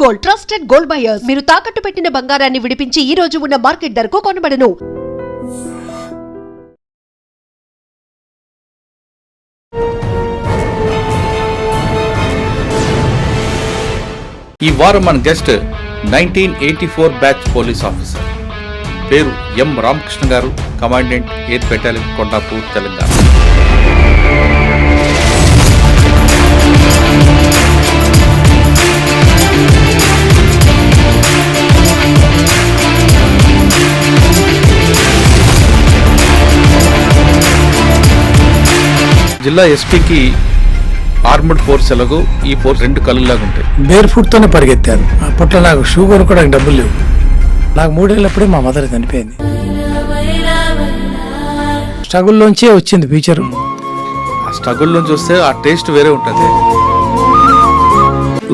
Gold, trusted gold buyers. మీరు తాకట్టు పెట్టిన బంగారాన్ని విడిపించి ఈ రోజు ఉన్న మార్కెట్ ధరకు కొనబడను. ఈ వారం మన గెస్ట్ 1984 బ్యాచ్ పోలీస్ ఆఫీసర్, పేరు ఎం రామకృష్ణ గారు, commandant eighth battalion, Kondapur, Telangana. జిల్లా ఎస్పీకి ఆర్మడ్ ఫోర్స్ ఎలాగో ఈ ఫోర్స్ రెండు కళ్ళలాగా ఉంటాయి. బేర్ ఫుట్ తోనే పరిగెత్తాను. అప్పట్లో నాకు షూ కొనుక్కోవడానికి డబ్బులు లేవు. నాకు 3 ఏళ్ళప్పుడే మా మదర్ చనిపోయింది. స్ట్రగుల్లోంచే వచ్చింది ఫ్యూచర్. ఆ స్ట్రగుల్ నుంచి వస్తే ఆ టేస్ట్ వేరే ఉంటుంది.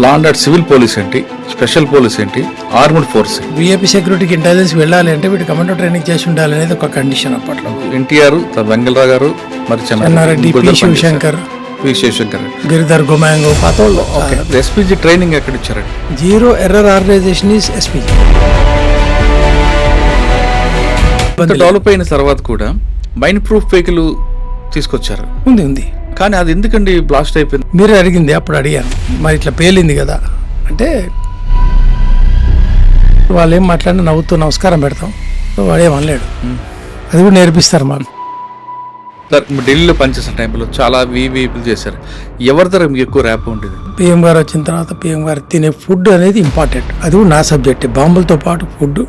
లా అండ్ ఆర్డర్, సివిల్ పోలీస్ ఏంటి, స్పెషల్ పోలీస్ ఏంటి, ఆర్మడ్ ఫోర్స్, విఐపి సెక్యూరిటీకి ఇంటెలిజెన్స్ వెళ్ళాలి అంటే వీటి కమాండో ట్రైనింగ్ చేసి ఉండాలి అనేది ఒక కండిషన్ అప్పట్లో. ఎన్టీఆర్, వెంగళరావు గారు, మరి చెన్నారెడ్డి, పి శివశంకర్, గిరిధర్ గోమాంగో, పాతోళ్ళు. ఎస్పీజీ ట్రైనింగ్ ఎక్కడ ఇచ్చారండి? Zero error organisation is SPG. Develop అయిన తర్వాత కూడా మైన్ ప్రూఫ్ వెహికల్ తీసుకొచ్చారు. ఉంది కానీ అది ఎందుకండి బ్లాస్ట్ అయిపోయింది? మీరే అడిగింది, అప్పుడు అడిగాను. మరి ఇట్లా పేలింది కదా అంటే వాళ్ళు ఏం మాట్లాడినా నవ్వుతూ నమస్కారం పెడతాం. వాడేమనలేడు. అది కూడా నేర్పిస్తారు మాకు. ఢిల్లీలో పనిచేసిన టైంలో చాలా వీవీపీలు చేశారు. ఎవరి దగ్గర మీకు ఎక్కువ ర్యాప్ ఉండేది? పిఎం గారు వచ్చిన తర్వాత పిఎం గారు తినే ఫుడ్ అనేది ఇంపార్టెంట్. అది కూడా నా సబ్జెక్ట్. బాంబులతో పాటు ఫుడ్,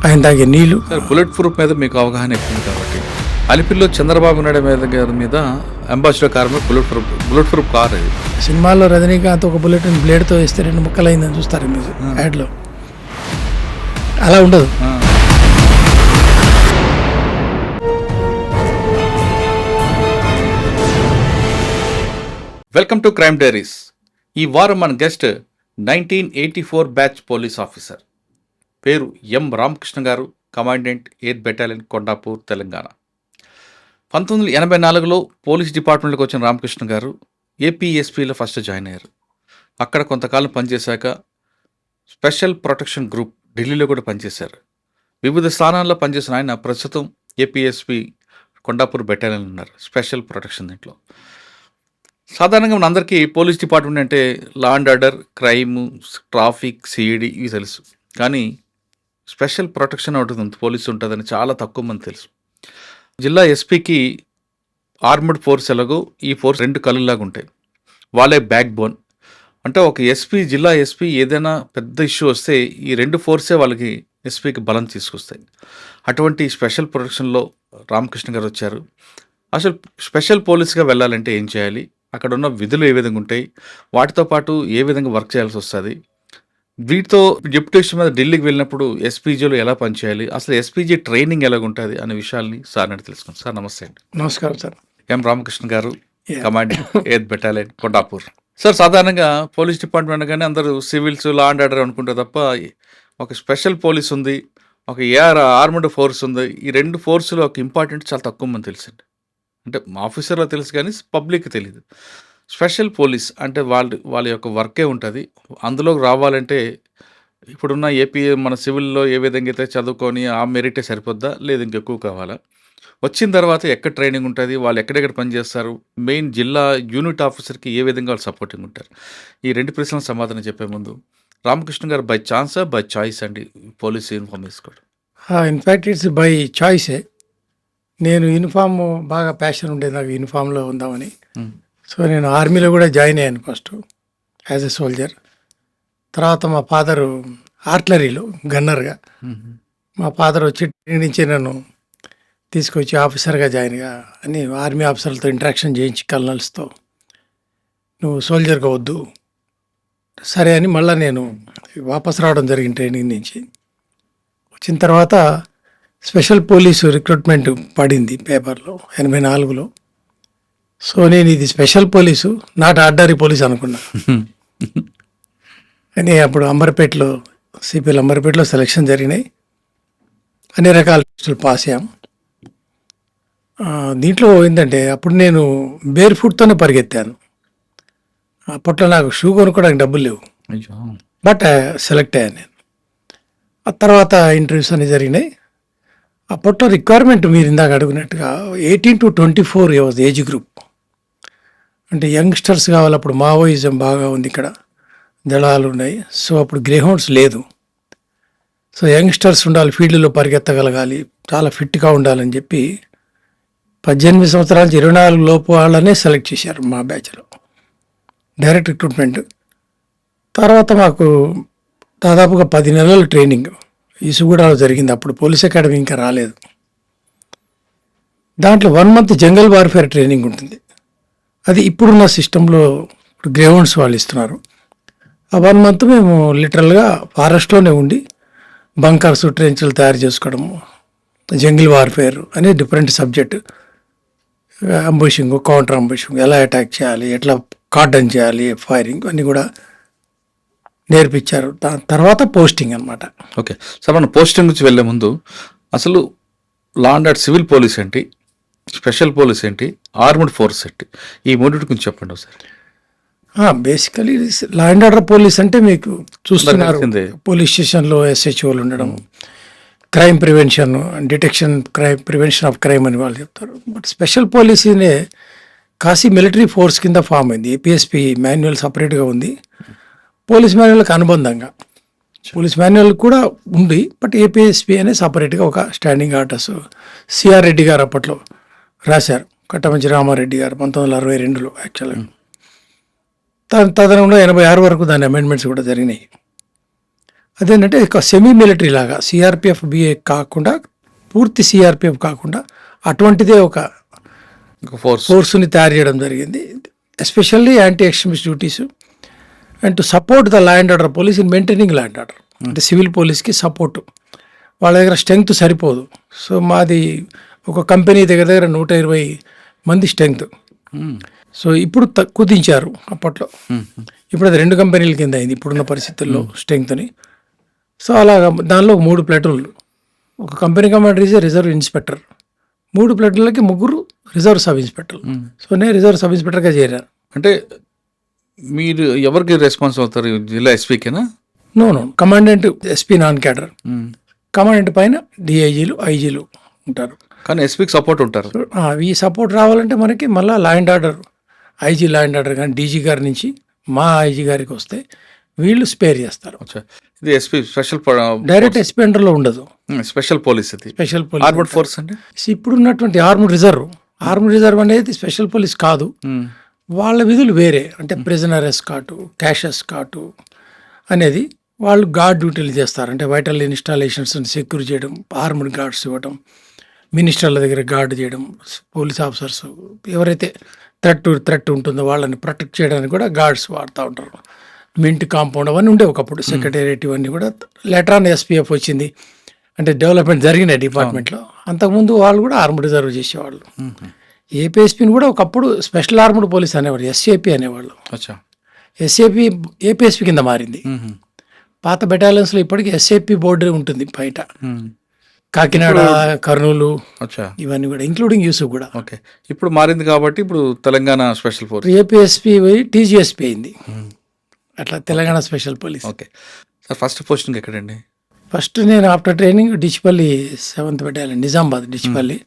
ఆయన తాగే నీళ్లు. బుల్లెట్ ప్రూఫ్ మీద మీకు అవగాహన ఎక్కువ కాబట్టి అలిపిరిలో చంద్రబాబు నాయుడు గారి మీద అంబాసిడర్ కార్ మీద బుల్లెట్ ప్రూఫ్ కార్ అది. సినిమాల్లో రజనీకాంత్ ఒక బుల్లెట్ బ్లేడ్తో వేస్తే 2 ముక్కలు అయిందని చూస్తారు మీరు యాడ్లో. అలా ఉండదు. Welcome to crime diaries. ఈ వారం మన గెస్ట్ 1984 బ్యాచ్ పోలీస్ ఆఫీసర్, పేరు ఎం రామకృష్ణ గారు, commandant eighth battalion, Kondapur, Telangana. 1984లో పోలీస్ డిపార్ట్మెంట్లోకి వచ్చిన రామకృష్ణ గారు ఏపీఎస్పీలో ఫస్ట్ జాయిన్ అయ్యారు. అక్కడ కొంతకాలం పనిచేశాక స్పెషల్ ప్రొటెక్షన్ గ్రూప్ ఢిల్లీలో కూడా పనిచేశారు. వివిధ స్థానాల్లో పనిచేసిన ఆయన ప్రస్తుతం ఏపీఎస్పీ కొండాపూర్ బెటాలియన్ ఉన్నారు, స్పెషల్ ప్రొటెక్షన్. దీంట్లో సాధారణంగా మనందరికీ పోలీస్ డిపార్ట్మెంట్ అంటే లా and order, crime, traffic, CID ఇవి తెలుసు. కానీ స్పెషల్ ప్రొటెక్షన్ ఉంటుంది, పోలీసు ఉంటుందని చాలా తక్కువ మంది తెలుసు. జిల్లా ఎస్పీకి ఆర్మడ్ ఫోర్స్ ఎలాగో ఈ ఫోర్స్ రెండు కళ్ళలాగా ఉంటాయి. వాళ్ళే బ్యాక్ బోన్. అంటే ఒక ఎస్పీ, జిల్లా ఎస్పీ ఏదైనా పెద్ద ఇష్యూ వస్తే ఈ రెండు ఫోర్సే వాళ్ళకి ఎస్పీకి బలం తీసుకొస్తాయి. అటువంటి స్పెషల్ ప్రొటెక్షన్లో రామకృష్ణ గారు వచ్చారు. అసలు స్పెషల్ పోలీస్గా వెళ్ళాలంటే ఏం చేయాలి, అక్కడ ఉన్న విధులు ఏ విధంగా ఉంటాయి, వాటితో పాటు ఏ విధంగా వర్క్ చేయాల్సి వస్తుంది, వీటితో డిప్యూటేషన్ మీద ఢిల్లీకి వెళ్ళినప్పుడు ఎస్పీజీలో ఎలా పనిచేయాలి, అసలు ఎస్పీజీ ట్రైనింగ్ ఎలాగుంటుంది అనే విషయాల్ని సార్ అని తెలుసుకుంటాం. సార్ నమస్తే అండి. నమస్కారం సార్. ఎం రామకృష్ణ గారు, commandant eighth battalion, Kondapur. Sir సాధారణంగా పోలీస్ డిపార్ట్మెంట్ కానీ అందరూ సివిల్స్, లా అండ్ ఆర్డర్ అనుకుంటారు తప్ప ఒక స్పెషల్ పోలీస్ ఉంది, ఒక ఆర్మడ్ ఫోర్స్ ఉంది. ఈ రెండు ఫోర్సులో ఒక ఇంపార్టెంట్ చాలా తక్కువ మంది తెలుసండి. అంటే ఆఫీసర్లో తెలుసు కానీ పబ్లిక్ తెలియదు. స్పెషల్ పోలీస్ అంటే వాళ్ళ యొక్క వర్కే ఉంటుంది. అందులోకి రావాలంటే ఇప్పుడున్న ఏపీ మన సివిల్లో ఏ విధంగా అయితే చదువుకొని ఆ మెరిటే సరిపోద్దా, లేదు ఇంకెక్కువ కావాలా, వచ్చిన తర్వాత ఎక్కడ ట్రైనింగ్ ఉంటుంది, వాళ్ళు ఎక్కడెక్కడ పనిచేస్తారు, మెయిన్ జిల్లా యూనిట్ ఆఫీసర్కి ఏ విధంగా వాళ్ళు సపోర్టింగ్ ఉంటారు, ఈ రెండు ప్రశ్నలకు సమాధానం చెప్పే ముందు రామకృష్ణ గారు బై ఛాన్సా బై చాయిస్ అండి పోలీస్ యూనిఫామ్ వేసుకోవడం? ఇన్ఫ్యాక్ట్ ఇట్స్ బై చాయిసే. నేను యూనిఫామ్ బాగా ప్యాషన్ ఉండేది నాకు యూనిఫామ్లో ఉందామని. సో నేను ఆర్మీలో కూడా జాయిన్ అయ్యాను ఫస్ట్ యాజ్ ఎ సోల్జర్. తర్వాత మా ఫాదరు ఆర్టిలరీలో గన్నర్గా, మా ఫాదర్ వచ్చి ట్రైనింగ్ నుంచి నన్ను తీసుకొచ్చి ఆఫీసర్గా జాయిన్గా అని ఆర్మీ ఆఫీసర్లతో ఇంటరాక్షన్ చేయించి కల్నల్స్తో, నువ్వు సోల్జర్గా వద్దు సరే అని మళ్ళీ నేను వాపస్ రావడం జరిగింది ట్రైనింగ్ నుంచి. వచ్చిన తర్వాత స్పెషల్ పోలీసు రిక్రూట్మెంట్ పడింది పేపర్లో 84లో. సో నేను ఇది special police, not ordinary police అనుకున్నా. అని అప్పుడు అంబర్పేటలో, సిపిఎల్ అంబర్పేటలో సెలక్షన్ జరిగినాయి. అన్ని రకాల టెస్టులు పాస్ అయ్యాం. దీంట్లో ఏంటంటే అప్పుడు నేను బేర్ ఫుట్తోనే పరిగెత్తాను. అప్పట్లో నాకు షూ కొనుక్కోవడానికి డబ్బులు లేవు. బట్ సెలెక్ట్ అయ్యాను నేను. ఆ తర్వాత ఇంటర్వ్యూస్ అన్నీ జరిగినాయి. అప్పట్లో రిక్వైర్మెంట్ మీరు ఇందాక అడుగునట్టుగా 18 to 24 ఇయర్స్ ఏజ్ గ్రూప్. అంటే యంగ్స్టర్స్ కావాలి. అప్పుడు మావోయిజం బాగా ఉంది ఇక్కడ, దళాలు ఉన్నాయి. సో అప్పుడు గ్రేహౌండ్స్ లేదు. సో యంగ్స్టర్స్ ఉండాలి, ఫీల్డ్లో పరిగెత్తగలగాలి, చాలా ఫిట్గా ఉండాలని చెప్పి 18 సంవత్సరాల నుంచి 24 లోపు వాళ్ళనే సెలెక్ట్ చేశారు మా బ్యాచ్లో. Direct recruitment. తర్వాత మాకు దాదాపుగా 10 నెలల ట్రైనింగ్ ఈసుగూడలో జరిగింది. అప్పుడు పోలీస్ అకాడమీ ఇంకా రాలేదు. దాంట్లో 1 month జంగల్ వార్ఫేర్ ట్రైనింగ్ ఉంటుంది. అది ఇప్పుడున్న సిస్టంలో ఇప్పుడు గ్రౌండ్స్ వాళ్ళు ఇస్తున్నారు. ఆ 1 month మేము లిటరల్గా ఫారెస్ట్లోనే ఉండి బంకర్స్, ట్రెంచ్లు తయారు చేసుకోవడము, జంగిల్ వార్ఫేర్ అనే డిఫరెంట్ సబ్జెక్ట్. అంబుషింగ్, కౌంటర్ అంబుషింగ్, ఎలా అటాక్ చేయాలి, ఎట్లా కార్డన్ చేయాలి, ఫైరింగ్ అన్నీ కూడా నేర్పించారు. దాని తర్వాత పోస్టింగ్ అనమాట. ఓకే సార్, మనం పోస్టింగ్ నుంచి వెళ్ళే ముందు అసలు law and order civil police ఏంటి, స్పెషల్ పోలీస్ ఏంటి, ఆర్మ్డ్ ఫోర్స్ ఏంటి, ఈ మూడింటి గురించి చెప్పండి ఒకసారి. Basically law and order police అంటే మీకు చూస్తున్నారు, తెలిసిందే. పోలీస్ స్టేషన్లో ఎస్హెచ్ఓలు ఉండడం, crime prevention, detection, prevention of crime అని వాళ్ళు చెప్తారు. బట్ స్పెషల్ పోలీసునే కాశీ మిలిటరీ ఫోర్స్ కింద ఫామ్ అయింది. ఏపీఎస్పీ మాన్యువల్ సపరేట్గా ఉంది, పోలీస్ మాన్యువల్కి అనుబంధంగా పోలీస్ మాన్యువల్ కూడా ఉంది. బట్ ఏపీఎస్పీ అనే సపరేట్గా ఒక స్టాండింగ్ ఆర్డర్స్ సిఆర్ రెడ్డి గారు అప్పట్లో రాశారు, కట్టమంచి రామారెడ్డి గారు 1962లో యాక్చువల్గా. తదనంలో 86 వరకు దాని అమెండ్మెంట్స్ కూడా జరిగినాయి. అదేంటంటే ఒక సెమీ మిలిటరీ లాగా సిఆర్పిఎఫ్ బిఏ కాకుండా, పూర్తి సిఆర్పిఎఫ్ కాకుండా అటువంటిదే ఒక ఫోర్స్ని తయారు చేయడం జరిగింది. Especially anti extremist duties and to support the law and order police in maintaining law and order. అంటే సివిల్ పోలీస్కి సపోర్టు, వాళ్ళ దగ్గర స్ట్రెంగ్త్ సరిపోదు. సో మాది ఒక కంపెనీ దగ్గర 120 మంది స్ట్రెంగ్త్. సో ఇప్పుడు కుదించారు అప్పట్లో. ఇప్పుడు అది 2 కంపెనీల కింద అయింది ఇప్పుడున్న పరిస్థితుల్లో స్ట్రెంగ్త్ని. సో అలాగా దానిలో 3 ప్లాటూన్లు, ఒక company commander is reserve inspector, 3 ప్లాటూన్లకి 3 రిజర్వ్ సబ్ ఇన్స్పెక్టర్లు. సో నేను రిజర్వ్ సబ్ ఇన్స్పెక్టర్గా చేరాను. అంటే మీరు ఎవరికి రెస్పాన్స్ అవుతారు, జిల్లా ఎస్పీకేనా? No, commandant SP non cadre, commandant పైన డిఐజీలు, ఐజీలు ఉంటారు. కానీ ఎస్పీకి సపోర్ట్ ఉంటారు. ఈ సపోర్ట్ రావాలంటే మనకి మళ్ళీ లా and order, IG law and order కానీ డీజీ గారి నుంచి మా ఐజీ గారికి వస్తే వీళ్ళు స్పేర్ చేస్తారు. ఇది ఎస్పీ స్పెషల్ డైరెక్ట్ ఎస్పీ అండర్లో ఉండదు, స్పెషల్ పోలీస్. ఇది స్పెషల్ పోలీస్. ఆర్మడ్ ఫోర్స్ అంటే ఇప్పుడు ఉన్నటువంటి ఆర్మ్డ్ రిజర్వ్ అనేది స్పెషల్ పోలీస్ కాదు. వాళ్ళ విధులు వేరే. అంటే ప్రిజనర్ ఎస్కాటు, క్యాష్ ఎస్కాటు అనేది వాళ్ళు గార్డ్ డ్యూటీలు చేస్తారు. అంటే వైటల్ ఇన్స్టాలేషన్స్ సెక్యూర్ చేయడం, ఆర్మ్డ్ గార్డ్స్ ఇవ్వడం, మినిస్టర్ల దగ్గర గార్డ్ చేయడం, పోలీస్ ఆఫీసర్స్ ఎవరైతే థ్రెట్ ఉంటుందో వాళ్ళని ప్రొటెక్ట్ చేయడానికి కూడా గార్డ్స్ వాడుతూ ఉంటారు. మింట్ కాంపౌండ్ అవన్నీ ఉండే ఒకప్పుడు, సెక్రటేరియట్ ఇవన్నీ కూడా. లెటర్ ఆన్ ఎస్పీఎఫ్ వచ్చింది, అంటే డెవలప్మెంట్ జరిగినాయి డిపార్ట్మెంట్లో. అంతకుముందు వాళ్ళు కూడా ఆర్మ్డ్ రిజర్వ్ చేసేవాళ్ళు. ఏపీఎస్పీని కూడా ఒకప్పుడు స్పెషల్ ఆర్మ్డ్ పోలీస్ అనేవాడు, ఎస్ఏపీ అనేవాళ్ళు. ఎస్ఏపీ ఏపీఎస్పీ కింద మారింది. పాత బెటాలియన్స్లో ఇప్పటికీ ఎస్ఏపీ బోర్డు ఉంటుంది బయట, కాకినాడ, కర్నూలు ఇవన్నీ కూడా, ఇంక్లూడింగ్ యూసుఫ్ కూడా. ఓకే, ఇప్పుడు మారింది కాబట్టి ఇప్పుడు తెలంగాణ స్పెషల్ ఫోర్స్ ఏపీఎస్పీ పోయి టీజీఎస్పీ అయింది. అట్లా Telangana special police. Okay sir, first posting ఎక్కడండి? ఫస్ట్ నేను after training Dichpally 7th battalion, Nizamabad Dichpally.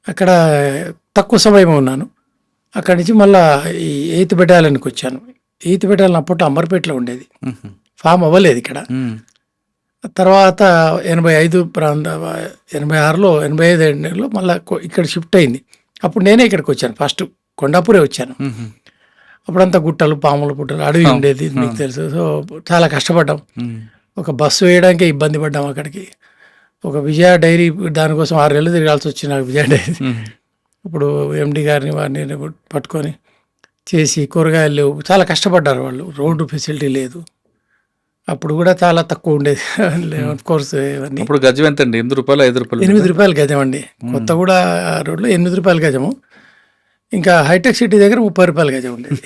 అక్కడ తక్కువ సమయం ఉన్నాను. అక్కడి నుంచి మళ్ళీ ఈ 8th బెటాలియన్కి వచ్చాను. 8th బెటాలియన్ అప్పట్లో అంబర్పేటలో ఉండేది, ఫామ్ అవ్వలేదు ఇక్కడ. తర్వాత 85 86లో 85 మళ్ళీ ఇక్కడ షిఫ్ట్ అయింది. అప్పుడు నేనే ఇక్కడికి వచ్చాను. ఫస్ట్ కొండాపూరే వచ్చాను. అప్పుడంతా గుట్టలు, పాములు, పుట్టలు, అడవి ఉండేది, మీకు తెలుసు. సో చాలా కష్టపడ్డాం. ఒక బస్సు వేయడానికే ఇబ్బంది పడ్డాం అక్కడికి. ఒక విజయ డైరీ దానికోసం 6 నెలలు తిరగాల్సి వచ్చింది నాకు, విజయ డైరీ. ఇప్పుడు ఎండి గారిని వారిని పట్టుకొని చేసి, కూరగాయలు లేవు, చాలా కష్టపడ్డారు వాళ్ళు. రోడ్డు ఫెసిలిటీ లేదు, అప్పుడు కూడా చాలా తక్కువ ఉండేది. ఆఫ్ కోర్స్ ఇవన్నీ. ఇప్పుడు గజం ఎంత అండి? 8 రూపాయలు, 5 రూపాయలు? 8 రూపాయలు గజం అండి. కొత్తగూడ రోడ్లో 8 రూపాయలు గజము. ఇంకా హైటెక్ సిటీ దగ్గర 30 రూపాయలు గజం ఉండేది.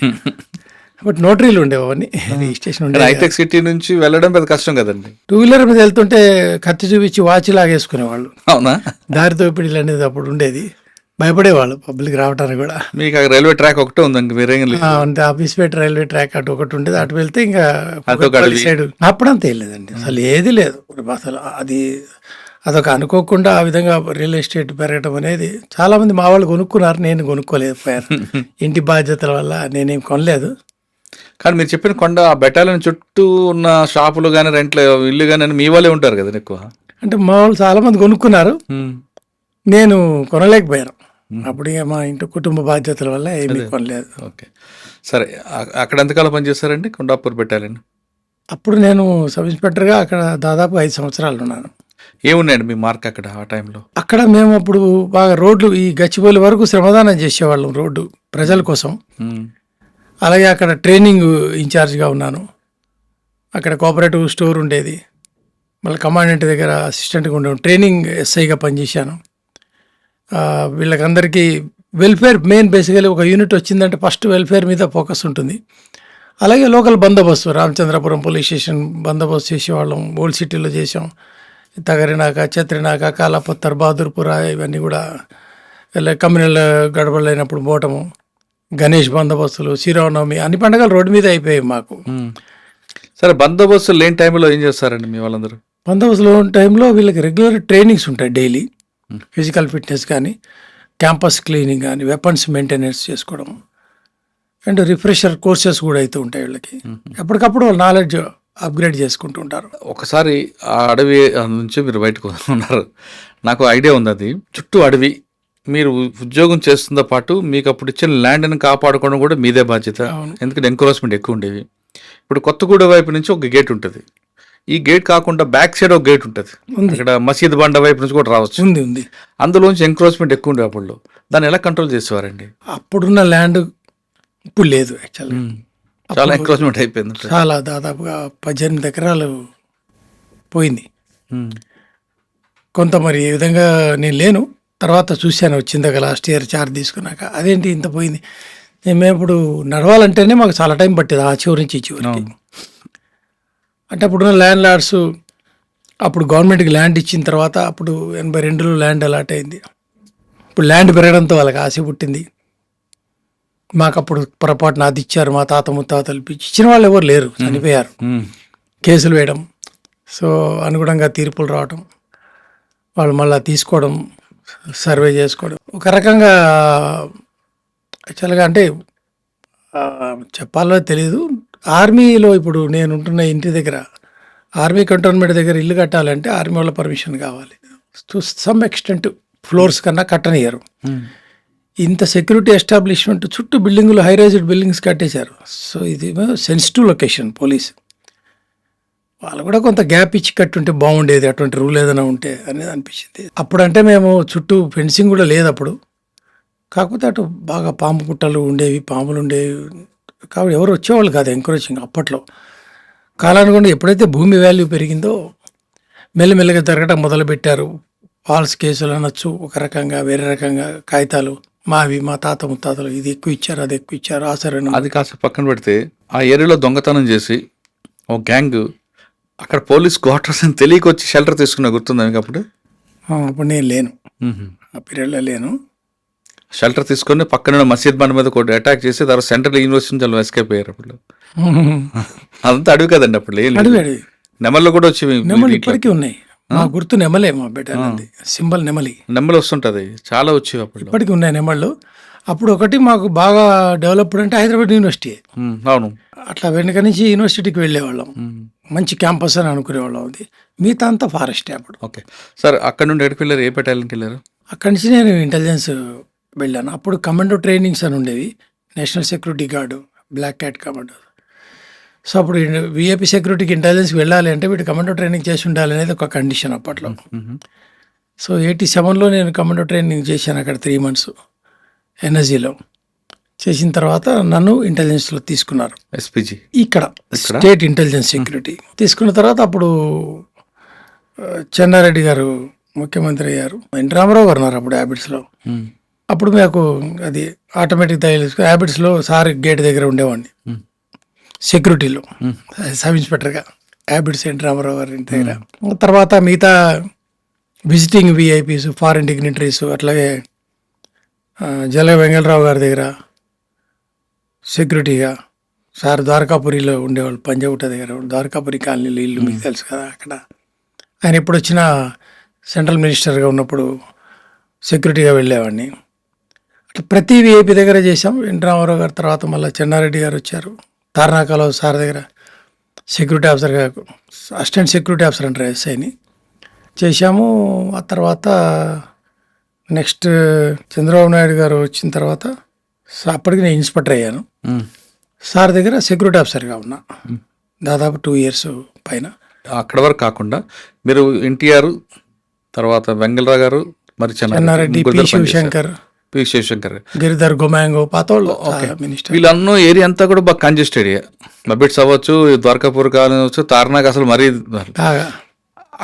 బట్ నోటరీలు ఉండేవి అవన్నీ, రిజిస్ట్రేషన్ ఉండేది. హైటెక్ సిటీ నుంచి వెళ్ళడం పెద్ద కష్టం కదండి. 2-వీలర్ మీద వెళ్తుంటే కత్తి చూపించి వాచ్ లాగేసుకునేవాళ్ళు. అవునా? దారి దోపిడీలు అనేది అప్పుడు ఉండేది. భయపడేవాళ్ళు పబ్లిక్ రావడానికి కూడా. మీకు ఆ రైల్వే ట్రాక్ ఒకటే ఉంది, ఇంక వేరేం లేదు. అంటే ఆఫీస్పేట రైల్వే ట్రాక్ అటు ఒకటి ఉండేది, అటు వెళ్తే ఇంకా అదొక అడవి. సైడ్ అప్పుడంతా ఏం లేదండి, అసలు ఏది లేదు అసలు. అదొక అనుకోకుండా ఆ విధంగా రియల్ ఎస్టేట్ పెరగడం అనేది చాలామంది మా వాళ్ళు కొనుక్కున్నారు, నేను కొనుక్కోలేకపోయాను. ఇంటి బాధ్యతల వల్ల నేనేం కొనలేదు. కానీ మీరు చెప్పిన కొండ ఆ బెటాలియన్ చుట్టూ ఉన్న షాపులు కానీ రెంట్ల ఇల్లు కానీ మీ వాళ్ళే ఉంటారు కదా ఎక్కువ. అంటే మా వాళ్ళు చాలామంది కొనుక్కున్నారు, నేను కొనలేకపోయాను. అప్పుడు ఇక మా ఇంటి కుటుంబ బాధ్యతల వల్ల ఏమీ కొనలేదు. ఓకే, సరే. అక్కడ ఎంతకాలం పనిచేస్తారండి కొండాపూర్ బెటాలియన్? అప్పుడు నేను సబ్ ఇన్స్పెక్టర్గా అక్కడ దాదాపు 5 సంవత్సరాలు ఉన్నాను. ఏమున్నాయండి మీ మార్క్ అక్కడ ఆ టైంలో? అక్కడ మేము అప్పుడు బాగా రోడ్లు ఈ గచ్చిబౌలి వరకు శ్రమదానం చేసేవాళ్ళం రోడ్డు ప్రజల కోసం. అలాగే అక్కడ ట్రైనింగ్ ఇన్ఛార్జ్గా ఉన్నాను. అక్కడ కోఆపరేటివ్ స్టోర్ ఉండేది, మళ్ళీ కమాండెంట్ దగ్గర అసిస్టెంట్గా ఉండేవాడు. ట్రైనింగ్ ఎస్ఐగా పనిచేశాను. వీళ్ళకందరికీ వెల్ఫేర్ మెయిన్ బేసికలీ ఒక యూనిట్ వచ్చిందంటే ఫస్ట్ వెల్ఫేర్ మీద ఫోకస్ ఉంటుంది. అలాగే లోకల్ బందోబస్తు, రామచంద్రపురం పోలీస్ స్టేషన్ బందోబస్తు చేసేవాళ్ళం, ఓల్డ్ సిటీలో చేసాం. తగరినాక, ఛత్రినాక, కాలాపత్తర్, బహదూర్పుర ఇవన్నీ కూడా కమ్యూనల్ గడబడలు అయినప్పుడు పోవటము, గణేష్ బందోబస్తులు, శ్రీరామనవమి, అన్ని పండుగలు రోడ్డు మీద అయిపోయాయి మాకు. సరే, బందోబస్తు లేని టైంలో ఏం చేస్తారండి మీ వాళ్ళందరూ? బందోబస్తులో టైంలో వీళ్ళకి రెగ్యులర్ ట్రైనింగ్స్ ఉంటాయి డైలీ. ఫిజికల్ ఫిట్నెస్ కానీ, క్యాంపస్ క్లీనింగ్ కానీ, వెపన్స్ మెయింటెనెన్స్ చేసుకోవడం, అండ్ రిఫ్రెషర్ కోర్సెస్ కూడా అయితే ఉంటాయి వీళ్ళకి. ఎప్పటికప్పుడు వాళ్ళ నాలెడ్జ్ అప్గ్రేడ్ చేసుకుంటూ ఉంటారు. ఒకసారి ఆ అడవి నుంచి మీరు బయటకు ఉన్నారు, నాకు ఐడియా ఉంది. అది చుట్టూ అడవి, మీరు ఉద్యోగం చేస్తున్న పాటు మీకు అప్పుడు ఇచ్చిన ల్యాండ్ని కాపాడుకోవడం కూడా మీదే బాధ్యత. ఎందుకంటే ఎంక్రోచ్మెంట్ ఎక్కువ ఉండేవి. ఇప్పుడు కొత్తగూడ వైపు నుంచి ఒక గేట్ ఉంటుంది, ఈ గేట్ కాకుండా బ్యాక్ సైడ్ ఒక గేట్ ఉంటుంది, ఇక్కడ మసీద్ బండ వైపు నుంచి కూడా రావచ్చు. ఉంది. అందులోంచి ఎంక్రోచ్మెంట్ ఎక్కువ ఉండే అప్పుడు దాన్ని ఎలా కంట్రోల్ చేసేవారండి? అప్పుడున్న ల్యాండ్ ఇప్పుడు లేదు యాక్చువల్లీ, చాలా ఎంక్రోచ్మెంట్ అయిపోయింది. చాలా దాదాపుగా 18 ఎకరాలు పోయింది. కొంత మరి ఈ విధంగా నేను లేను, తర్వాత చూశాను వచ్చిందాక లాస్ట్ ఇయర్ చార్జ్ తీసుకున్నాక. అదేంటి ఇంత పోయింది? మేము ఇప్పుడు నడవాలంటేనే మాకు చాలా టైం పట్టేది ఆ చివరి నుంచి ఈ చివరికి. అంటే అప్పుడున్న ల్యాండ్ లార్డ్స్ అప్పుడు గవర్నమెంట్కి ల్యాండ్ ఇచ్చిన తర్వాత అప్పుడు 82లో ల్యాండ్ అలాట్ అయింది. ఇప్పుడు ల్యాండ్ పెరగడంతో వాళ్ళకి ఆశ పుట్టింది. మాకు అప్పుడు పొరపాటున అది ఇచ్చారు, మా తాత ముత్తాతలు ఇచ్చిన వాళ్ళు ఎవరు లేరు, చనిపోయారు. కేసులు వేయడం, సో అనుగుణంగా తీర్పులు రావడం, వాళ్ళు మళ్ళీ తీసుకోవడం, సర్వే చేసుకోవడం. ఒక రకంగా యాక్చువల్గా అంటే చెప్పాలో తెలియదు. ఆర్మీలో ఇప్పుడు నేను ఉంటున్న ఇంటి దగ్గర ఆర్మీ కంటోన్మెంట్ దగ్గర ఇల్లు కట్టాలంటే ఆర్మీ వాళ్ళ పర్మిషన్ కావాలి. టు సమ్ ఎక్స్టెంట్ ఫ్లోర్స్ కన్నా కట్టనియరు. ఇంత సెక్యూరిటీ ఎస్టాబ్లిష్మెంట్ చుట్టూ బిల్డింగులు, హై రైజ్డ్ బిల్డింగ్స్ కట్టేశారు. సో ఇది సెన్సిటివ్ లొకేషన్. పోలీస్ వాళ్ళు కూడా కొంత గ్యాప్ ఇచ్చి కట్టుంటే బాగుండేది, అటువంటి రూల్ ఏదైనా ఉంటే అనేది అనిపించింది. అప్పుడంటే మేము చుట్టూ ఫెన్సింగ్ కూడా లేదు అప్పుడు. కాకపోతే అటు బాగా పాము పుట్టలు ఉండేవి, పాములు ఉండేవి, కాబట్టి ఎవరు వచ్చేవాళ్ళు కాదు ఎంకరేజింగ్. అప్పట్లో కాలానుగుండా ఎప్పుడైతే భూమి వాల్యూ పెరిగిందో మెల్లమెల్లగా జరగడం మొదలుపెట్టారు. ఫాల్స్ కేసులు అనొచ్చు, ఒక రకంగా వేరే రకంగా కాగితాలు మావి, మా తాత ముత్తాతలు ఇది ఎక్కువ ఇచ్చారు, అది ఎక్కువ ఇచ్చారు, ఆసరణ. అది కాస్త పక్కన పెడితే ఆ ఏరియాలో దొంగతనం చేసి ఓ గ్యాంగ్ అక్కడ పోలీస్ క్వార్టర్స్ అని తెలియకొచ్చి షెల్టర్ తీసుకున్నా గుర్తుందా మీకు? అప్పుడు నేను లేను, ఆ పీరియడ్లో లేను. షెల్టర్ తీసుకొని పక్కన మసీద్ బండ్ మీద కొట్టి అటాక్ చేసి తర్వాత సెంట్రల్ యూనివర్సిటీ నుంచి వాళ్ళు ఎస్కేప్ అయ్యారు. అప్పుడు అదంతా అడవి కదండి, అప్పుడు అడవి. నెమళ్ళు కూడా వచ్చి నెమలి ఇప్పటికీ ఉన్నాయి. మా గుర్తు నెమలే, మా బిడ్డ సింబల్ నెమలి. నెమలి వస్తుంటది, చాలా వచ్చేవి అప్పుడు, ఇప్పటికీ ఉన్నాయి నెమళ్ళు. అప్పుడు ఒకటి మాకు బాగా డెవలప్డ్ అంటే హైదరాబాద్ యూనివర్సిటీ. అవును, అట్లా వెనుక నుంచి యూనివర్సిటీకి వెళ్ళేవాళ్ళం, మంచి క్యాంపస్ అని అనుకునేవాళ్ళం. అది మిగతా అంతా ఫారెస్టే అప్పుడు. ఓకే సార్, అక్కడ నుండి ఎక్కడికి వెళ్ళారు? ఏ బెటాలియన్కి వెళ్ళారు? అక్కడి నుంచి నేను ఇంటెలిజెన్స్ వెళ్ళాను. అప్పుడు కమాండో ట్రైనింగ్స్ అని ఉండేవి, national security guard, black cat commando. So అప్పుడు విఐపి సెక్యూరిటీకి ఇంటెలిజెన్స్కి వెళ్ళాలి అంటే వీటి కమాండో ట్రైనింగ్ చేసి ఉండాలి అనేది ఒక కండిషన్ అప్పట్లో. సో 87లో నేను కమాండో ట్రైనింగ్ చేశాను అక్కడ 3 months ఎన్ఎస్జీలో. చేసిన తర్వాత నన్ను ఇంటెలిజెన్స్లో తీసుకున్నారు, ఎస్పీజీ ఇక్కడ స్టేట్ ఇంటెలిజెన్స్ సెక్యూరిటీ. తీసుకున్న తర్వాత అప్పుడు చెన్నారెడ్డి గారు ముఖ్యమంత్రి అయ్యారు, ఎన్ రామారావు గారు ఉన్నారు అప్పుడు హ్యాబిట్స్లో. అప్పుడు మాకు అది ఆటోమేటిక్ తయారు హ్యాబిట్స్లో సార్ గేట్ దగ్గర ఉండేవాడిని సెక్యూరిటీలో, సబ్ ఇన్స్పెక్టర్గా హ్యాబిట్స్ ఎన్ రామారావు గారి ఇంటి దగ్గర. తర్వాత మిగతా విజిటింగ్ విఐపీస్, ఫారిన్ డిగ్నిటరీస్, అట్లాగే జల వెంగళరావు గారి దగ్గర సెక్యూరిటీగా, సార్ ద్వారకాపురిలో ఉండేవాళ్ళు, పంజగుట్ట దగ్గర ద్వారకాపురి కాలనీలో ఇల్లు మీకు తెలుసు కదా. అక్కడ ఆయన ఎప్పుడు వచ్చినా సెంట్రల్ మినిస్టర్గా ఉన్నప్పుడు సెక్యూరిటీగా వెళ్ళేవాడిని. అట్లా ప్రతి విఐపి దగ్గర చేసాం. ఎన్ రామారావు గారి తర్వాత మళ్ళీ చెన్నారెడ్డి గారు వచ్చారు. తార్నాకలో సార్ దగ్గర సెక్యూరిటీ ఆఫీసర్గా, అసిస్టెంట్ సెక్యూరిటీ ఆఫీసర్ అంటారు, ఎస్ఐని చేశాము. ఆ తర్వాత నెక్స్ట్ చంద్రబాబు నాయుడు గారు వచ్చిన తర్వాత అప్పటికి నేను ఇన్స్పెక్టర్ అయ్యాను. సార్ దగ్గర సెక్యూరిటీ ఆఫీసర్గా ఉన్నా దాదాపు 2 years పైన. అక్కడ వరకు కాకుండా మీరు ఎన్టీఆర్ తర్వాత వెంగళరావు గారు, మరి చెన్నారెడ్డి, పి శివశంకర్, గిరిధర్ గొమాంగో, పాతోళ్ళు మినిస్టర్, వీళ్ళన్నో ఏరియా అంతా కూడా బాగా కంజెస్టెడ్ ఏరియా. మబిట్స్ అవ్వచ్చు, ద్వారకాపూర్ కాలనీ అవ్వచ్చు, తార్నాక్ అసలు మరీ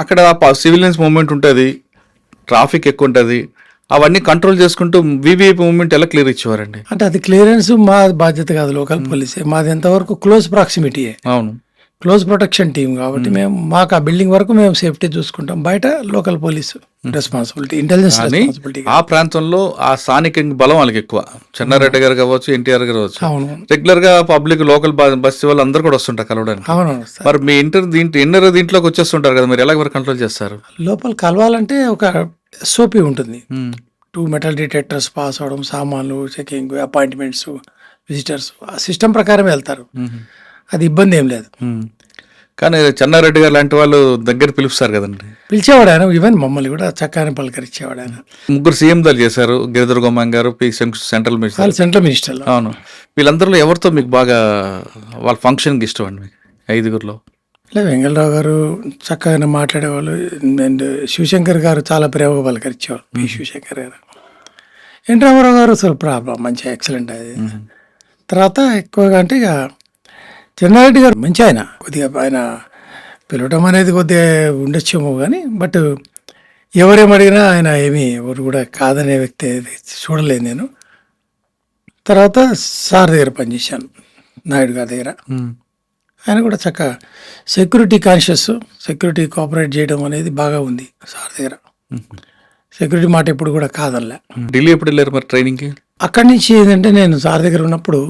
అక్కడ సివిలియన్స్ మూవ్మెంట్ ఉంటుంది, ట్రాఫిక్ ఎక్కువ ఉంటుంది. అవన్నీ కంట్రోల్ చేసుకుంటూ వివిఐపి మూవ్మెంట్ ఎలా క్లియర్ ఇచ్చేవారండి? అంటే అది క్లియరెన్స్ మా బాధ్యత కాదు, లోకల్ పోలీసే. మాది ఎంతవరకు క్లోజ్ ప్రాక్సిమిటీయే, అవును, క్లోజ్ ప్రొటెక్షన్ టీం కాబట్టి మేము మాకు ఆ బిల్డింగ్ వరకు మేము సేఫ్టీ చూసుకుంటాం. బయట local police responsibility, intelligence responsibility. ఆ ప్రాంతంలో ఆ స్థానిక బలం వాళ్ళకి ఎక్కువ. చెన్నారెడ్డి గారు కావచ్చు, ఎన్టీఆర్ గారు కావచ్చు, అవును, రెగ్యులర్ గా పబ్లిక్ లోకల్ బస్ వాళ్ళు అందరూ కూడా వస్తుంటారు కలవడానికి. అవునవును సార్. మరి మీ ఇన్నర్ దీంట్లోకి వచ్చేస్తుంటారు కదా, మీరు ఎలా కంట్రోల్ చేస్తారు? లోపల కలవాలంటే ఒక SOP ఉంటుంది. 2 మెటల్ డిటెక్టర్స్ పాస్ అవడం, సామాన్లు చెకింగ్, అపాయింట్మెంట్స్, విజిటర్స్, ఆ సిస్టమ్ ప్రకారం వెళ్తారు. అది ఇబ్బంది ఏం లేదు. కానీ చెన్నారెడ్డి గారు లాంటి వాళ్ళు దగ్గర పిలుస్తారు కదండి. పిలిచేవాడు ఆయన, ఈవెన్ మమ్మల్ని కూడా చక్కగానే పలకరించేవాడు ఆయన. 3 సీఎం దాలు చేశారు, గిరిధర్ గోమాంగ్ గారు, సెంట్రల్ మినిస్టర్. Central minister. అవును. వీళ్ళందరిలో ఎవరితో మీకు బాగా వాళ్ళ ఫంక్షన్కి ఇష్టం అండి మీకు 5గురిలో? వెంగళరావు గారు చక్కగా మాట్లాడేవాళ్ళు. అండ్ శివశంకర్ గారు చాలా ప్రేమగా పలకరించేవాళ్ళు. పి శివశంకర్ గారు. ఎన్ రామారావు గారు అసలు ప్రాబ్లం మంచిగా ఎక్సలెంట్. అది తర్వాత ఎక్కువగా అంటే ఇక చెన్నారెడ్డి గారు మంచి ఆయన. కొద్దిగా ఆయన పిలవటం అనేది కొద్దిగా ఉండొచ్చేమో కానీ, బట్ ఎవరేమడిగినా ఆయన ఎవరు కూడా కాదనే వ్యక్తి చూడలేదు నేను. తర్వాత సార్ దగ్గర పనిచేశాను, నాయుడు గారి దగ్గర. ఆయన కూడా చక్కగా సెక్యూరిటీ కాన్షియస్, సెక్యూరిటీ కోఆపరేట్ చేయడం అనేది బాగా ఉంది సార్ దగ్గర. సెక్యూరిటీ మాట ఎప్పుడు కూడా కాదనలే. ఢిల్లీ ఎప్పుడు వెళ్ళారు మరి ట్రైనింగ్కి? అక్కడి నుంచి ఏంటంటే నేను సార్ దగ్గర ఉన్నప్పుడు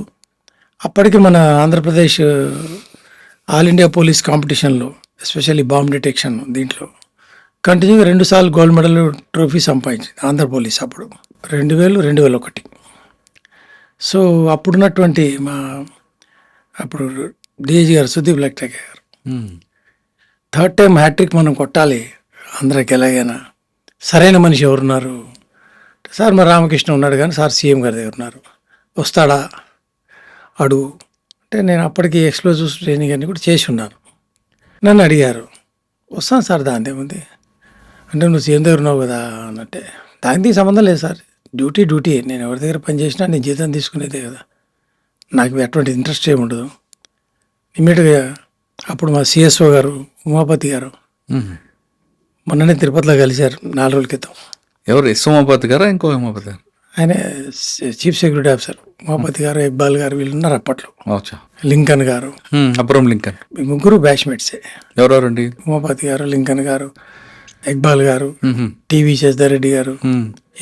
అప్పటికి మన ఆంధ్రప్రదేశ్ ఆల్ ఇండియా పోలీస్ కాంపిటీషన్లో, ఎస్పెషల్లీ బాంబ్ డిటెక్షన్ దీంట్లో కంటిన్యూగా 2 సార్లు గోల్డ్ మెడల్ ట్రోఫీ సంపాదించింది ఆంధ్ర పోలీస్. అప్పుడు 2000, 2001. సో అప్పుడున్నటువంటి అప్పుడు డిఐజీ గారు సుదీప్ లక్టే గారు, 3rd time హ్యాట్రిక్ మనం కొట్టాలి ఆంధ్రాకి ఎలాగైనా, సరైన మనిషి ఎవరున్నారు సార్? మరి రామకృష్ణ ఉన్నాడు కానీ సార్ సీఎం గారి దగ్గర ఉన్నారు, వస్తాడా అడుగు అంటే, నేను అప్పటికి ఎక్స్ప్లోజివ్స్ ట్రైనింగ్ అన్ని కూడా చేసి ఉన్నాను. నన్ను అడిగారు, వస్తాను సార్, దాని ఏముంది అంటే, నువ్వు సీఎం దగ్గర ఉన్నావు కదా అన్నట్టే. దానికి సంబంధం లేదు సార్, డ్యూటీ. నేను ఎవరి దగ్గర పని చేసినా నేను జీతం తీసుకునేదే కదా, నాకు అటువంటి ఇంట్రెస్ట్ ఏమి ఉండదు. ఇమ్మీడియట్గా అప్పుడు మా సిఎస్ఓ గారు ఉమాపతి గారు మొన్ననే తిరుపతిలో కలిశారు 4 రోజుల క్రితం. ఎవరు? ఎస్ ఉమాపతి గారా ఇంకో ఉమాపతి గారు? ఆయన చీఫ్ సెక్యూరిటీ ఆఫీసర్. ఉమాపతి గారు, ఇక్బాల్ గారు వీళ్ళు ఉన్నారు అప్పట్లో. లింకన్ గారు, అబ్రహం లింకన్, ఈ 3 బ్యాచ్మేట్సే. ఎవరెవరండి? ఉమాపతి గారు, లింకన్ గారు, ఇక్బాల్ గారు, టీవీ శశిధర్రెడ్డి గారు,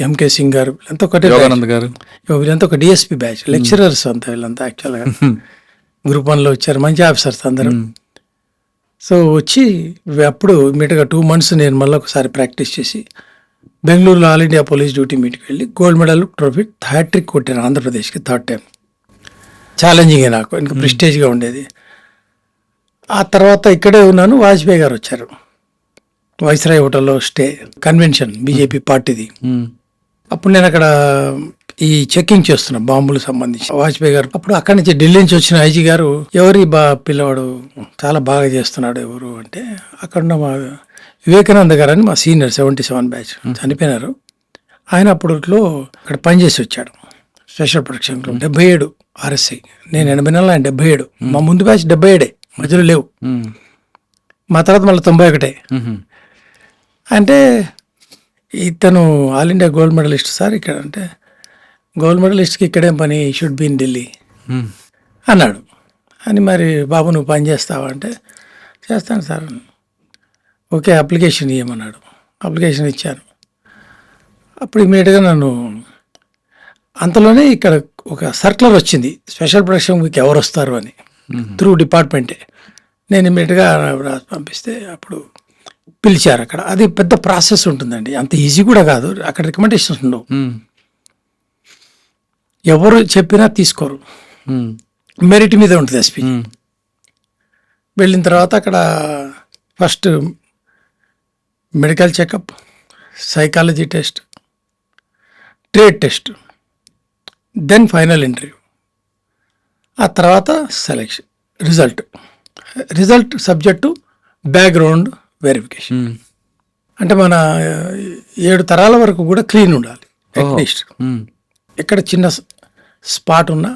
ఎంకే సింగ్ గారు, వీళ్ళంతా ఒకటే గారు. వీళ్ళంతా ఒక డిఎస్పీ బ్యాచ్, లెక్చరర్స్ అంతా వీళ్ళంతా. యాక్చువల్గా గ్రూప్ 1లో వచ్చారు, మంచి ఆఫీసర్స్ అందరూ. సో వచ్చి అప్పుడు ఇమీడియట్గా 2 months నేను మళ్ళీ ఒకసారి ప్రాక్టీస్ చేసి బెంగళూరులో ఆల్ ఇండియా పోలీస్ డ్యూటీ మీట్కి వెళ్ళి గోల్డ్ మెడల్ ట్రోఫీ హ్యాట్రిక్ కొట్టాను ఆంధ్రప్రదేశ్కి 3rd time. ఛాలెంజింగే నాకు, ఇంకా ప్రిస్టేజ్గా ఉండేది. ఆ తర్వాత ఇక్కడే ఉన్నాను, వాజ్పేయి గారు వచ్చారు, వైస్రాయ్ హోటల్లో స్టే, కన్వెన్షన్ బీజేపీ పార్టీది. అప్పుడు నేను అక్కడ ఈ చెక్కింగ్ చేస్తున్నా బాంబులు సంబంధించి. వాజ్పేయి గారు అప్పుడు అక్కడి నుంచి ఢిల్లీ నుంచి వచ్చిన ఐజీ గారు, ఎవరి పిల్లవాడు చాలా బాగా చేస్తున్నాడు ఎవరు అంటే, అక్కడ ఉన్న మా వివేకానంద గారు అని మా సీనియర్ 77 బ్యాచ్ చనిపోయినారు. ఆయన అప్పట్లో అక్కడ పనిచేసి వచ్చాడు స్పెషల్ ప్రొటెక్షన్ గ్రూప్. 77 RSI, నేను 84, ఆయన 77. మా ముందు బ్యాచ్ 77, మధ్యలో లేవు. మా తర్వాత మళ్ళీ 91. అంటే ఇతను all India gold medalist sir ఇక్కడ అంటే, గోల్డ్ మెడలిస్ట్కి ఇక్కడేం పని, షుడ్ బీ ఇన్ ఢిల్లీ అన్నాడు. అని మరి బాబు నువ్వు పని చేస్తావా అంటే, చేస్తాను సార్. ఓకే అప్లికేషన్ ఇవ్వమన్నాడు. అప్లికేషన్ ఇచ్చాను. అప్పుడు ఇమీడియట్గా నన్ను అంతలోనే ఇక్కడ ఒక సర్క్యులర్ వచ్చింది, స్పెషల్ ప్రొటెక్షన్ గ్రూప్కి ఎవరు వస్తారు అని, త్రూ డిపార్ట్మెంటే. నేను ఇమ్మీడియట్గా రాసి పంపిస్తే అప్పుడు పిలిచారు. అక్కడ అది పెద్ద ప్రాసెస్ ఉంటుందండి, అంత ఈజీ కూడా కాదు. అక్కడ రికమెండేషన్స్ ఉండవు, ఎవరు చెప్పినా తీసుకోరు, మెరిట్ మీద ఉంటుంది ఎస్పీ. వెళ్ళిన తర్వాత అక్కడ first medical checkup, psychology test, trade test, then final interview, ఆ తర్వాత selection. Result subject background verification. అంటే మన 7 తరాల వరకు కూడా క్లీన్ ఉండాలి అట్లీస్ట్. ఎక్కడ చిన్న స్పాట్ ఉన్నా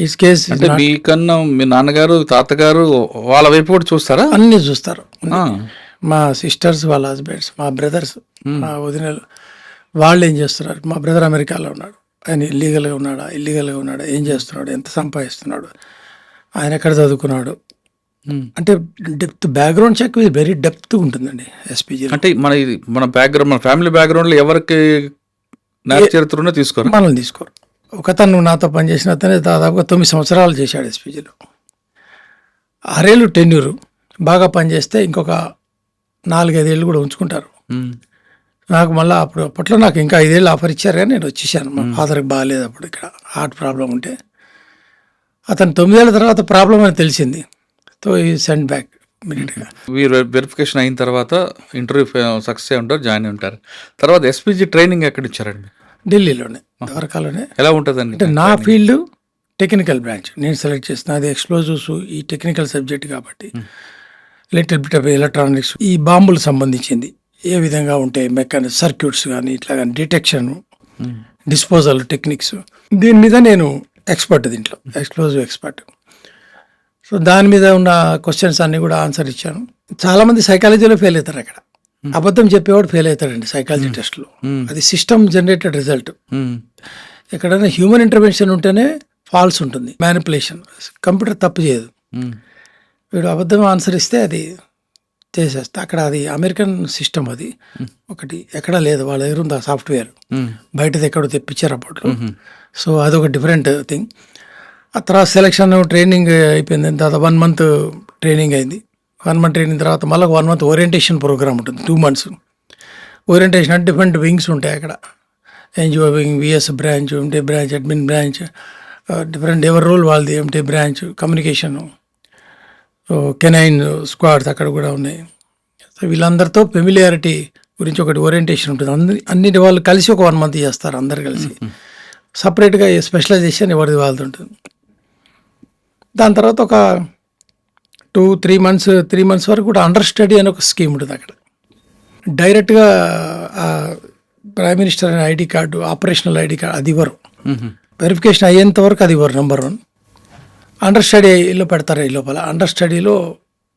ఈ కేస్ అంటే మీకన్నా మీ నాన్నగారు తాతగారు వాళ్ళ వైపు కూడా చూస్తారా? అన్నీ చూస్తారు. మా సిస్టర్స్, వాళ్ళ హస్బెండ్స్, మా బ్రదర్స్, మా వదినలు, వాళ్ళు ఏం చేస్తున్నారు. మా బ్రదర్ అమెరికాలో ఉన్నాడు, ఆయన ఇల్లీగల్గా ఉన్నాడా, ఏం చేస్తున్నాడు, ఎంత సంపాదిస్తున్నాడు, ఆయన ఎక్కడ చదువుకున్నాడు. అంటే depth background check very depth ఉంటుందండి ఎస్పీజీ. అంటే మన బ్యాక్గ్రౌండ్, మన ఫ్యామిలీ బ్యాక్గ్రౌండ్లో ఎవరికి నేర చరిత్రనే తీసుకోరు, మనల్ని తీసుకోరు. ఒకతను నాతో పనిచేసిన అతనే దాదాపుగా 9 సంవత్సరాలు చేశాడు ఎస్పీజీలో. 6 ఏళ్ళు టెన్యూరు, బాగా పనిచేస్తే ఇంకొక 4-5 ఏళ్ళు కూడా ఉంచుకుంటారు. నాకు మళ్ళీ అప్పట్లో నాకు ఇంకా 5 ఏళ్ళు ఆఫర్ ఇచ్చారు, కానీ నేను వచ్చేసాను. మా ఫాదర్కి బాగాలేదు అప్పుడు, ఇక్కడ హార్ట్ ప్రాబ్లం ఉంటే. అతను 9 ఏళ్ళ తర్వాత ప్రాబ్లం అని తెలిసింది, సో ఈ సెండ్ బ్యాక్ ఇమీడియట్గా. మీరు వెరిఫికేషన్ అయిన తర్వాత ఇంటర్వ్యూ సక్సెస్ అయి ఉంటారు, జాయిన్ అయి ఉంటారు. తర్వాత ఎస్పీజీ ట్రైనింగ్ ఎక్కడ ఇచ్చారండి? ఢిల్లీలోనే, ద్వారకాలోనే. ఎలా ఉంటుందండి? అంటే నా ఫీల్డ్ టెక్నికల్ బ్రాంచ్, నేను సెలెక్ట్ చేసిన అది ఎక్స్ప్లోజివ్స్, ఈ టెక్నికల్ సబ్జెక్ట్ కాబట్టి లిటిల్ బిట్ ఆఫ్ ఎలక్ట్రానిక్స్, ఈ బాంబులు సంబంధించింది ఏ విధంగా ఉంటాయి, మెకానిక్ సర్క్యూట్స్ కానీ ఇట్లా కానీ, డిటెక్షన్, డిస్పోజల్ టెక్నిక్స్, దీని మీద నేను ఎక్స్పర్ట్, దీంట్లో ఎక్స్ప్లోజివ్ ఎక్స్పర్ట్. సో దాని మీద ఉన్న క్వశ్చన్స్ అన్నీ కూడా ఆన్సర్ ఇచ్చాను. చాలామంది సైకాలజీలో ఫెయిల్ అవుతారు, అక్కడ అబద్ధం చెప్పేవాడు ఫెయిల్ అవుతాడండి సైకాలజీ టెస్ట్లో. అది సిస్టమ్ జనరేటెడ్ రిజల్ట్. ఎక్కడైనా హ్యూమన్ ఇంటర్వెన్షన్ ఉంటేనే ఫాల్స్ ఉంటుంది, మ్యానిపులేషన్, కంప్యూటర్ తప్పు చేయదు. వీడు అబద్ధం ఆన్సర్ ఇస్తే అది చేసేస్తా. అక్కడ అది అమెరికన్ సిస్టమ్, అది ఒకటి ఎక్కడా లేదు, వాళ్ళ దగ్గర ఉంది ఆ సాఫ్ట్వేర్, బయటది ఎక్కడో తెప్పించారు అప్పట్లో. సో అదొక డిఫరెంట్ థింగ్. ఆ తర్వాత సెలక్షన్ ట్రైనింగ్ అయిపోయింది, తర్వాత 1 month ట్రైనింగ్ అయింది. 1 month ట్రైనింగ్ తర్వాత మళ్ళీ 1 month ఓరియంటేషన్ ప్రోగ్రామ్ ఉంటుంది, 2 months. ఓరియంటేషన్ అంటే డిఫరెంట్ వింగ్స్ ఉంటాయి అక్కడ, NGO wing, VS branch, MT branch, admin branch, different ఎవరి రోల్ వాళ్ళది, MT branch, communication, canine squads అక్కడ కూడా ఉన్నాయి. సో వీళ్ళందరితో ఫెమిలియారిటీ గురించి ఒకటి ఓరియంటేషన్ ఉంటుంది. అన్నిటి వాళ్ళు కలిసి ఒక 1 month చేస్తారు, అందరు కలిసి. సపరేట్గా స్పెషలైజేషన్ ఎవరిది వాళ్ళది ఉంటుంది. దాని తర్వాత ఒక 2-3 months వరకు కూడా అండర్ స్టడీ అని ఒక స్కీమ్ ఉంటుంది అక్కడ. డైరెక్ట్గా ప్రైమ్ మినిస్టర్ అనే ID card, operational ID card అది ఇవ్వరు. వెరిఫికేషన్ అయ్యేంత వరకు అది ఇవ్వరు. నెంబర్ 1 అండర్ స్టడీలో పెడతారు. ఈ లోపల అండర్ స్టడీలో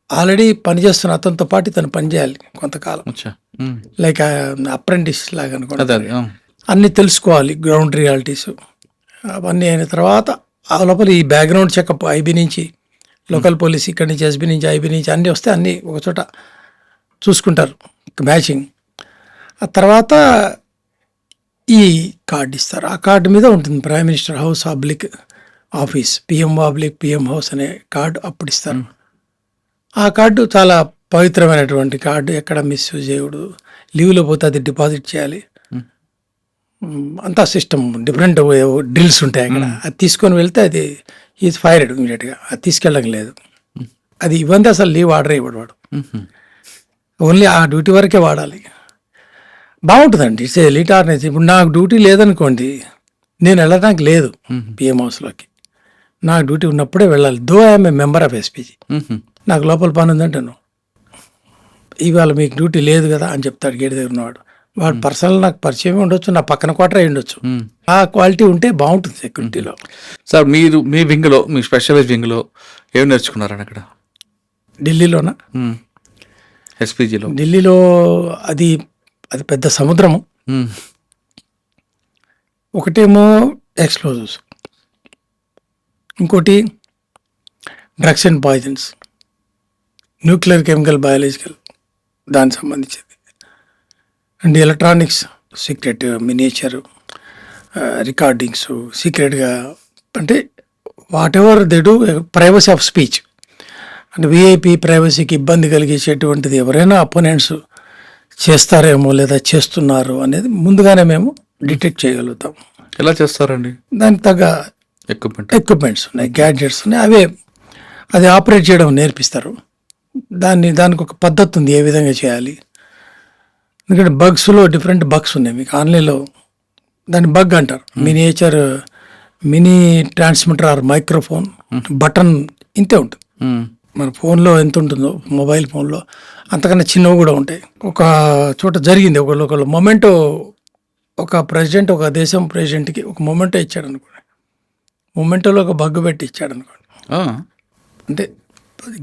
ఆల్రెడీ పనిచేస్తున్న అతనితో పాటు తను పనిచేయాలి కొంతకాలం, లైక్ అప్రెంటిస్ లాగా అనుకోండి. అన్నీ తెలుసుకోవాలి, గ్రౌండ్ రియాలిటీస్ అవన్నీ అయిన తర్వాత ఆ లోపల ఈ బ్యాక్గ్రౌండ్ చెకప్, ఐబీ నుంచి లోకల్ పోలీస్, ఇక్కడి నుంచి ఎస్బీ నుంచి, ఐబీ నుంచి అన్నీ వస్తే అన్నీ ఒకచోట చూసుకుంటారు, మ్యాచింగ్. ఆ తర్వాత ఈ కార్డు ఇస్తారు. ఆ కార్డు మీద ఉంటుంది prime minister house public office, PM house అనే కార్డు అప్పుడు ఇస్తారు. ఆ కార్డు చాలా పవిత్రమైనటువంటి కార్డు, ఎక్కడ మిస్యూజ్ చేయకూడదు. లీవ్లో పోతే అది డిపాజిట్ చేయాలి. అంతా సిస్టమ్, డిఫరెంట్ డ్రిల్స్ ఉంటాయి అక్కడ. అది తీసుకొని వెళ్తే అది ఈజ్ ఫైర్డ్ ఇమీడియట్గా, అది తీసుకెళ్ళడం లేదు. అది ఇవ్వండి, అసలు లీవ్ ఆర్డర్ ఇవ్వడు వాడు, ఓన్లీ ఆ డ్యూటీ వరకే వాడాలి. బాగుంటుందండి, ఇట్స్ ఎలీట్ ఆర్గనైజేషన్. ఇప్పుడు నాకు డ్యూటీ లేదనుకోండి, నేను వెళ్ళడానికి లేదు పిఎం హౌస్లోకి. నాకు డ్యూటీ ఉన్నప్పుడే వెళ్ళాలి. Though I'm a member of SPG. నాకు లోపల పని ఉందంటే ఇవాళ మీకు డ్యూటీ లేదు కదా అని చెప్తాడు గేట్ దగ్గర ఉన్నవాడు. వాడు పర్సనల్ నాకు పరిచయం ఉండొచ్చు, నా పక్కన క్వార్టర్ అయి ఉండొచ్చు. ఆ క్వాలిటీ ఉంటే బాగుంటుంది సెక్యూరిటీలో. సార్ మీరు మీ వింగ్లో, మీ స్పెషలైజ్ వింగ్లో ఏం నేర్చుకున్నారని అక్కడ ఢిల్లీలోనా? ఎస్పీజీలో. ఢిల్లీలో అది పెద్ద సముద్రము. ఒకటేమో ఎక్స్ప్లోజివ్స్, ఇంకోటి drugs and poisons, nuclear, chemical, biological దానికి సంబంధించింది, and electronics, secret, miniature, recordings సీక్రెట్గా, అంటే what ever they do, privacy of speech అంటే విఐపి ప్రైవసీకి ఇబ్బంది కలిగించేటువంటిది ఎవరైనా అపోనెంట్స్ చేస్తారేమో లేదా చేస్తున్నారు అనేది ముందుగానే మేము డిటెక్ట్ చేయగలుగుతాం. ఎలా చేస్తారండి? దానికి తగ్గ ఎక్విప్మెంట్స్ ఉన్నాయి, గ్యాడ్జెట్స్ ఉన్నాయి, అది ఆపరేట్ చేయడం నేర్పిస్తారు. దానికి ఒక పద్ధతి ఉంది ఏ విధంగా చేయాలి. ఎందుకంటే బగ్స్లో డిఫరెంట్ బగ్స్ ఉన్నాయి. మీకు ఆన్లైన్లో దాన్ని బగ్ అంటారు. Mini transmitter or microphone button ఇంతే ఉంటుంది. మన ఫోన్లో ఎంత ఉంటుందో మొబైల్ ఫోన్లో అంతకన్నా చిన్నవి కూడా ఉంటాయి. ఒక చోట జరిగింది, ఒకళ్ళు మొమెంటో, ఒక ప్రెసిడెంట్ ఒక దేశం ప్రెసిడెంట్కి ఒక మొమెంటో ఇచ్చాడు అనుకోండి, మొమెంటోలో ఒక బగ్ పెట్టి ఇచ్చాడు అనుకోండి. అంటే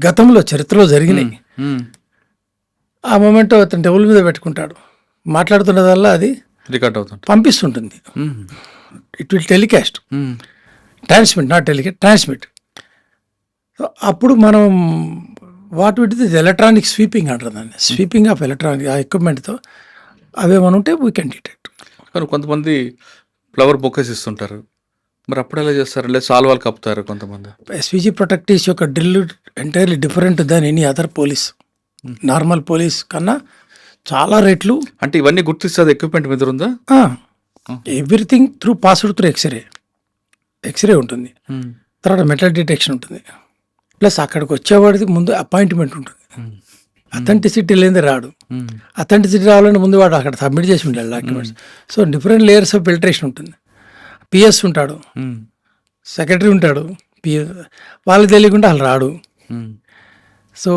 గతంలో చరిత్రలో జరిగినాయి. ఆ మొమెంటో అతను టేబుల్ మీద పెట్టుకుంటాడు, మాట్లాడుతున్నదల్లా అది రికార్డ్ అవుతుంది, పంపిస్తుంటుంది. It will telecast, transmit, not telecast, transmit. అప్పుడు మనం what with this electronic sweeping అంటారు దాన్ని, స్వీపింగ్ ఆఫ్ ఎలక్ట్రానిక్ ఆ ఎక్విప్మెంట్తో అవేమని ఉంటే వీ కెన్ డిటెక్ట్. కానీ కొంతమంది ఫ్లవర్ బొకేస్ ఇస్తుంటారు, మరి అప్పుడు ఎలా చేస్తారు? లేదా సాల్వాలు కప్పుతారు కొంతమంది. ఎస్పీజీ ప్రొటెక్టీస్ యొక్క drill entirely different than any other police. Normal police కన్నా చాలా రేట్లు. అంటే ఇవన్నీ గుర్తిస్తుంది ఎక్విప్మెంట్ మీద ఉందా? ఎవ్రీథింగ్ పాస్డ్ త్రూ ఎక్స్రే ఉంటుంది, తర్వాత మెటల్ డిటెక్షన్ ఉంటుంది, ప్లస్ అక్కడికి వచ్చేవాడికి ముందు అపాయింట్మెంట్ ఉంటుంది. అథెంటిసిటీ లేనిది రాడు. అథెంటిసిటీ రావాలంటే ముందు వాడు అక్కడ సబ్మిట్ చేసి ఉండాలి documents. So different layers of filtration ఉంటుంది. పిఎస్ ఉంటాడు, సెక్రటరీ ఉంటాడు, వాళ్ళకి తెలియకుండా వాళ్ళు రాడు. సో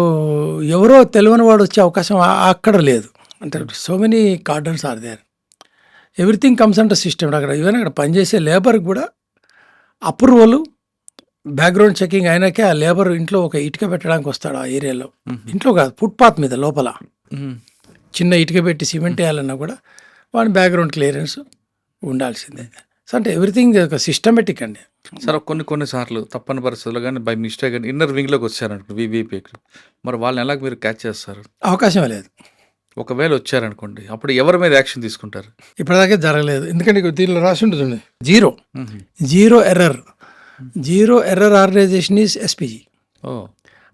ఎవరో తెలియని వాడు వచ్చే అవకాశం అక్కడ లేదు. అంటే so many cordons are there. Everything comes under system. అక్కడ పనిచేసే లేబర్కి కూడా అప్రూవల్, బ్యాక్గ్రౌండ్ చెకింగ్ అయినాకే ఆ లేబర్ ఇంట్లో ఒక ఇటుక పెట్టడానికి వస్తాడు. ఆ ఏరియాలో, ఇంట్లో కాదు, ఫుట్పాత్ మీద లోపల చిన్న ఇటుక పెట్టి సిమెంట్ వేయాలన్నా కూడా వాడి బ్యాక్గ్రౌండ్ క్లియరెన్స్ ఉండాల్సిందే. సో అంటే ఎవ్రీథింగ్ ఒక సిస్టమేటిక్ అండి. సార్ కొన్నిసార్లు తప్పని పరిస్థితుల్లో కానీ బై మిస్టేక్ కానీ ఇన్నర్ వింగ్లోకి వచ్చారనుకోండి వివిఐపీ, మరి వాళ్ళని ఎలా మీరు క్యాచ్ చేస్తారు? అవకాశం లేదు. ఒకవేళ వచ్చారనుకోండి, అప్పుడు ఎవరి మీద యాక్షన్ తీసుకుంటారు? ఇప్పటిదాకే జరగలేదు. ఎందుకంటే దీనిలో రాసి ఉంటుంది zero error organisation is SPG.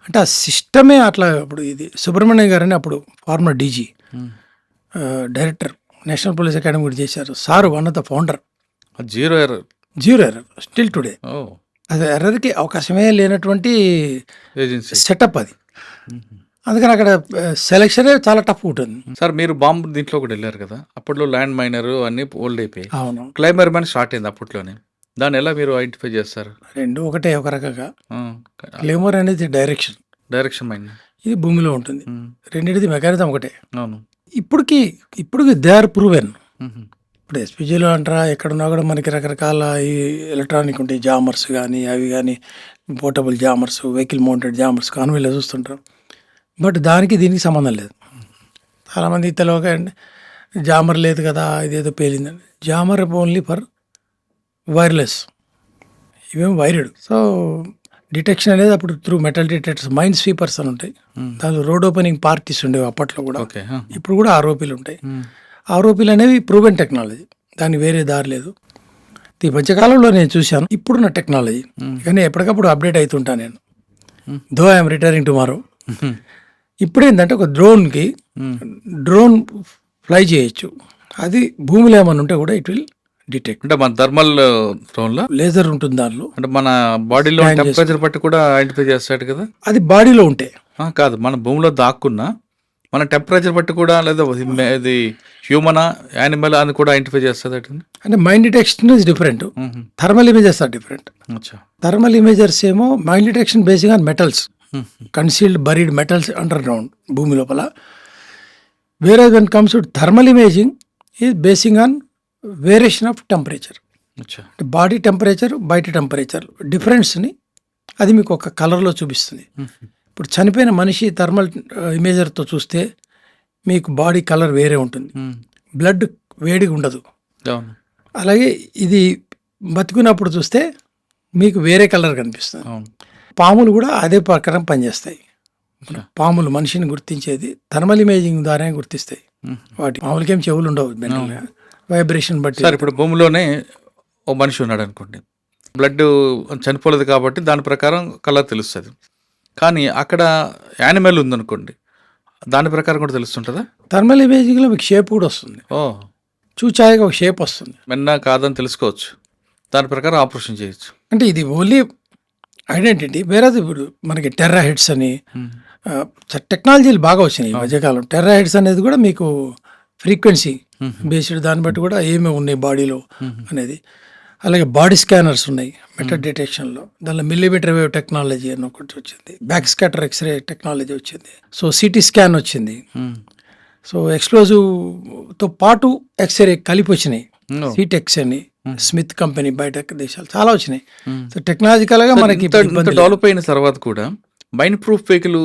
అంటే ఆ సిస్టమే అట్లా. ఇప్పుడు ఇది సుబ్రహ్మణ్యం గారని అప్పుడు former DG director national police academy కూడా చేశారు. Sir one of the founder. Zero error still today. అది ఎర్రర్కి అవకాశమే లేనటువంటి సెటప్ అది. అందుకని అక్కడ సెలక్షనే చాలా టఫ్ ఉంటుంది. సార్ మీరు బాంబు దీంట్లో కూడా వెళ్ళారు కదా, అప్పట్లో ల్యాండ్ మైనర్ అన్ని ఓల్డ్ అయిపోయి, అవును, క్లైమర్ మైన్ స్టార్ట్ అయింది అప్పట్లోనే. దాన్ని ఎలా మీరు ఐడెంటిఫై చేస్తారు? రెండు ఒకటే ఒక రకంగా. క్లైమర్ అనేది డైరెక్షన్ మైన్, ఇది భూమిలో ఉంటుంది. రెండింటిది మెకానిజం ఒకటే. అవును. ఇప్పటికి దే ఆర్ ప్రూవెన్. ఇప్పుడు ఎస్పీజీలో అంటారా ఎక్కడున్నా కూడా మనకి రకరకాల ఈ ఎలక్ట్రానిక్ ఉంటాయి, జామర్స్ కానీ అవి కానీ, portable jammers, vehicle mounted jammers కాన్వేలో చూస్తుంటారు. బట్ దానికి దీనికి సంబంధం లేదు. చాలామంది తెలియక జామర్ లేదు కదా, ఇదేదో పేలిందండి. జామర్ ఓన్లీ ఫర్ వైర్లెస్, ఇవేమో వైర్డ్. సో డిటెక్షన్ అనేది అప్పుడు through metal detectors, mind sweepers అని ఉంటాయి. దానిలో రోడ్ ఓపెనింగ్ పార్టీస్ ఉండేవి అప్పట్లో కూడా. ఇప్పుడు కూడా ఆర్ఓపీలు ఉంటాయి. ఆర్ఓపీలు అనేవి ప్రూవెన్ టెక్నాలజీ, దానికి వేరే దారి లేదు. ఈ మధ్యకాలంలో నేను చూశాను ఇప్పుడున్న టెక్నాలజీ, కానీ ఎప్పటికప్పుడు అప్డేట్ అవుతుంటాను నేను. Though I'm retiring tomorrow. ఇప్పుడు ఏంటంటే ఒక డ్రోన్ ఫ్లై చేయొచ్చు. అది భూమిలో ఏమన్నా ఉంటే కూడా ఇట్ విల్ డిటెక్ట్. అంటే మన థర్మల్ డ్రోన్లో లేజర్ ఉంటుంది దానిలో. అంటే మన బాడీలో టెంపరేచర్ బట్టి కూడా ఐడెంటిఫై చేస్తాడు కదా. అది బాడీలో ఉంటే కాదు, మన భూమిలో దాక్కున్నా మన టెంపరేచర్ బట్టి కూడా, లేదా ఇది హ్యూమనా యానిమల్ అని కూడా ఐడెంటిఫై చేస్తుంది. అంటే mine detection is different, thermal images are different. Thermal imagers ఏమో mine detection basing on metals, concealed buried metals under ground, భూమి లోపల. వేరే when comes to thermal imaging is basing on variation of temperature. Body temperature, బయట temperature డిఫరెన్స్ని అది మీకు ఒక కలర్లో చూపిస్తుంది. ఇప్పుడు చనిపోయిన మనిషి థర్మల్ ఇమేజర్తో చూస్తే మీకు బాడీ కలర్ వేరే ఉంటుంది, బ్లడ్ వేడిగా ఉండదు. అలాగే ఇది బతుకున్నప్పుడు చూస్తే మీకు వేరే కలర్ కనిపిస్తుంది. పాములు కూడా అదే ప్రకారం పనిచేస్తాయి. పాములు మనిషిని గుర్తించేది థర్మల్ ఇమేజింగ్ ద్వారానే గుర్తిస్తాయి. వాటి పాములకేం చెవులు ఉండవు, వైబ్రేషన్ బట్టి. సార్ ఇప్పుడు భూమిలోనే ఓ మనిషి ఉన్నాడు అనుకోండి, బ్లడ్ చనిపోలేదు కాబట్టి దాని ప్రకారం కలర్ తెలుస్తుంది. కానీ అక్కడ యానిమల్ ఉందనుకోండి, దాని ప్రకారం కూడా తెలుస్తుంటుందా? థర్మల్ ఇమేజింగ్లో మీకు షేప్ కూడా వస్తుంది, ఓ చూచాయిగా ఒక షేప్ వస్తుంది. మెన్నా కాదని తెలుసుకోవచ్చు, దాని ప్రకారం ఆపరేషన్ చేయొచ్చు. అంటే ఇది ఓన్లీ ఐడెంటిటీ. వేరేది ఇప్పుడు మనకి టెర్రా హెడ్స్ అని టెక్నాలజీలు బాగా వచ్చినాయి ఈ మధ్యకాలం. టెర్రా హెడ్స్ అనేది కూడా మీకు ఫ్రీక్వెన్సీ బేస్డ్, దాన్ని బట్టి కూడా ఏమేమి ఉన్నాయి బాడీలో అనేది. అలాగే బాడీ స్కానర్స్ ఉన్నాయి మెటల్ డిటెక్షన్లో. దానిలో మిల్లీమీటర్ వేవ్ టెక్నాలజీ అని ఒకటి వచ్చింది, బ్యాక్ స్కాటర్ ఎక్స్రే టెక్నాలజీ వచ్చింది, సో సిటీ స్కాన్ వచ్చింది, సో ఎక్స్ప్లోజివ్తో పాటు ఎక్స్రే కలిపి వచ్చినాయి, సిటెక్స్ అని స్మిత్ కంపెనీ బయట దేశాలు చాలా వచ్చినాయి. సో టెక్నాలజికల్గా మనకి డెవలప్ అయిన తర్వాత కూడా మైండ్ ప్రూఫ్ వెహికల్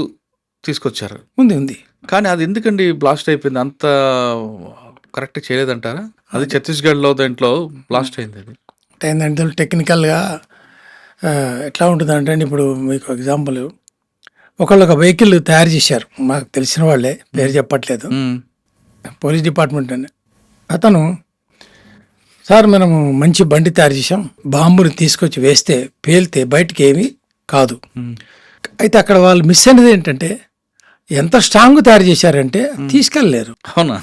తీసుకొచ్చారు. ఉంది కానీ అది ఎందుకండి బ్లాస్ట్ అయిపోయింది? అంత కరెక్ట్ చేయలేదంటారా? అది ఛత్తీస్గఢ్లో దాంట్లో బ్లాస్ట్ అయింది. అది ఏంటంటే టెక్నికల్గా ఎట్లా ఉంటుందంటే, ఇప్పుడు మీకు ఎగ్జాంపుల్, ఒకళ్ళు ఒక వెహికల్ తయారు చేశారు, మాకు తెలిసిన వాళ్ళే, పేరు చెప్పట్లేదు, పోలీస్ డిపార్ట్మెంట్ అని. అతను, సార్ మనము మంచి బండి తయారు చేసాం, బాంబుని తీసుకొచ్చి వేస్తే పేలితే బయటికి ఏమీ కాదు. అయితే అక్కడ వాళ్ళు మిస్ అనేది ఏంటంటే, ఎంత స్ట్రాంగ్ తయారు చేశారంటే తీసుకెళ్ళలేరు. అవునా?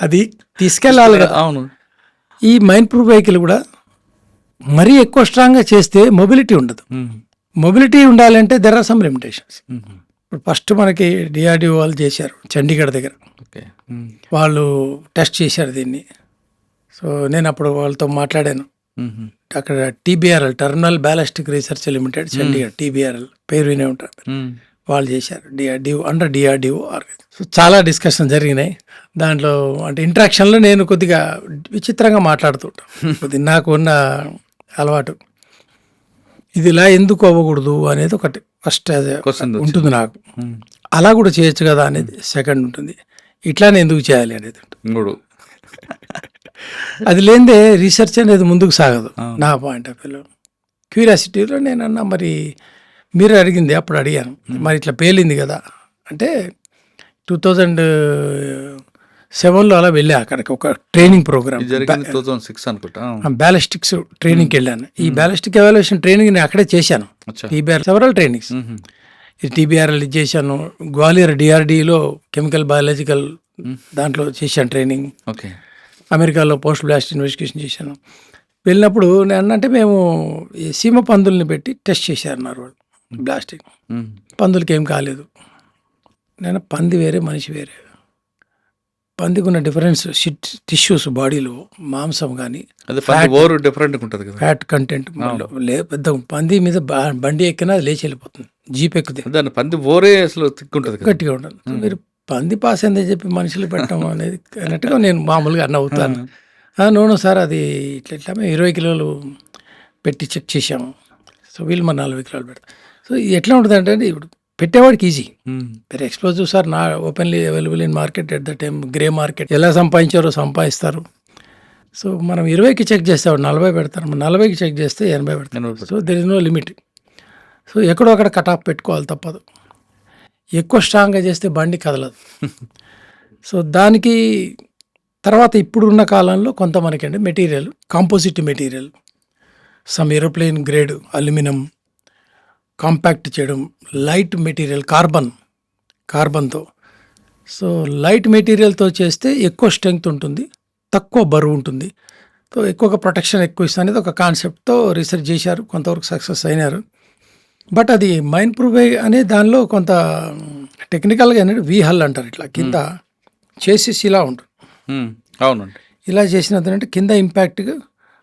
అది తీసుకెళ్ళాలి కదా. అవును. ఈ మైండ్ ప్రూఫ్ వెహికల్ కూడా మరీ ఎక్కువ స్ట్రాంగ్గా చేస్తే మొబిలిటీ ఉండదు. మొబిలిటీ ఉండాలంటే దెర్ ఆర్ సమ్ లిమిటేషన్స్. ఇప్పుడు ఫస్ట్ మనకి డిఆర్డిఓ వాళ్ళు చేశారు చండీగఢ్ దగ్గర, వాళ్ళు టెస్ట్ చేశారు దీన్ని. సో నేను అప్పుడు వాళ్ళతో మాట్లాడాను. అక్కడ TBRL, terminal ballistic research limited, Chandigarh, TBRL పేరు వినే ఉంటారు, వాళ్ళు చేశారు, DRDO under DRDO organisation. So చాలా డిస్కషన్ జరిగినాయి దాంట్లో. అంటే ఇంటరాక్షన్లో నేను కొద్దిగా విచిత్రంగా మాట్లాడుతుంటాను, కొద్దిగా నాకు ఉన్న అలవాటు. ఇది ఇలా ఎందుకు అవ్వకూడదు అనేది ఒకటి ఫస్ట్ ఉంటుంది నాకు. అలా కూడా చేయొచ్చు కదా అనేది సెకండ్ ఉంటుంది. ఇట్లానే ఎందుకు చేయాలి అనేది ఉంటుంది. అది లేనిదే రీసెర్చ్ అనేది ముందుకు సాగదు నా పాయింట్ ఆఫ్ వ్యూలో. క్యూరియాసిటీలో నేను అన్నా, మరి మీరు అడిగింది అప్పుడు అడిగాను, మరి ఇట్లా పేలింది కదా అంటే 2007లో అలా వెళ్ళా అక్కడికి ఒక ట్రైనింగ్ ప్రోగ్రామ్, 2006 అనుకుంటా, బ్యాలిస్టిక్స్ ట్రైనింగ్కి వెళ్ళాను. ఈ బ్యాలిస్టిక్ ఎవాల్యుయేషన్ ట్రైనింగ్ నేను అక్కడే చేశాను, టీబీఆర్ సెవరల్ ట్రైనింగ్స్. ఇది టీబీఆర్ఎల్ ఇది చేశాను, గ్వాలియర్ డిఆర్డీలో కెమికల్ బయాలజికల్ దాంట్లో చేశాను ట్రైనింగ్. ఓకే. అమెరికాలో పోస్ట్ బ్లాస్ట్ ఇన్వెస్టిగేషన్ చేశాను. వెళ్ళినప్పుడు నేను అంటే మేము ఈ సీమ పందుల్ని పెట్టి టెస్ట్ చేశారన్నారు వాళ్ళు, బ్లాస్టింగ్. పందులకి ఏం కాలేదు. నేను పంది వేరే మనిషి వేరే, పందికి ఉన్న డిఫరెన్స్ టిష్యూస్ బాడీలో, మాంసం కానీ ఫ్యాట్ కంటెంట్ పెద్ద. పంది మీద బండి ఎక్కినా అది లేచి వెళ్ళిపోతుంది, జీప్ ఎక్కుతుంది, పంది ఓరే అసలు గట్టిగా ఉండదు. మీరు పంది పాస్ అని చెప్పి మనుషులు పెట్టడం అనేది అన్నట్టుగా నేను మామూలుగా అవుతాను. నూనె సార్ అది ఇట్లా ఇట్లా మేము 20 కిలోలు పెట్టి చెక్ చేసాము, సో వీళ్ళు మన 40 కిలోలు పెడతాం. సో ఎట్లా ఉంటుంది అంటే, ఇప్పుడు పెట్టేవాడికి ఈజీ, మీరు ఎక్స్ప్లోజివ్ సార్ నా openly available in market at the time, grey market ఎలా సంపాదించారో సంపాదిస్తారు. సో మనం 20కి చెక్ చేసేవాడు 40 పెడతారు, 40కి చెక్ చేస్తే 80 పెడతారు. So there is no limit. So ఎక్కడో అక్కడ కట్ ఆఫ్ పెట్టుకోవాలి తప్పదు. ఎక్కువ స్ట్రాంగ్గా చేస్తే బండి కదలదు. సో దానికి తర్వాత ఇప్పుడున్న కాలంలో కొంత మనకంటే material, composite material, some aeroplane grade aluminium compact చేయడం, లైట్ మెటీరియల్ కార్బన్తో. సో లైట్ మెటీరియల్తో చేస్తే ఎక్కువ స్ట్రెంగ్త్ ఉంటుంది, తక్కువ బరువు ఉంటుంది, సో ఎక్కువగా ప్రొటెక్షన్ ఎక్కువ ఇస్తుంది అనేది ఒక కాన్సెప్ట్తో రీసెర్చ్ చేశారు, కొంతవరకు సక్సెస్ అయినారు. బట్ అది మైండ్ ప్రూఫ్ అనే దానిలో కొంత టెక్నికల్గా అనేది వీహల్ అంటారు, ఇట్లా కింద చేసేసి ఇలా ఉంటుంది. అవునండి. ఇలా చేసినదంటే కింద ఇంపాక్ట్గా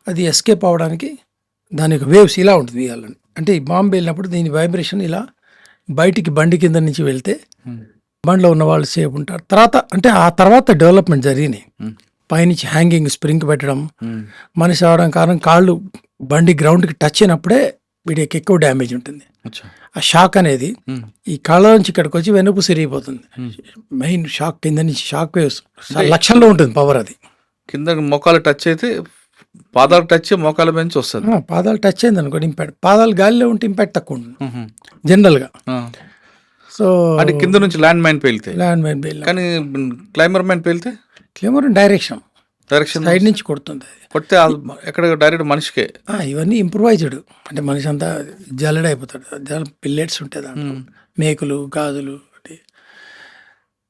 అది ఎస్కేప్ అవ్వడానికి దాని వేవ్స్ ఇలా ఉంటుంది వీహల్ అని. అంటే ఈ బాంబు వెళ్ళినప్పుడు దీని వైబ్రేషన్ ఇలా బయటికి బండి కింద నుంచి వెళ్తే బండిలో ఉన్న వాళ్ళు సేఫ్ ఉంటారు. ఆ తర్వాత డెవలప్మెంట్ జరిగినాయి. పైనుంచి హ్యాంగింగ్ స్ప్రింగ్ పెట్టడం, మనిషి అవడం కారణం కాళ్ళు బండి గ్రౌండ్కి టచ్ అయినప్పుడే వీడికి ఎక్కువ డ్యామేజ్ ఉంటుంది. ఆ షాక్ అనేది ఈ కాళ్ళ నుంచి ఇక్కడికి వచ్చి వెనుపు సిరిగిపోతుంది. మెయిన్ షాక్ కింద నుంచి షాక్ వేవ్స్ లక్షల్లో ఉంటుంది పవర్. అది కింద మోకాలు టచ్ అయితే, పాదాలు టచ్ మోకాల నుంచి వస్తుంది. పాదాలు టచ్ అయింది అనుకోండి ఇంపాక్ట్, పాదాలు గాలిలో ఉంటే ఇంపాక్ట్ తక్కువ ఉంటుంది జనరల్గా. సో అంటే కింద నుంచి ల్యాండ్ మైన్ పేలితే, ల్యాండ్ మైన్ పేలి, కానీ క్లైంబర్ మైన్ పేలితే క్లైంబర్ డైరెక్షన్ డైరెక్షన్ సైడ్ నుంచి కొడుతుంది అది. కొడితే ఎక్కడ డైరెక్ట్ మనిషికే. ఇవన్నీ ఇంప్రూవైజ్డ్, అంటే మనిషి అంతా జల్లెడ అయిపోతాడు. దాని పిల్లెట్స్ ఉంటాయి దాంట్లో, మేకులు గాజులు.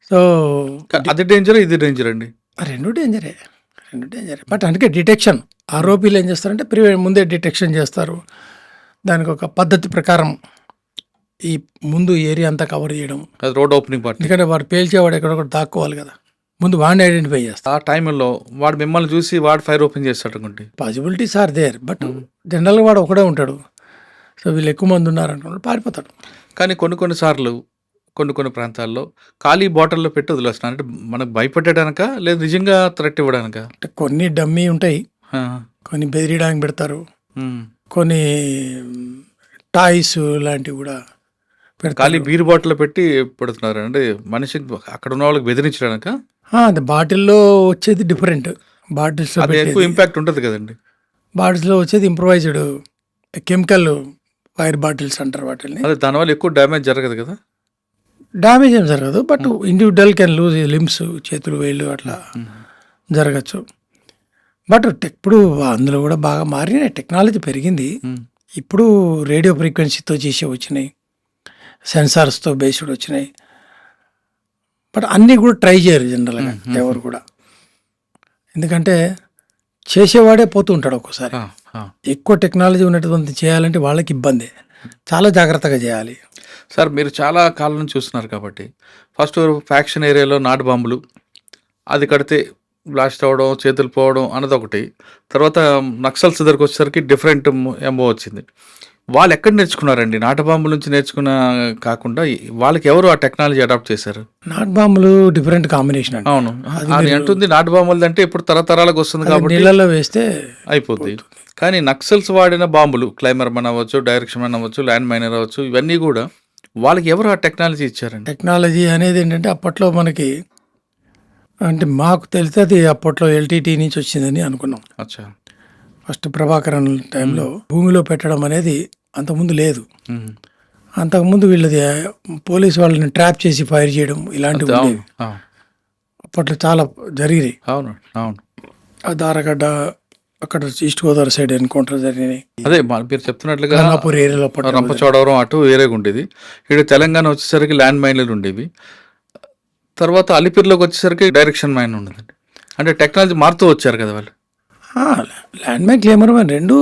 సో అది డేంజర్, ఇది డేంజర్ అండి. రెండు డేంజరే. బట్ అందుకే డిటెక్షన్, ఆరోపీలు ఏం చేస్తారంటే ముందే డిటెక్షన్ చేస్తారు. దానికి ఒక పద్ధతి ప్రకారం ఈ ముందు ఏరియా అంతా కవర్ చేయడం. అది రోడ్ ఓపెనింగ్ పార్టీ. ఎందుకంటే వాడు పేల్చేవాడు ఎక్కడొకటి దాక్కోవాలి కదా, ముందు వాడిని ఐడెంటిఫై చేస్తారు. ఆ టైంలో వాడు మిమ్మల్ని చూసి వాడు ఫైర్ ఓపెన్ చేస్తాడు అనుకోండి. పాసిబిలిటీస్ ఆర్ దేర్, బట్ జనరల్గా వాడు ఒకడే ఉంటాడు. సో వీళ్ళు ఎక్కువ మంది ఉన్నారనుకున్నాడు, పారిపోతాడు. కానీ కొన్ని సార్లు కొన్ని ప్రాంతాల్లో ఖాళీ బాటిల్లో పెట్టి వదిలేస్తున్నాను. అంటే మనకు భయపెట్టడానిక, లేదు నిజంగా థ్రెట్ ఇవ్వడానిక? అంటే కొన్ని డమ్మీ ఉంటాయి, కొన్ని బెదిరియడానికి పెడతారు, కొన్ని టాయ్స్ లాంటివి కూడా పెడతారు. ఖాళీ బీర్ బాటిల్లో పెట్టి పెడుతున్నారు అంటే మనిషి అక్కడ ఉన్న వాళ్ళకి బెదిరించడానిక? అది బాటిల్లో వచ్చేది డిఫరెంట్, బాటిల్స్ అది ఎక్కువ ఇంపాక్ట్ ఉంటుంది కదండి. బాటిల్స్లో వచ్చేది ఇంప్రూవైజ్డ్ కెమికల్ ఫైర్ బాటిల్స్ అంటారు వాటిని. అదే దానివల్ల ఎక్కువ డ్యామేజ్ జరగదు కదా? డ్యామేజ్ ఏం జరగదు, but individual can lose limbs, చేతులు వేళ్ళు అట్లా జరగచ్చు. బట్ ఇప్పుడు అందులో కూడా బాగా మారిన టెక్నాలజీ పెరిగింది. ఇప్పుడు రేడియో ఫ్రీక్వెన్సీతో చేసే వచ్చినాయి, సెన్సార్స్తో బేస్డ్ వచ్చినాయి. బట్ అన్నీ కూడా ట్రై చేయరు జనరల్గా ఎవరు కూడా, ఎందుకంటే చేసేవాడే పోతూ ఉంటాడు ఒక్కోసారి. ఎక్కువ టెక్నాలజీ ఉన్నటువంటి చేయాలంటే వాళ్ళకి ఇబ్బంది, చాలా జాగ్రత్తగా చేయాలి. సార్ మీరు చాలా కాలం నుంచి చూస్తున్నారు కాబట్టి, ఫస్ట్ ఫ్యాక్షన్ ఏరియాలో నాటు బాంబులు అది కడితే బ్లాస్ట్ అవ్వడం, చేతులు పోవడం అన్నది ఒకటి. తర్వాత నక్సల్స్ దగ్గరకు వచ్చేసరికి డిఫరెంట్ ఎంఓ వచ్చింది. వాళ్ళు ఎక్కడ నేర్చుకున్నారండి? నాటు బాంబుల నుంచి నేర్చుకున్న కాకుండా వాళ్ళకి ఎవరు ఆ టెక్నాలజీ అడాప్ట్ చేశారు? నాటు బాంబులు డిఫరెంట్ కాంబినేషన్. అవును, అది అంటుంది నాటు బాంబులు అంటే ఇప్పుడు తరతరాలకు వస్తుంది కాబట్టి నీళ్ళలో వేస్తే అయిపోద్ది. కానీ నక్సల్స్ వాడిన బాంబులు, క్లైమర్ మైన్ అవ్వచ్చు, డైరెక్షన్ మైన్ అవ్వచ్చు, ల్యాండ్ మైనర్ అవ్వచ్చు, ఇవన్నీ కూడా వాళ్ళకి ఎవరు ఆ టెక్నాలజీ ఇచ్చారండి? టెక్నాలజీ అనేది ఏంటంటే అప్పట్లో మనకి, అంటే మాకు తెలిస్తే అది అప్పట్లో ఎల్టీటీ నుంచి వచ్చిందని అనుకున్నాం. అచ్చా. ఫస్ట్ ప్రభాకరన్ టైంలో భూమిలో పెట్టడం అనేది అంతకుముందు లేదు. అంతకుముందు వీళ్ళది పోలీసు వాళ్ళని ట్రాప్ చేసి ఫైర్ చేయడం ఇలాంటివి ఉండేవి. అప్పట్లో చాలా జరిగినాయి. అవును అవును. ఆ దారగడ్డ అక్కడ ఈస్ట్ గోదావరి సైడ్ ఎన్కౌంటర్ జరిగినాయి. అదే మీరు చెప్తున్నట్లుగా రంగాపూర్ ఏరియాలో రంపచోడవరం అటు వేరేగా ఉండేది. ఇక్కడ తెలంగాణ వచ్చేసరికి ల్యాండ్ మైన్లు ఉండేవి. తర్వాత అలిపిరిలోకి వచ్చేసరికి డైరెక్షన్ మైన్ ఉండదండి. అంటే టెక్నాలజీ మారుతూ వచ్చారు కదా వాళ్ళు. ల్యాండ్ మైన్, క్లైమర్ మైన్ రెండు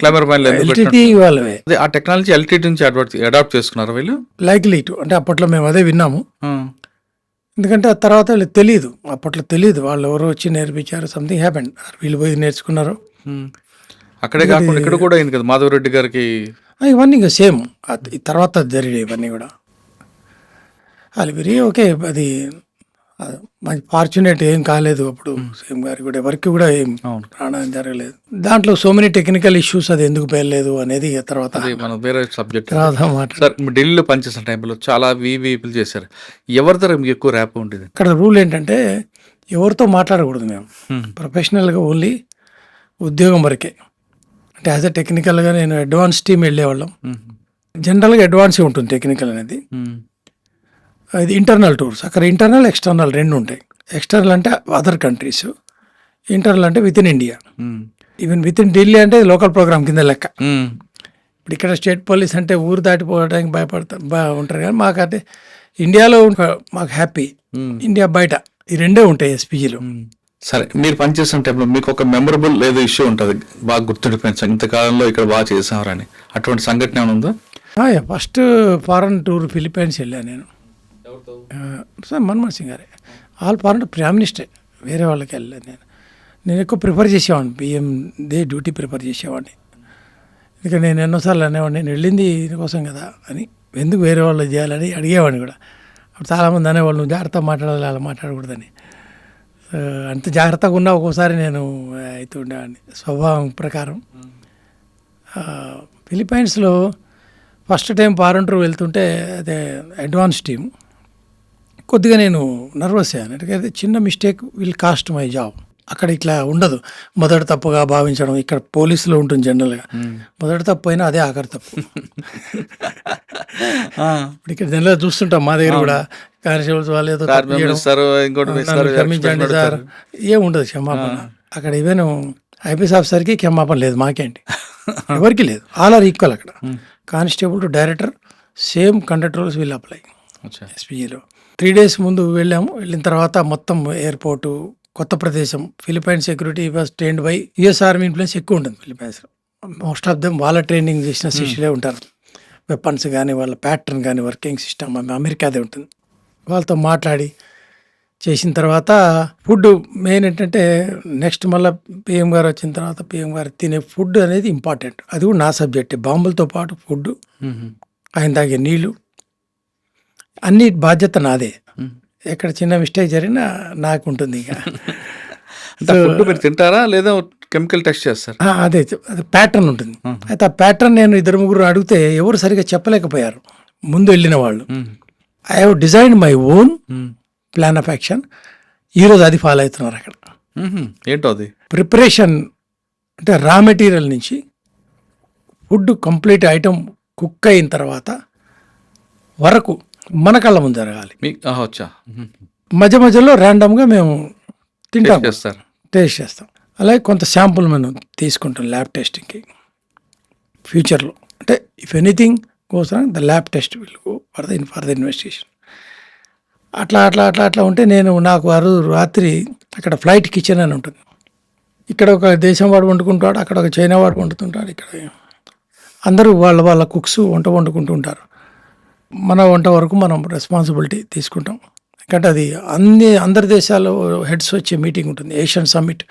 క్లైమర్ మైన్ ఎల్టీటీ వాళ్ళవే. అదే ఆ టెక్నాలజీ ఎల్టీటీ నుంచి అడాప్ట్ చేసుకున్నారు వీళ్ళు. లైక్లీ టు, అంటే అప్పట్లో మేము అదే విన్నాము. ఎందుకంటే ఆ తర్వాత వీళ్ళకి తెలియదు, అప్పట్లో తెలియదు, వాళ్ళు ఎవరో వచ్చి నేర్పించారు, సంథింగ్ హ్యాపెండ్, వీళ్ళు పోయి నేర్చుకున్నారు. అక్కడే కాకుండా ఇక్కడ కూడా అయింది కదా మాధవరెడ్డి గారికి. ఇవన్నీ ఇంకా సేమ్ తర్వాత జరిగాయి ఇవన్నీ కూడా. అలిపిరి ఓకే, అది మంచి ఫార్చునేట్, ఏం కాలేదు అప్పుడు సీఎం గారికి కూడా, ఎవరికి కూడా ఏం ప్రాణం జరగలేదు. దాంట్లో సో మెనీ టెక్నికల్ ఇష్యూస్, అది ఎందుకు పేర్లేదు అనేది తర్వాత మనం వేరే సబ్జెక్ట్. సార్ ఢిల్లీలో పనిచేసిన టైంలో చాలా వీవీపీలు చేశారు. ఎవరి దగ్గర మీకు ఎక్కువ ర్యాప్ ఉండేది? ఇక్కడ రూల్ ఏంటంటే ఎవరితో మాట్లాడకూడదు మేము, ప్రొఫెషనల్గా ఓన్లీ ఉద్యోగం వరకే. అంటే యాజ్ ఎ టెక్నికల్గా నేను అడ్వాన్స్ టీమ్ వెళ్ళేవాళ్ళం. జనరల్గా అడ్వాన్సే ఉంటుంది టెక్నికల్ అనేది. ఇది ఇంటర్నల్ టూర్స్, అక్కడ ఇంటర్నల్ ఎక్స్టర్నల్ రెండు ఉంటాయి. ఎక్స్టర్నల్ అంటే అదర్ కంట్రీస్, ఇంటర్నల్ అంటే with in India. Even with in Delhi అంటే లోకల్ ప్రోగ్రామ్ కింద లెక్క. ఇప్పుడు ఇక్కడ స్టేట్ పోలీస్ అంటే ఊరు దాటిపోవడానికి ఉంటారు, కానీ మాకంటే ఇండియాలో మాకు హ్యాపీ, ఇండియా బయట ఈ రెండే ఉంటాయి ఎస్పీజీలో. సరే, మీరు పనిచేసిన టైంలో మీకు ఒక మెమరబుల్ ఏదో ఇష్యూ ఉంటుంది, బాగా గుర్తుండిపోయింది, ఇంతకాలంలో ఇక్కడ బాగా చేసామని, అటువంటి సంఘటన ఏమైనా ఉందా? ఫస్ట్ ఫారెన్ టూర్ ఫిలిప్పైన్స్ వెళ్ళాను నేను. మన్మోహన్ సింగ్ గారే ఆల్ ఫారెన్ ప్రైమ్ మినిస్టర్, వేరే వాళ్ళకి వెళ్ళలేదు. నేను ఎక్కువ ప్రిఫర్ చేసేవాడిని, పిఎందే డ్యూటీ ప్రిఫర్ చేసేవాడిని. ఇక నేను ఎన్నోసార్లు అనేవాడిని, నేను వెళ్ళింది దీనికోసం కదా అని, ఎందుకు వేరే వాళ్ళు చేయాలని అడిగేవాడిని కూడా. అప్పుడు చాలామంది అనేవాళ్ళు నువ్వు జాగ్రత్తగా మాట్లాడాలి, అలా మాట్లాడకూడదని. అంత జాగ్రత్తగా ఉన్నా ఒక్కోసారి నేను అయితే ఉండేవాడిని స్వభావం ప్రకారం. ఫిలిప్పైన్స్లో ఫస్ట్ టైం ఫారెన్ టూర్ వెళ్తుంటే అదే అడ్వాన్స్ టీమ్, కొద్దిగా నేను నర్వస్ అయ్యాను. ఎందుకంటే చిన్న mistake will cost my job. అక్కడ ఇట్లా ఉండదు, మొదటి తప్పుగా భావించడం. ఇక్కడ పోలీసులో ఉంటుంది జనరల్గా, మొదటి తప్పు అయినా అదే ఆఖరి తప్పు. ఇప్పుడు ఇక్కడ జనరల్గా చూస్తుంటాం, మా దగ్గర కూడా కానిస్టేబుల్స్ వాళ్ళు ఏదో కార్ తప్పు చేయడం, ఇస్తారు, ఇంకోటి నన్ను ఇస్తారు, క్షమించండి సార్, ఏం ఉండదు క్షమాపణ. అక్కడ ఈవెన్ ఐపీఎస్ ఆఫీసర్కి క్షమాపణ లేదు, మాకేంటి ఎవరికి లేదు. ఆల్ ఆర్ ఈక్వల్ అక్కడ. Constable to director same conduct rules will apply అచ్చా. ఎస్పీజీలో. 3 days ముందు వెళ్ళాము. వెళ్ళిన తర్వాత మొత్తం ఎయిర్పోర్టు, కొత్త ప్రదేశం, Philippines security was trained by US army influence ఎక్కువ ఉంటుంది ఫిలిపైన్స్లో. మోస్ట్ ఆఫ్ దెమ్ వాళ్ళ ట్రైనింగ్ చేసిన శిష్యులే ఉంటారు. వెపన్స్ కానీ వాళ్ళ ప్యాటర్న్ కానీ వర్కింగ్ సిస్టమ్ అమెరికాదే ఉంటుంది. వాళ్ళతో మాట్లాడి చేసిన తర్వాత ఫుడ్ మెయిన్ ఏంటంటే నెక్స్ట్ మళ్ళీ పిఎం గారు వచ్చిన తర్వాత పిఎం గారు తినే ఫుడ్ అనేది ఇంపార్టెంట్. అది కూడా నా సబ్జెక్టే. బాంబులతో పాటు ఫుడ్, ఆయన తాగే నీళ్ళు, అన్ని బాధ్యత నాదే. ఎక్కడ చిన్న మిస్టేక్ జరిగినా నాకు ఉంటుంది. ఇక ఫుడ్ మీరు తింటారా లేదా కెమికల్ టెస్ట్ చేస్తారు? అదే అది ప్యాటర్న్ ఉంటుంది. అయితే ఆ ప్యాటర్న్ నేను 2-3 అడిగితే ఎవరు సరిగా చెప్పలేకపోయారు ముందు వెళ్ళిన వాళ్ళు. I have designed my own plan of action. ఈరోజు అది ఫాలో అవుతున్నారు అక్కడ. ఏంటో అది? ప్రిపరేషన్ అంటే రా మెటీరియల్ నుంచి ఫుడ్ కంప్లీట్ ఐటమ్ కుక్ అయిన తర్వాత వరకు మన కళ్ళ ముందు జరగాలి. వచ్చా మధ్య మధ్యలో ర్యాండమ్గా మేము తింటాం, చేస్తారు, టేస్ట్ చేస్తాం. అలాగే కొంత శాంపుల్ మనం తీసుకుంటాం ల్యాబ్ టెస్టింగ్కి ఫ్యూచర్లో. అంటే if anything goes wrong the lab test will go for the investigation. అట్లా ఉంటే నాకు ఆ రోజు రాత్రి అక్కడ ఫ్లైట్ కిచెన్ అని ఉంటుంది. ఇక్కడ ఒక దేశం వాడు వండుకుంటాడు, అక్కడ ఒక చైనా వాడు వండుతుంటాడు. ఇక్కడ అందరూ వాళ్ళ కుక్స్ వంట వండుకుంటూ ఉంటారు. మన వంట వరకు మనం రెస్పాన్సిబిలిటీ తీసుకుంటాం. ఎందుకంటే అది అందరి దేశాల్లో హెడ్స్ వచ్చే మీటింగ్ ఉంటుంది, ఏషియన్ సమ్మిట్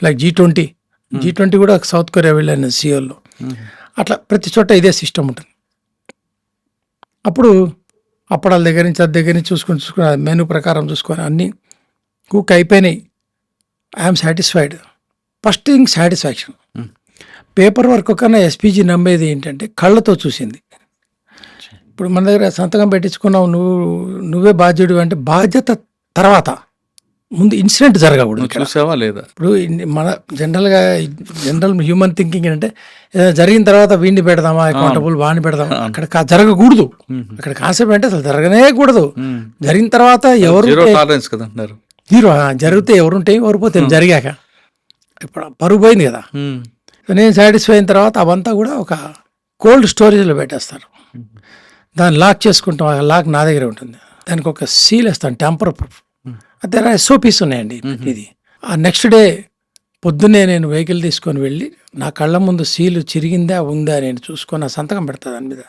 లైక్ G20 కూడా సౌత్ కొరియా వెళ్ళాను సియోల్లో. అట్లా ప్రతి చోట ఇదే సిస్టమ్ ఉంటుంది. అప్పుడు అప్పడాల దగ్గర నుంచి అది దగ్గర నుంచి చూసుకొని మెనూ ప్రకారం చూసుకొని అన్నీ కుక్ అయిపోయినాయి. I'm satisfied. First thing satisfaction. Paper work కన్నా ఎస్పీజీ నమ్మేది ఏంటంటే కళ్ళతో చూసింది. ఇప్పుడు మన దగ్గర సంతకం పెట్టించుకున్నావు, నువ్వే బాధ్యుడు అంటే బాధ్యత తర్వాత, ముందు ఇన్సిడెంట్ జరగకూడదు. చూసావా లేదా? ఇప్పుడు మన జనరల్ హ్యూమన్ థింకింగ్ ఏంటంటే ఏదైనా జరిగిన తర్వాత వీడిని పెడదామా అకౌంటబుల్, వాడిని పెడదామా, అక్కడ జరగకూడదు. అక్కడ కాన్సెప్ట్ అంటే అసలు జరగనే కూడదు. జరిగిన తర్వాత ఎవరు జీరో, జరిగితే ఎవరుంటాయి ఎవరు పోతే జరిగాక ఇప్పుడు పరుగు పోయింది కదా. నేను సాటిస్ఫై అయిన తర్వాత అవంతా కూడా ఒక కోల్డ్ స్టోరేజ్లో పెట్టేస్తారు. దాన్ని లాక్ చేసుకుంటాం. ఆ లాక్ నా దగ్గర ఉంటుంది. దానికి ఒక సీల్ వేస్తాను, టెంపర్ ప్రూఫ్. అదే SOPs ఉన్నాయండి ఇది. ఆ నెక్స్ట్ డే పొద్దున్నే నేను వెహికల్ తీసుకొని వెళ్ళి నా కళ్ళ ముందు సీలు చిరిగిందా ఉందా నేను చూసుకొని ఆ సంతకం పెడతా దాని మీద.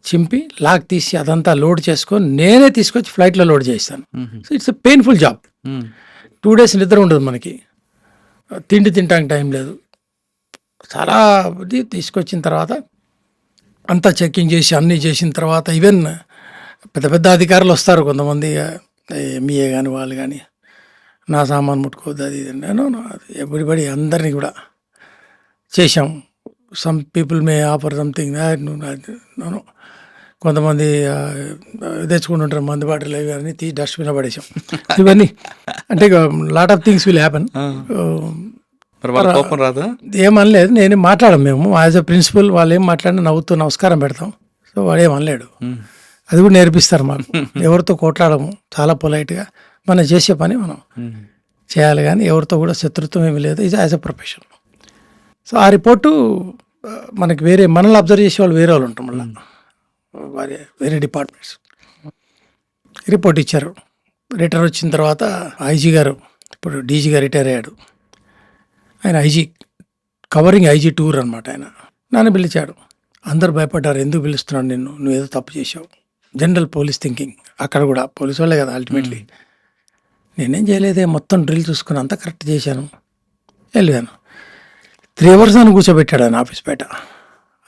చింపి లాక్ తీసి అదంతా లోడ్ చేసుకొని నేనే తీసుకొచ్చి ఫ్లైట్లో లోడ్ చేస్తాను. So it's a painful job. 2 days నిద్ర ఉండదు మనకి, తిండి తినడానికి టైం లేదు. చాలా తీసుకొచ్చిన తర్వాత అంతా చెక్కింగ్ చేసి అన్నీ చేసిన తర్వాత ఈవెన్ పెద్ద పెద్ద అధికారులు వస్తారు కొంతమంది, MBA కానీ వాళ్ళు కానీ, నా సామాన్ ముట్టుకోవద్దు అది ఇది. నేను ఎవ్రీబడి అందరినీ కూడా చేశాం. Some people may offer something, నేను కొంతమంది తెచ్చుకుంటూ ఉంటారు మందు బాటిల్ అవి అని తీసి డస్ట్బిన్లో పడేసాం. ఇవన్నీ అంటే lot of things will happen. ఏమనలేదు, నేనేం మాట్లాడాం మేము యాజ్ అ ప్రిన్సిపల్. వాళ్ళు ఏం మాట్లాడినా నవ్వుతూ నమస్కారం పెడతాం. సో వాడు ఏమనలేడు. అది కూడా నేర్పిస్తారు మాకు. ఎవరితో కొట్లాడము, చాలా పొలైట్గా మనం చేసే పని మనం చేయాలి, కానీ ఎవరితో కూడా శత్రుత్వం ఏమీ లేదు. ఇది యాజ్ అ ప్రొఫెషన్. సో ఆ రిపోర్టు మనకి మనల్ని అబ్జర్వ్ చేసే వాళ్ళు వేరే వాళ్ళు ఉంటాం, మళ్ళీ వేరే డిపార్ట్మెంట్స్ రిపోర్ట్ ఇచ్చారు. రిటైర్ వచ్చిన తర్వాత ఐజీ గారు, ఇప్పుడు డీజీ గారు రిటైర్ అయ్యాడు, ఆయన కవరింగ్ ఐజీ టూర్ అనమాట. ఆయన నన్ను పిలిచాడు. అందరు భయపడ్డారు, ఎందుకు పిలుస్తున్నాడు నిన్ను, నువ్వేదో తప్పు చేసావు. జనరల్ పోలీస్ థింకింగ్ అక్కడ కూడా, పోలీసు వాళ్ళే కదా అల్టిమేట్లీ. నేనేం చేయలేదే, మొత్తం డ్రిల్ చూసుకుని అంతా కరెక్ట్ చేశాను. వెళ్ళాను. 3 hours అని కూర్చోబెట్టాడు ఆయన ఆఫీస్ బయట.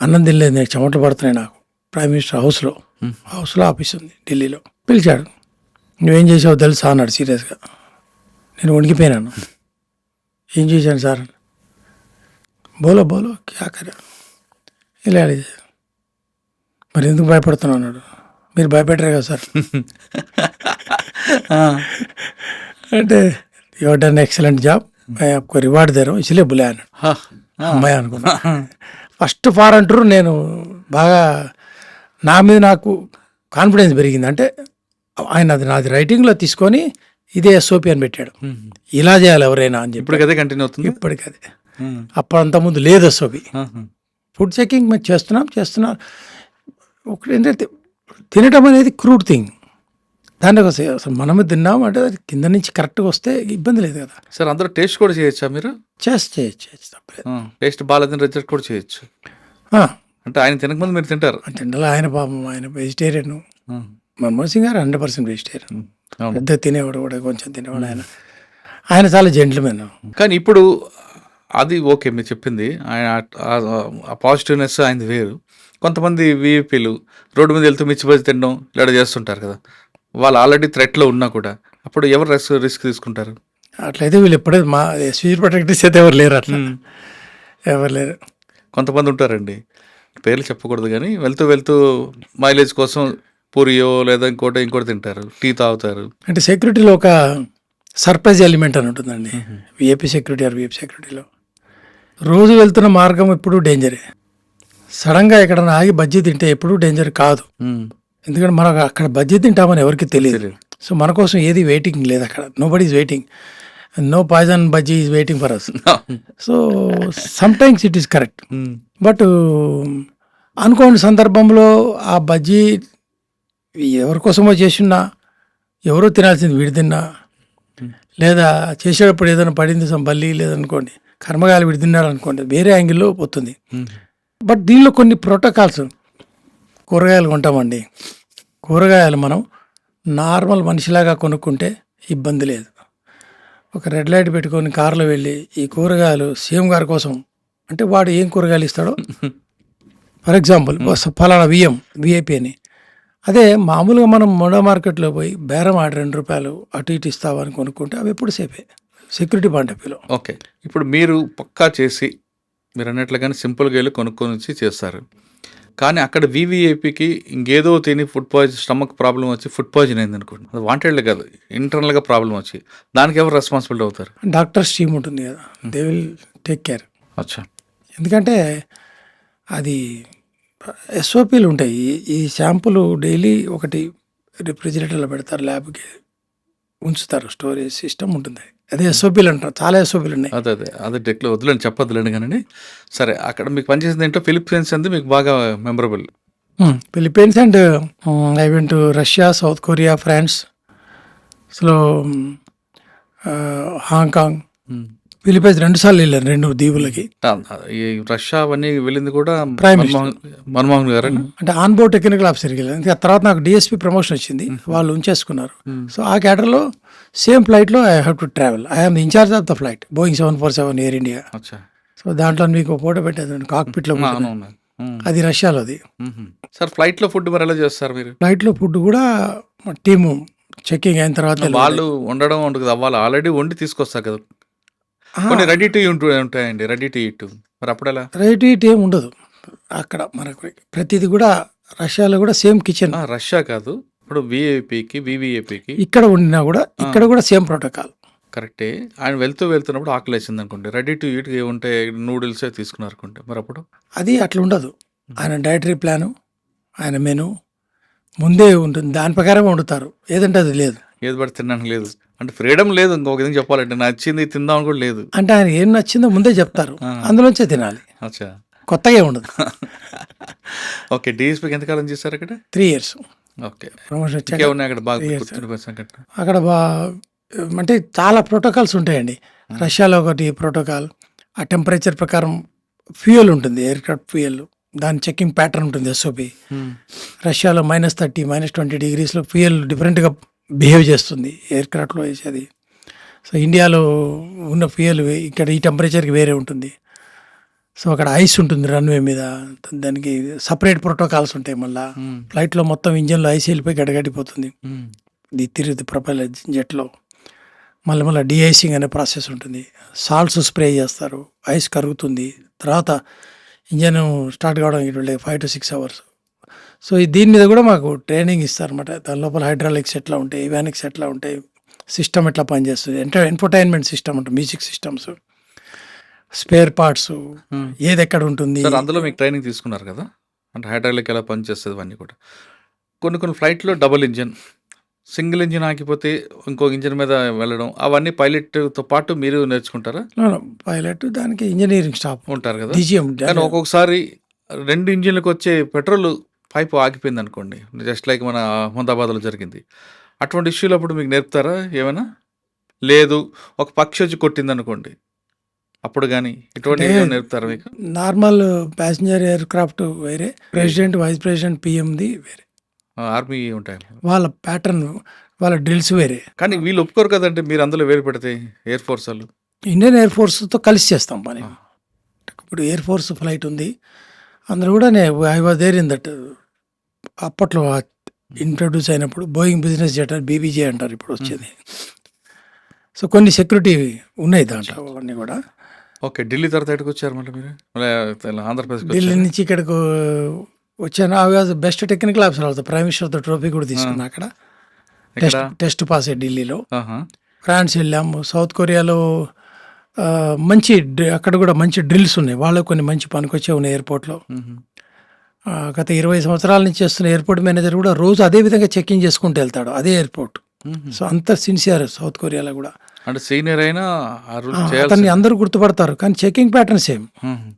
అన్నం తినలేదు, నేను చెమటలు పడుతున్నాయి నాకు. ప్రైమ్ మినిస్టర్ హౌస్లో ఆఫీస్ ఉంది ఢిల్లీలో. పిలిచాడు. నువ్వేం చేసావు తెలుసా అన్నాడు సీరియస్గా. నేను వణికిపోయినాను. ఏం చేశాను సార్? బోలో క్యా కరే ఇలా. మరి ఎందుకు భయపడుతున్నావు అన్నాడు. మీరు భయపెట్టరే కదా సార్ అంటే యూ డన్ ఎక్సలెంట్ జాబ్, आपको రివార్డ్ దేరు ఇసిలే బులే అన్నాడు. అమ్మాయి అనుకున్నా. ఫస్ట్ ఫారెంటర్ నేను బాగా నా మీద నాకు కాన్ఫిడెన్స్ పెరిగింది. అంటే ఆయన అది నాది రైటింగ్లో తీసుకొని ఇదే ఎస్ఓపి అని పెట్టాడు, ఇలా చేయాలి ఎవరైనా అని చెప్పి. ఇప్పుడు అదే కంటిన్యూ అవుతుంది. ఇప్పటికి అదే, అప్పుడు అంతకుముందు లేదు ఎస్ఓపి. ఫుడ్ చెకింగ్ మేము చేస్తున్నాం. ఒకటి ఏంటంటే తినటం అనేది క్రూడ్ థింగ్, దాంట్లో అసలు మనము తిన్నాం అంటే అది కింద నుంచి కరెక్ట్గా వస్తే ఇబ్బంది లేదు కదా. సార్ అందరూ టేస్ట్ కూడా చేయొచ్చా మీరు? చేయొచ్చు తప్పలేదు. టేస్ట్ బాగాలేదని రిజెక్ట్ కూడా చేయొచ్చు. అంటే ఆయన తినకముందు మీరు తింటారు అంటే ఆయన పాపం ఆయన వెజిటేరియన్, మన్మోహన్ సింగ్ గారు 100% వెజిటేరియన్, పెద్ద తినేవాడు కూడా, కొంచెం తినేవాడు. ఆయన చాలా జెంట్మెన్. కానీ ఇప్పుడు అది ఓకే మీరు చెప్పింది, ఆయన ఆ పాజిటివ్నెస్ ఆయనది వేరు. కొంతమంది వీఐపీలు రోడ్డు మీద వెళ్తూ మిర్చిబజ్జి తినడం ఇలా చేస్తుంటారు కదా, వాళ్ళు ఆల్రెడీ థ్రెట్లో ఉన్నా కూడా అప్పుడు ఎవరు రిస్క్ తీసుకుంటారు? అట్లయితే వీళ్ళు ఎప్పుడే మా స్వీట్ ప్రొటెక్టర్స్ అయితే ఎవరు లేరు, అట్లా ఎవరు లేరు. కొంతమంది ఉంటారండి, పేర్లు చెప్పకూడదు కానీ వెళ్తూ మైలేజ్ కోసం పూరియో లేదా ఇంకోటి తింటారు, టీ తాగుతారు. అంటే సెక్యూరిటీలో ఒక సర్ప్రైజ్ ఎలిమెంట్ అని ఉంటుందండి, విఐపీ సెక్యూరిటీలో. రోజు వెళ్తున్న మార్గం ఎప్పుడూ డేంజరే. సడన్గా ఎక్కడన్నా ఆగి బజ్జీ తింటే ఎప్పుడూ డేంజర్ కాదు, ఎందుకంటే మనం అక్కడ బజ్జీ తింటామని ఎవరికి తెలియదు. సో మన కోసం ఏది వెయిటింగ్ లేదు అక్కడ, nobody is waiting, no poison buddy is waiting for us. So sometimes it is correct, but అనుకోని సందర్భంలో ఆ బజ్జీ ఎవరి కోసమో చేసినా, ఎవరో తినాల్సింది వీడి తిన్నా, లేదా చేసేటప్పుడు ఏదైనా పడింది బల్లి లేదనుకోండి, కర్మగాలి వీడి తిన్నాడు అనుకోండి, వేరే యాంగిల్లో పోతుంది. బట్ దీనిలో కొన్ని ప్రోటోకాల్స్, కూరగాయలు కొంటామండి, కూరగాయలు మనం నార్మల్ మనిషిలాగా కొనుక్కుంటే ఇబ్బంది లేదు. ఒక రెడ్ లైట్ పెట్టుకొని కారులో వెళ్ళి ఈ కూరగాయలు సీఎం గారి కోసం అంటే వాడు ఏం కూరగాయలు ఇస్తాడో, ఫర్ ఎగ్జాంపుల్ ఫలానా విఐపి అని, అదే మామూలుగా మనం మొండా మార్కెట్లో పోయి బేరం ఆడి ₹2 అటు ఇటు ఇస్తావని కొనుక్కుంటే అవి ఎప్పుడు సేఫే, సెక్యూరిటీ పాయింట్ ఆఫ్ వ్యూలో. ఓకే, ఇప్పుడు మీరు పక్కా చేసి మీరు అన్నట్లుగానే సింపుల్గా వెళ్ళి కొనుక్కొని వచ్చి చేస్తారు, కానీ అక్కడ వివిఐపికి ఇంకేదో తిని స్టమక్ ప్రాబ్లం వచ్చి ఫుడ్ పాయిజన్ అయింది అనుకోండి, అది వాంటెడ్లే కాదు, ఇంటర్నల్గా ప్రాబ్లం వచ్చి దానికి ఎవరు రెస్పాన్సిబిలిటీ అవుతారు? డాక్టర్స్ టీమ్ ఉంటుంది కదా, దే విల్ టేక్ కేర్. అచ్చా, ఎందుకంటే అది ఎస్ఓపీలు ఉంటాయి. ఈ శాంపుల్ డైలీ ఒకటి రిఫ్రిజిరేటర్లో పెడతారు, ల్యాబ్కి ఉంచుతారు, స్టోరేజ్ సిస్టమ్ ఉంటుంది, అదే ఎస్ఓపీలు అంటారు. చాలా ఎస్ఓపీలు ఉన్నాయి. అదే డెక్లో వద్దులేండి, చెప్పొద్దులేండి కానీ. సరే, అక్కడ మీకు పనిచేసింది ఏంటో ఫిలిప్పీన్స్ అంది మీకు బాగా memorable. Philippines and I went to Russia, South Korea, France, అసలు హాంకాంగ్, ఫిలిప్పీన్స్ 2 సార్లు వెళ్ళాను, 2 దీవులకి. ఈ రష్యా అవన్నీ వెళ్ళింది కూడా ప్రైమ్ మన్మోహన్ గారు అంటే ఆన్ బోర్డ్ టెక్నికల్ ఆఫీసర్కి వెళ్ళాను. ఇంకా తర్వాత నాకు డిఎస్పీ ప్రమోషన్ వచ్చింది, వాళ్ళు ఉంచేసుకున్నారు. సో ఆ క్యాటర్లో సేమ్ ఫ్లైట్లో I have to travel, I am incharge of the flight, Boeing 747 Air India. So దాంట్లో మీకు ఫోటో పెట్టేది కాక్పిట్లో, అది రష్యాలోది. సార్ ఫ్లైట్లో ఫుడ్ మరి ఎలా చేస్తారు మీరు? ఫ్లైట్లో ఫుడ్ కూడా టీము చెకింగ్ అయిన తర్వాత వాళ్ళు వండడం ఉంటుంది కదా, వాళ్ళు ఆల్రెడీ వండి తీసుకొస్తారు కదా, కొన్ని రెడీ టు ఉంటాయండి, రెడీ టు ఈట్, మరి అప్పుడు ఎలా? రెడీ టు ఈట్ ఏమి ఉండదు అక్కడ మనకు, ప్రతిది కూడా రష్యాలో కూడా సేమ్ కిచెన్. రష్యా కాదు, ఇప్పుడు విఐపికి వివిఐపికి ఇక్కడ ఉండినా కూడా ఇక్కడ కూడా సేమ్ ప్రోటోకాల్. కరెక్టే, ఆయన వెళ్తున్నప్పుడు ఆకలి వేసింది అనుకోండి, రెడీ టు ఈట్ ఏముంటాయి, నూడిల్స్ తీసుకున్నారు అనుకోండి, మరి అప్పుడు అది అట్లా ఉండదు. ఆయన డైటరీ ప్లాను, ఆయన మెను ముందే ఉంటుంది, దాని ప్రకారం వండుతారు, ఏదంటే అది లేదు, ఏది పడి తినడానికి లేదు, అంటే ఫ్రీడమ్ లేదు. ఇంకొక విధంగా చెప్పాలంటే నచ్చింది తిందామని కూడా లేదు, అంటే ఆయన ఏం నచ్చిందో ముందే చెప్తారు, అందులోంచే తినాలి. అచ్చా, కొత్తగా ఉండదు. ఓకే, డిఎస్పీకి ఎంతకాలం చేస్తారు అక్కడ? 3 years. ఓకే, ప్రమోషన్ వచ్చాక అక్కడ బాగా అక్కడ అంటే చాలా ప్రోటోకాల్స్ ఉంటాయండి. రష్యాలో ఒకటి ప్రోటోకాల్, ఆ టెంపరేచర్ ప్రకారం ఫ్యూయల్ ఉంటుంది, ఎయిర్ క్రాఫ్ట్ ఫ్యూయల్, దాని చెకింగ్ ప్యాటర్న్ ఉంటుంది ఎస్ఓపి. రష్యాలో -30, -20 degreesలో ఫ్యూయల్ డిఫరెంట్గా బిహేవ్ చేస్తుంది ఎయిర్ క్రాఫ్ట్లో వేసేది. సో ఇండియాలో ఉన్న ఫ్యూయల్ ఇక్కడ ఈ టెంపరేచర్కి వేరే ఉంటుంది. సో అక్కడ ఐస్ ఉంటుంది రన్వే మీద, దానికి సపరేట్ ప్రోటోకాల్స్ ఉంటాయి. మళ్ళీ ఫ్లైట్లో మొత్తం ఇంజన్లో ఐస్ వెళ్ళిపోయి గడగడిపోతుంది, ఇది తిరుగుతుంది ప్రొపెల్లర్ జెట్లో. మళ్ళీ డీఐసింగ్ అనే ప్రాసెస్ ఉంటుంది, సాల్ట్స్ స్ప్రే చేస్తారు, ఐస్ కరుగుతుంది, తర్వాత ఇంజన్ స్టార్ట్ కావడానికి 5 to 6 hours. సో దీని మీద కూడా మాకు ట్రైనింగ్ ఇస్తారన్నమాట. దాని లోపల హైడ్రాలిక్స్ ఎట్లా ఉంటాయి, ఇవానిక్స్ ఎట్లా ఉంటాయి, సిస్టమ్ ఎట్లా పనిచేస్తుంది, ఎంటర్టైన్మెంట్ సిస్టమ్ ఉంటుంది, మ్యూజిక్ సిస్టమ్స్, స్పేర్ పార్ట్స్, ఏది ఎక్కడ ఉంటుంది. అందులో మీకు ట్రైనింగ్ తీసుకున్నారు కదా, అంటే హైడ్రాలిక్ ఎలా పనిచేస్తుంది అవన్నీ కూడా. కొన్ని ఫ్లైట్లో డబుల్ ఇంజన్, సింగిల్ ఇంజిన్ ఆగిపోతే ఇంకో ఇంజిన్ మీద వెళ్ళడం అవన్నీ పైలట్‌తో పాటు మీరు నేర్చుకుంటారా? పైలట్ దానికి ఇంజనీరింగ్ స్టాఫ్ ఉంటారు కదా! డీజీఎం కానీ ఒక్కొక్కసారి 2 ఇంజిన్‌లకొచ్చే పెట్రోల్ పైపు ఆగిపోయిందనుకోండి. జస్ట్ లైక్ మన అహ్మదాబాద్‌లో జరిగింది. అటువంటి ఇష్యూలు అప్పుడు మీకు నేర్పుతారా ఏమైనా? లేదు ఒక పక్షి వచ్చి కొట్టిందనుకోండి. అప్పుడు గాని ఇటువంటివి అంటే ఏమైనా నేర్పుతారా మీకు? నార్మల్ ప్యాసింజర్ ఎయిర్ క్రాఫ్ట్ వేరే, ప్రెసిడెంట్ వైస్ ప్రెసిడెంట్ పిఎంది వేరే, ఆర్మీ ఉంటాయి. వాళ్ళ ప్యాటర్న్ వాళ్ళ డ్రిల్స్ వేరే. కానీ వీళ్ళు ఒప్పుకోరు కదండీ మీరు అందులో వేలు పెడితే ఎయిర్ ఫోర్స్ వాళ్ళు. ఇండియన్ ఎయిర్ ఫోర్స్తో కలిసి చేస్తాం పని. ఇప్పుడు ఎయిర్ ఫోర్స్ ఫ్లైట్ ఉంది, అందరూ కూడా I was there in that. అప్పట్లో ఇంట్రడ్యూస్ అయినప్పుడు బోయింగ్ బిజినెస్ జెట్ బీబీజే అంటారు ఇప్పుడు వచ్చేది. సో కొన్ని సెక్యూరిటీ ఉన్నాయి దాంట్లో అవన్నీ కూడా. ఓకే. ఢిల్లీ తర్వాత ఎక్కడికొచ్చారు మళ్ళీ మీరు? మళ్ళీ ఆంధ్రప్రదేశ్‌కి ఢిల్లీ వచ్చారా? నుంచి ఇక్కడికి వచ్చాను. I was best technical officer అవుతా. ప్రైమ్ మినిస్టర్తో ట్రోఫీ కూడా తీసుకున్నా అక్కడ. ఎక్కడ? టెస్ట్ పాస్ అయ్యి ఢిల్లీలో. ఆహా! ఫ్రాన్స్ వెళ్ళాము. సౌత్ కొరియాలో మంచి అక్కడ కూడా మంచి డ్రిల్స్ ఉన్నాయి. వాళ్ళకు కొన్ని మంచి పనికొచ్చే ఉన్నాయి ఎయిర్పోర్ట్లో. హుహు. గత 20 సంవత్సరాల నుంచి చేస్తున్న ఎయిర్పోర్ట్ మేనేజర్ కూడా రోజు అదే విధంగా చెక్ఇన్ చేసుకుంటూ వెళ్తాడు అదే ఎయిర్పోర్ట్. హుహు. సో అంత సిన్సియర్ సౌత్ కొరియాలో కూడా. అంటే సీనియర్ అయినా ఆ రూల్ అతన్ని చేయాల్సిందే. అందరూ గుర్తుపడతారు, కానీ చెకింగ్ ప్యాటర్న్ సేమ్. హుహు.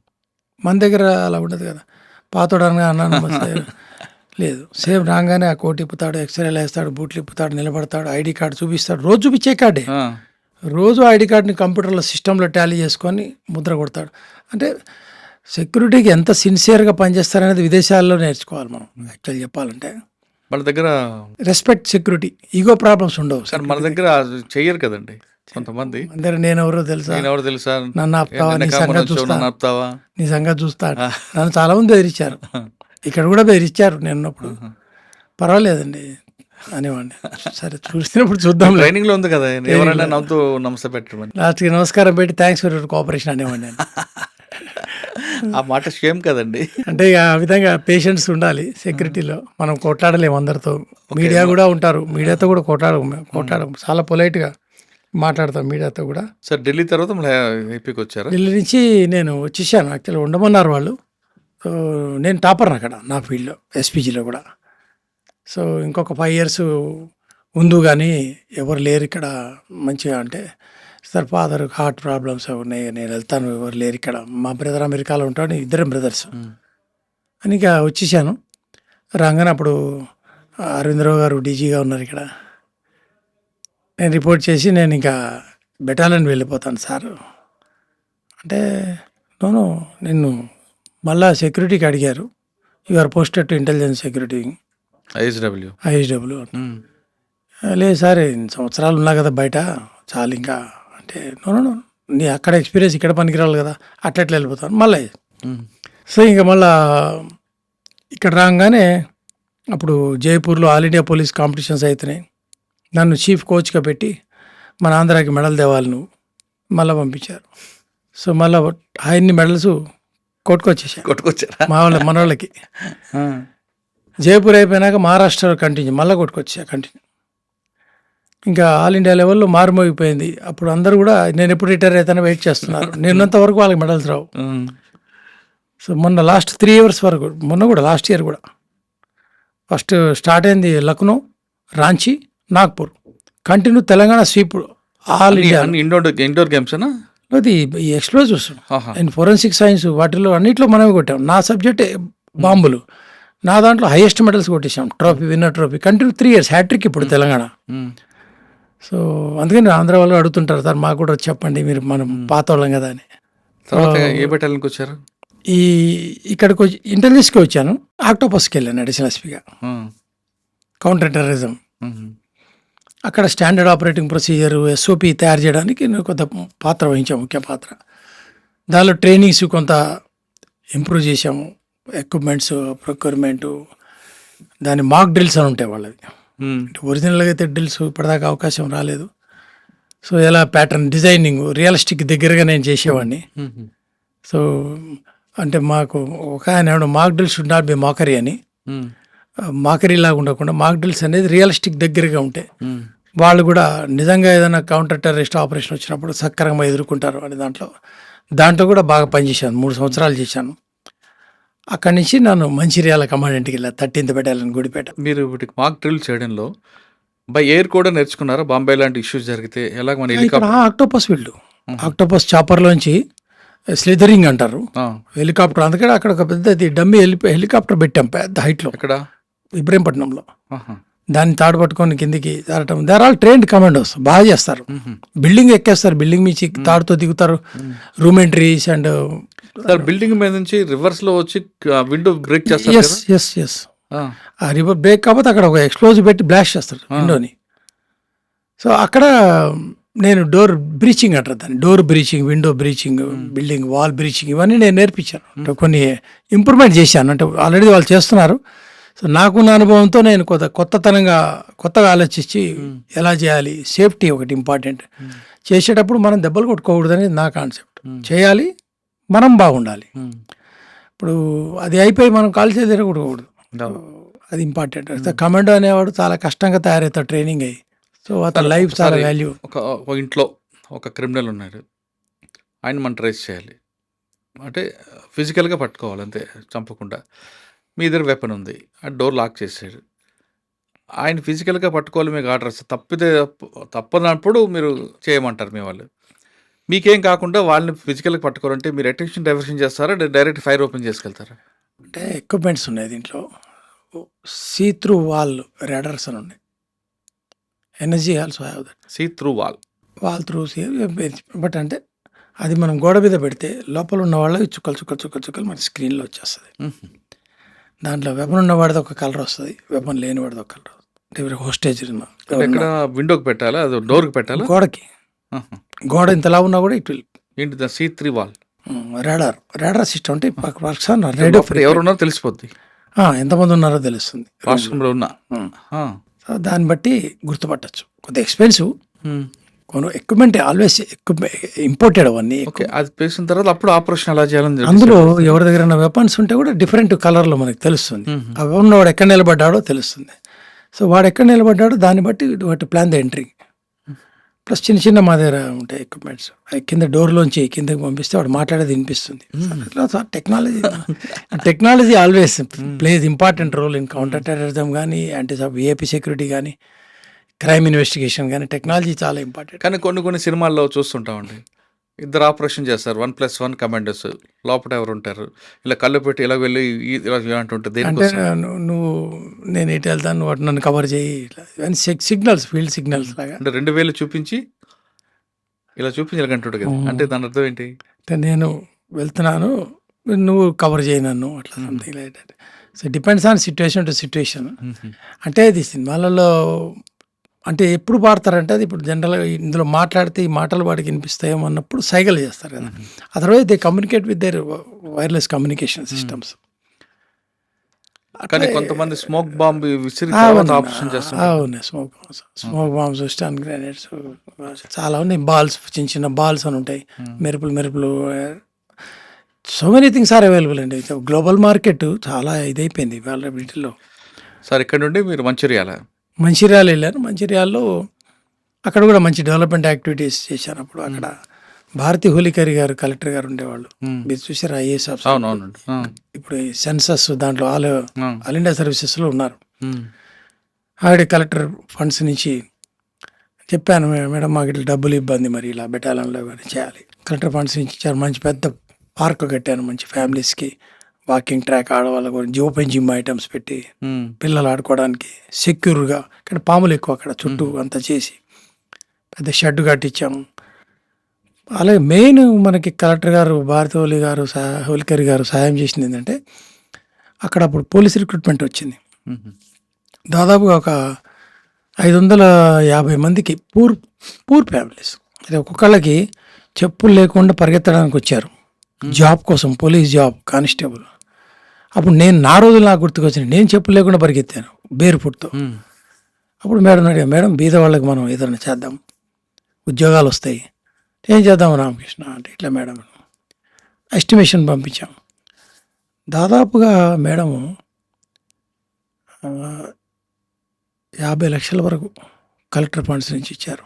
మన దగ్గర అలా ఉండదు కదా. పాతోడు అనగా అన్నా నమస్తే లేదు, సేమ్ రాగానే ఆ కోట్ ఇప్పుతాడు, ఎక్స్రేలు వేస్తాడు, బూట్లు ఇప్పుతాడు, నిలబడతాడు, ఐడి కార్డు చూపిస్తాడు. రోజు చూపించే కార్డే. ఆ! రోజు ఐడి కార్డుని కంప్యూటర్లో సిస్టంలో టాలీ చేసుకొని ముద్ర కొడతాడు. అంటే సెక్యూరిటీకి ఎంత సిన్సియర్గా పనిచేస్తారనేది విదేశాల్లో నేర్చుకోవాలి మనం. యాక్చువల్ చెప్పాలంటే వాళ్ళ దగ్గర రెస్పెక్ట్ సెక్యూరిటీ, ఈగో ప్రాబ్లమ్స్ ఉండవు. కానీ మన దగ్గర చెయ్యరు కదండి కొంతమంది. అందరు నేను ఎవరో తెలుసా, నేనెవరో తెలుసా? నన్ను ఆపుతావా, నీ సంగతి చూస్తా, నన్ను ఆపుతావా? నీ సంగతి చూస్తా. నన్ను చాలా మంది బెదిరించారు, ఇక్కడ కూడా బెదిరించారు నేను ఉన్నప్పుడు. పర్వాలేదండి అనేవాడిని. సరే చూసినప్పుడు చూద్దాం. ట్రైనింగ్ లో ఉంది కదా, ఎవరైనా నవ్వుతూ నమస్తే పెట్టమని. లాస్ట్కి నమస్కారం పెట్టి థ్యాంక్స్ ఫర్ యువర్ కోఆపరేషన్ అనేవాడిని నేను. ఆ మాట షేమ్ కదండి. అంటే ఇక ఆ విధంగా పేషెంట్స్ ఉండాలి సెక్యూరిటీలో. మనం కొట్లాడలేము అందరితో. మీడియా కూడా ఉంటారు, మీడియాతో కూడా కొట్లాడము చాలా పొలైట్గా మాట్లాడతాం మీడియాతో కూడా. సార్ ఢిల్లీ తర్వాత మళ్ళీ ఏపీకి వచ్చారా? ఢిల్లీ నుంచి నేను వచ్చేసాను. యాక్చువల్లీ ఉండమన్నారు వాళ్ళు. సో నేను టాపర్ని అక్కడ నా ఫీల్డ్లో, ఎస్పీజీలో కూడా. సో ఇంకొక 5 years ఉందు కానీ ఎవరు లేరు ఇక్కడ మంచిగా. అంటే సార్ ఫాదర్ హార్ట్ ప్రాబ్లమ్స్ ఉన్నాయి, నేను వెళ్తాను, ఎవరు లేరు ఇక్కడ. మా బ్రదర్ అమెరికాలో ఉంటాడు, ఇద్దరం బ్రదర్స్ అని ఇక వచ్చేసాను. రాగానే అప్పుడు అరవిందరావు గారు డీజీగా ఉన్నారు ఇక్కడ. నేను రిపోర్ట్ చేసి నేను ఇంకా బెటాలియన్ వెళ్ళిపోతాను సార్ అంటే, నోను నిన్ను మళ్ళా సెక్యూరిటీకి అడిగారు, you are posted to intelligence security ISW. ISW. లేదు సార్, ఇన్ని సంవత్సరాలు ఉన్నా కదా బయట, చాలు ఇంకా అంటే. నో నీ అక్కడ ఎక్స్పీరియన్స్ ఇక్కడ పనికిరావాలి కదా, అట్లా వెళ్ళిపోతాను మళ్ళీ. సో ఇంకా మళ్ళా ఇక్కడ రాగానే అప్పుడు జైపూర్లో ఆల్ ఇండియా పోలీస్ కాంపిటీషన్స్ అవుతున్నాయి. నన్ను చీఫ్ కోచ్గా పెట్టి మన ఆంధ్రాకి మెడల్ తేవాలి నువ్వు మళ్ళీ పంపించారు. సో మళ్ళీ ఆయన్ని మెడల్స్ కొట్టుకొచ్చేసా మన వాళ్ళకి. జైపూర్ అయిపోయినాక మహారాష్ట్ర కంటిన్యూ మళ్ళీ కొట్టుకొచ్చా కంటిన్యూ. ఇంకా ఆల్ ఇండియా లెవెల్లో మారుమోగిపోయింది. అప్పుడు అందరూ కూడా నేను ఎప్పుడు రిటైర్ అవుతానో వెయిట్ చేస్తున్నారు. నేనున్నంత వరకు వాళ్ళకి మెడల్స్ రావు. సో మొన్న లాస్ట్ 3 years వరకు, మొన్న కూడా లాస్ట్ ఇయర్ కూడా ఫస్ట్ స్టార్ట్ అయింది Lucknow, Ranchi, Nagpur, continue Telangana sweep all India. Indoor games అది ఈ ఎక్స్ప్లోజివ్స్ అండ్ ఫోరెన్సిక్ సైన్స్ వాటిలో అన్నింటిలో మనమే కొట్టాం. నా సబ్జెక్ట్ బాంబులు, నా దాంట్లో హైయెస్ట్ మెడల్స్ కొట్టేసాం. Trophy, winner trophy, continue 3 years hat trick ఇప్పుడు తెలంగాణ. సో అందుకని ఆంధ్ర వాళ్ళు అడుగుతుంటారు సార్ మాకు కూడా చెప్పండి, మీరు మనం పాత వాళ్ళం కదా అని. తర్వాత ఏ బెటాలియన్కి వచ్చారు? ఇక్కడికి వచ్చి ఇంటెలిజెన్స్కి వచ్చాను. ఆక్టోపస్కి వెళ్ళాను అడిషనల్ ఎస్పీగా, కౌంటర్ టెర్రరిజం. అక్కడ స్టాండర్డ్ ఆపరేటింగ్ ప్రొసీజర్ SOP తయారు చేయడానికి నేను కొంత పాత్ర వహించాము, ముఖ్య పాత్ర. దానిలో ట్రైనింగ్స్ కొంత ఇంప్రూవ్ చేసాము, ఎక్విప్మెంట్స్, ప్రొక్యూర్మెంటు, దాని మాక్ డ్రిల్స్ అని ఉంటాయి వాళ్ళవి. ఒరిజినల్గా అయితే డ్రిల్స్ ఇప్పటిదాకా అవకాశం రాలేదు. సో ఎలా ప్యాటర్న్ డిజైనింగ్ రియలిస్టిక్ దగ్గరగా నేను చేసేవాడిని. సో అంటే మాకు ఒక ఆయన మాక్ డ్రిల్స్ షుడ్ నాట్ బి మాకరీ అని, మాకరీ లాగా ఉండకుండా మాక్ డ్రిల్స్ అనేది రియలిస్టిక్ దగ్గరగా ఉంటాయి. వాళ్ళు కూడా నిజంగా ఏదైనా కౌంటర్ టెర్రరిస్ట్ ఆపరేషన్ వచ్చినప్పుడు సక్రమంగా ఎదుర్కొంటారు అని దాంట్లో కూడా బాగా పనిచేశాను. 3 సంవత్సరాలు చేశాను. అక్కడి నుంచి నన్ను మంచిర్యాల కమాండెంట్కి వెళ్ళా, 13th బెటాలియన్ గుడిపేట. మీరు వీటికి మాక్ డ్రిల్ చేయడంలో బై ఎయిర్ కూడా నేర్చుకున్నారా? బాంబే లాంటి ఇష్యూస్ జరిగితే ఎలాగ మన ఇక్కడ హెలికాప్టర్? ఆక్టోపస్ వీళ్ళు ఆక్టోపస్ చాపర్లోంచి స్లిదరింగ్ అంటారు ఆ, హెలికాప్టర్. అందుకని అక్కడ ఒక పెద్ద డమ్మీ హెలికాప్టర్ పెట్టాం పెద్ద హైట్లో ఎక్కడ? ఇబ్రహీంపట్నంలో. ఆహా. దాన్ని తాడు పట్టుకొని కిందికి తాడటం. దేర్ ఆల్ ట్రైన్డ్ కమాండోస్, బాగా చేస్తారు. బిల్డింగ్ ఎక్కేస్తారు, బిల్డింగ్ నుంచి తాడుతో దిగుతారు. Room entries and sir building మీద నుంచి రివర్స్ లో వచ్చి విండో బ్రేక్ చేస్తారు ఎస్ కదా? ఎస్ ఎస్ ఆ, ఆ రివర్ బ్రేక్ కాకపోతే అక్కడ ఒక ఎక్స్ప్లోజివ్ పెట్టి బ్లాస్ట్ చేస్తారు విండోని. సో అక్కడ నేను డోర్ బ్రీచింగ్ అంటారు దాన్ని, door breaching, window breaching, building wall breaching, ఇవన్నీ నేను నేర్పించాను. అంటే కొన్ని ఇంప్రూవ్మెంట్ చేశాను. అంటే ఆల్రెడీ వాళ్ళు చేస్తున్నారు. సో నాకున్న అనుభవంతో నేను కొత్తగా ఆలోచించి ఎలా చేయాలి, సేఫ్టీ ఒకటి ఇంపార్టెంట్. చేసేటప్పుడు మనం దెబ్బలు కొట్టుకోకూడదు అనేది నా కాన్సెప్ట్. చేయాలి, మనం బాగుండాలి. ఇప్పుడు అది అయిపోయి మనం కాల్ చేసి తిరగకూడదు, అది ఇంపార్టెంట్. కమాండో అనేవాడు చాలా కష్టంగా తయారవుతాడు ట్రైనింగ్ అయ్యి. సో అతని లైఫ్ చాలా ఒకసారి వాల్యూ. ఒక ఇంట్లో ఒక క్రిమినల్ ఉన్నాడు, ఆయన మనం ట్రేస్ చేయాలి అంటే ఫిజికల్గా పట్టుకోవాలి అంతే, చంపకుండా. మీ దగ్గర వెపన్ ఉంది, ఆ డోర్ లాక్ చేసాడు, ఆయన ఫిజికల్గా పట్టుకోవాలి, మీకు ఆర్డర్ వస్తుంది. తప్పనప్పుడు మీరు చేయమంటారు మీ వాళ్ళు. మీకేం కాకుండా వాళ్ళని ఫిజికల్గా పట్టుకోవాలంటే మీరు అటెన్షన్ డైవర్షన్ చేస్తారా, డైరెక్ట్ ఫైర్ ఓపెన్ చేసుకెళ్తారా? అంటే ఎక్విప్మెంట్స్ ఉన్నాయి దీంట్లో. సీ త్రూ వాల్ రాడర్స్ అని ఉన్నాయి. Energy also have that. See through wall through but అంటే అది మనం గోడ మీద పెడితే లోపల ఉన్న వాళ్ళకి చుక్కలు మన స్క్రీన్లో వచ్చేస్తుంది. దాంట్లో వెపన్ ఉన్న వాడిది ఒక కలర్ వస్తుంది, వెపన్ లేని వాడిది ఒక కలర్ వస్తుంది. హోస్టేజ్ ఎక్కడ విండోకి పెట్టాలా, అది డోర్కి పెట్టాలా? గోడకి. గోడ ఇంతలా ఉన్నా కూడా ఇట్ విల్ ఏంటి see through wall radar system. అంటే పర్సన్ రేడియో ఎవరున్నారో తెలిసిపోద్ది, ఎంతమంది ఉన్నారో తెలుస్తుంది. వాష్రూమ్లో ఉన్నా. సో దాన్ని బట్టి గుర్తుపట్టచ్చు. కొద్దిగా ఎక్స్పెన్సివ్, ఎక్విప్మెంట్ ఆల్వేస్ ఇంపోర్టెడ్ అవన్నీ. ఓకే, అది పేసిన తర్వాత అప్పుడు ఆపరేషన్ ఎలా చేయాలని అందులో ఎవరి దగ్గర వెపన్స్ ఉంటే కూడా డిఫరెంట్ కలర్లో మనకు తెలుస్తుంది. ఆ వెపన్ వాడు ఎక్కడ నిలబడ్డాడో తెలుస్తుంది. సో వాడు ఎక్కడ నిలబడ్డాడో దాన్ని బట్టి వాటి ప్లాన్ ద ఎంట్రీ. ప్లస్ చిన్న మా దగ్గర ఉంటాయి ఎక్విప్మెంట్స్. కింద డోర్లోంచి కిందకి పంపిస్తే వాడు మాట్లాడేది వినిపిస్తుంది. Technology always plays important role in counter terrorism కానీ, ఏపీ సెక్యూరిటీ కానీ, క్రైమ్ ఇన్వెస్టిగేషన్ కానీ టెక్నాలజీ చాలా ఇంపార్టెంట్. కానీ కొన్ని సినిమాల్లో చూస్తుంటామండి, ఇద్దరు ఆపరేషన్ చేస్తారు, 1+1 కమాండర్స్, లోపల ఎవరు ఉంటారు, ఇలా కళ్ళు పెట్టి ఇలా వెళ్ళి ఇలా అంటుంటుంది. అంటే నేను ఇటు వెళ్తాను, నువ్వు అటు నన్ను కవర్ చేయి, సిగ్నల్స్, ఫీల్డ్ సిగ్నల్స్ లాగా. అంటే 2 వేలు చూపించి ఇలా అంటుంటాడు కదా, అంటే దాని అర్థం ఏంటి? అంటే నేను వెళ్తున్నాను, నువ్వు కవర్ చేయి నన్ను, అట్లా something like that. So depends on situation to situation. అంటే ఇది సినిమాలలో అంటే ఎప్పుడు పాడతారంటే, అది ఇప్పుడు జనరల్గా ఇందులో మాట్లాడితే ఈ మాటలు వాడికి వినిపిస్తాయేమో అన్నప్పుడు సైగలు చేస్తారు కదా. Otherwise they communicate with their wireless communication systems. కానీ కొంతమంది స్మోక్ బాంబ్ విసిరి ఆపరేషన్ చేస్తారు. అవును, స్మోక్ బాంబ్స్, స్టన్ గ్రెనేడ్స్ చాలా ఉన్నాయి. బాల్స్, చిన్న బాల్స్ అని ఉంటాయి, మెరుపులు. So many things are available అండి. గ్లోబల్ మార్కెట్ చాలా ఇదైపోయింది వాళ్ళ వీటిల్లో. సార్ ఇక్కడ నుండి మీరు మంచిర్యాల వెళ్ళాను. మంచిర్యాలలో అక్కడ కూడా మంచి డెవలప్మెంట్ యాక్టివిటీస్ చేశాను. అప్పుడు అక్కడ భారతి హోలికరి గారు కలెక్టర్ గారు ఉండేవాళ్ళు, మీరు చూసారు, ఐఏఎస్ ఆఫీసర్. ఇప్పుడు సెన్సస్ దాంట్లో ఆల్ ఇండియా సర్వీసెస్లో ఉన్నారు. ఆవిడ కలెక్టర్ ఫండ్స్ నుంచి చెప్పాను, మేడం మాకు ఇట్లా డబ్బులు ఇబ్బంది, మరి ఇలా బెటాలన్లో కానీ చేయాలి. కలెక్టర్ ఫండ్స్ నుంచి ఇచ్చారు. మంచి పెద్ద పార్క్ కట్టాను, మంచి ఫ్యామిలీస్కి వాకింగ్ ట్రాక్, ఆడవాళ్ళ గురించి ఓపెన్ జిమ్ ఐటమ్స్ పెట్టి పిల్లలు ఆడుకోవడానికి సెక్యూర్గా. ఇక్కడ పాములు ఎక్కువ అక్కడ చుట్టూ అంతా చేసి పెద్ద షెడ్ కట్టించాము. అలాగే మెయిన్ మనకి కలెక్టర్ గారు భారతి హోలికరి గారు సహాయం చేసింది ఏంటంటే, అక్కడ అప్పుడు పోలీస్ రిక్రూట్మెంట్ వచ్చింది. దాదాపుగా ఒక 550 మందికి పూర్ ఫ్యామిలీస్, అది ఒక్కొక్కళ్ళకి చెప్పులు లేకుండా పరిగెత్తడానికి వచ్చారు జాబ్ కోసం, పోలీస్ జాబ్, కానిస్టేబుల్. అప్పుడు నా రోజులు నాకు గుర్తుకొచ్చింది, నేను చెప్పులు లేకుండా పరిగెత్తాను బేర్ ఫుట్తో. అప్పుడు మేడం అడిగా, మేడం బీద వాళ్ళకి మనం ఏదైనా చేద్దాం, ఉద్యోగాలు వస్తాయి, ఏం చేద్దాం రామకృష్ణ అంటే, ఇట్లా మేడం ఎస్టిమేషన్ పంపించాం. దాదాపుగా మేడము 50 లక్షల వరకు కలెక్టర్ ఫండ్స్ నుంచి ఇచ్చారు.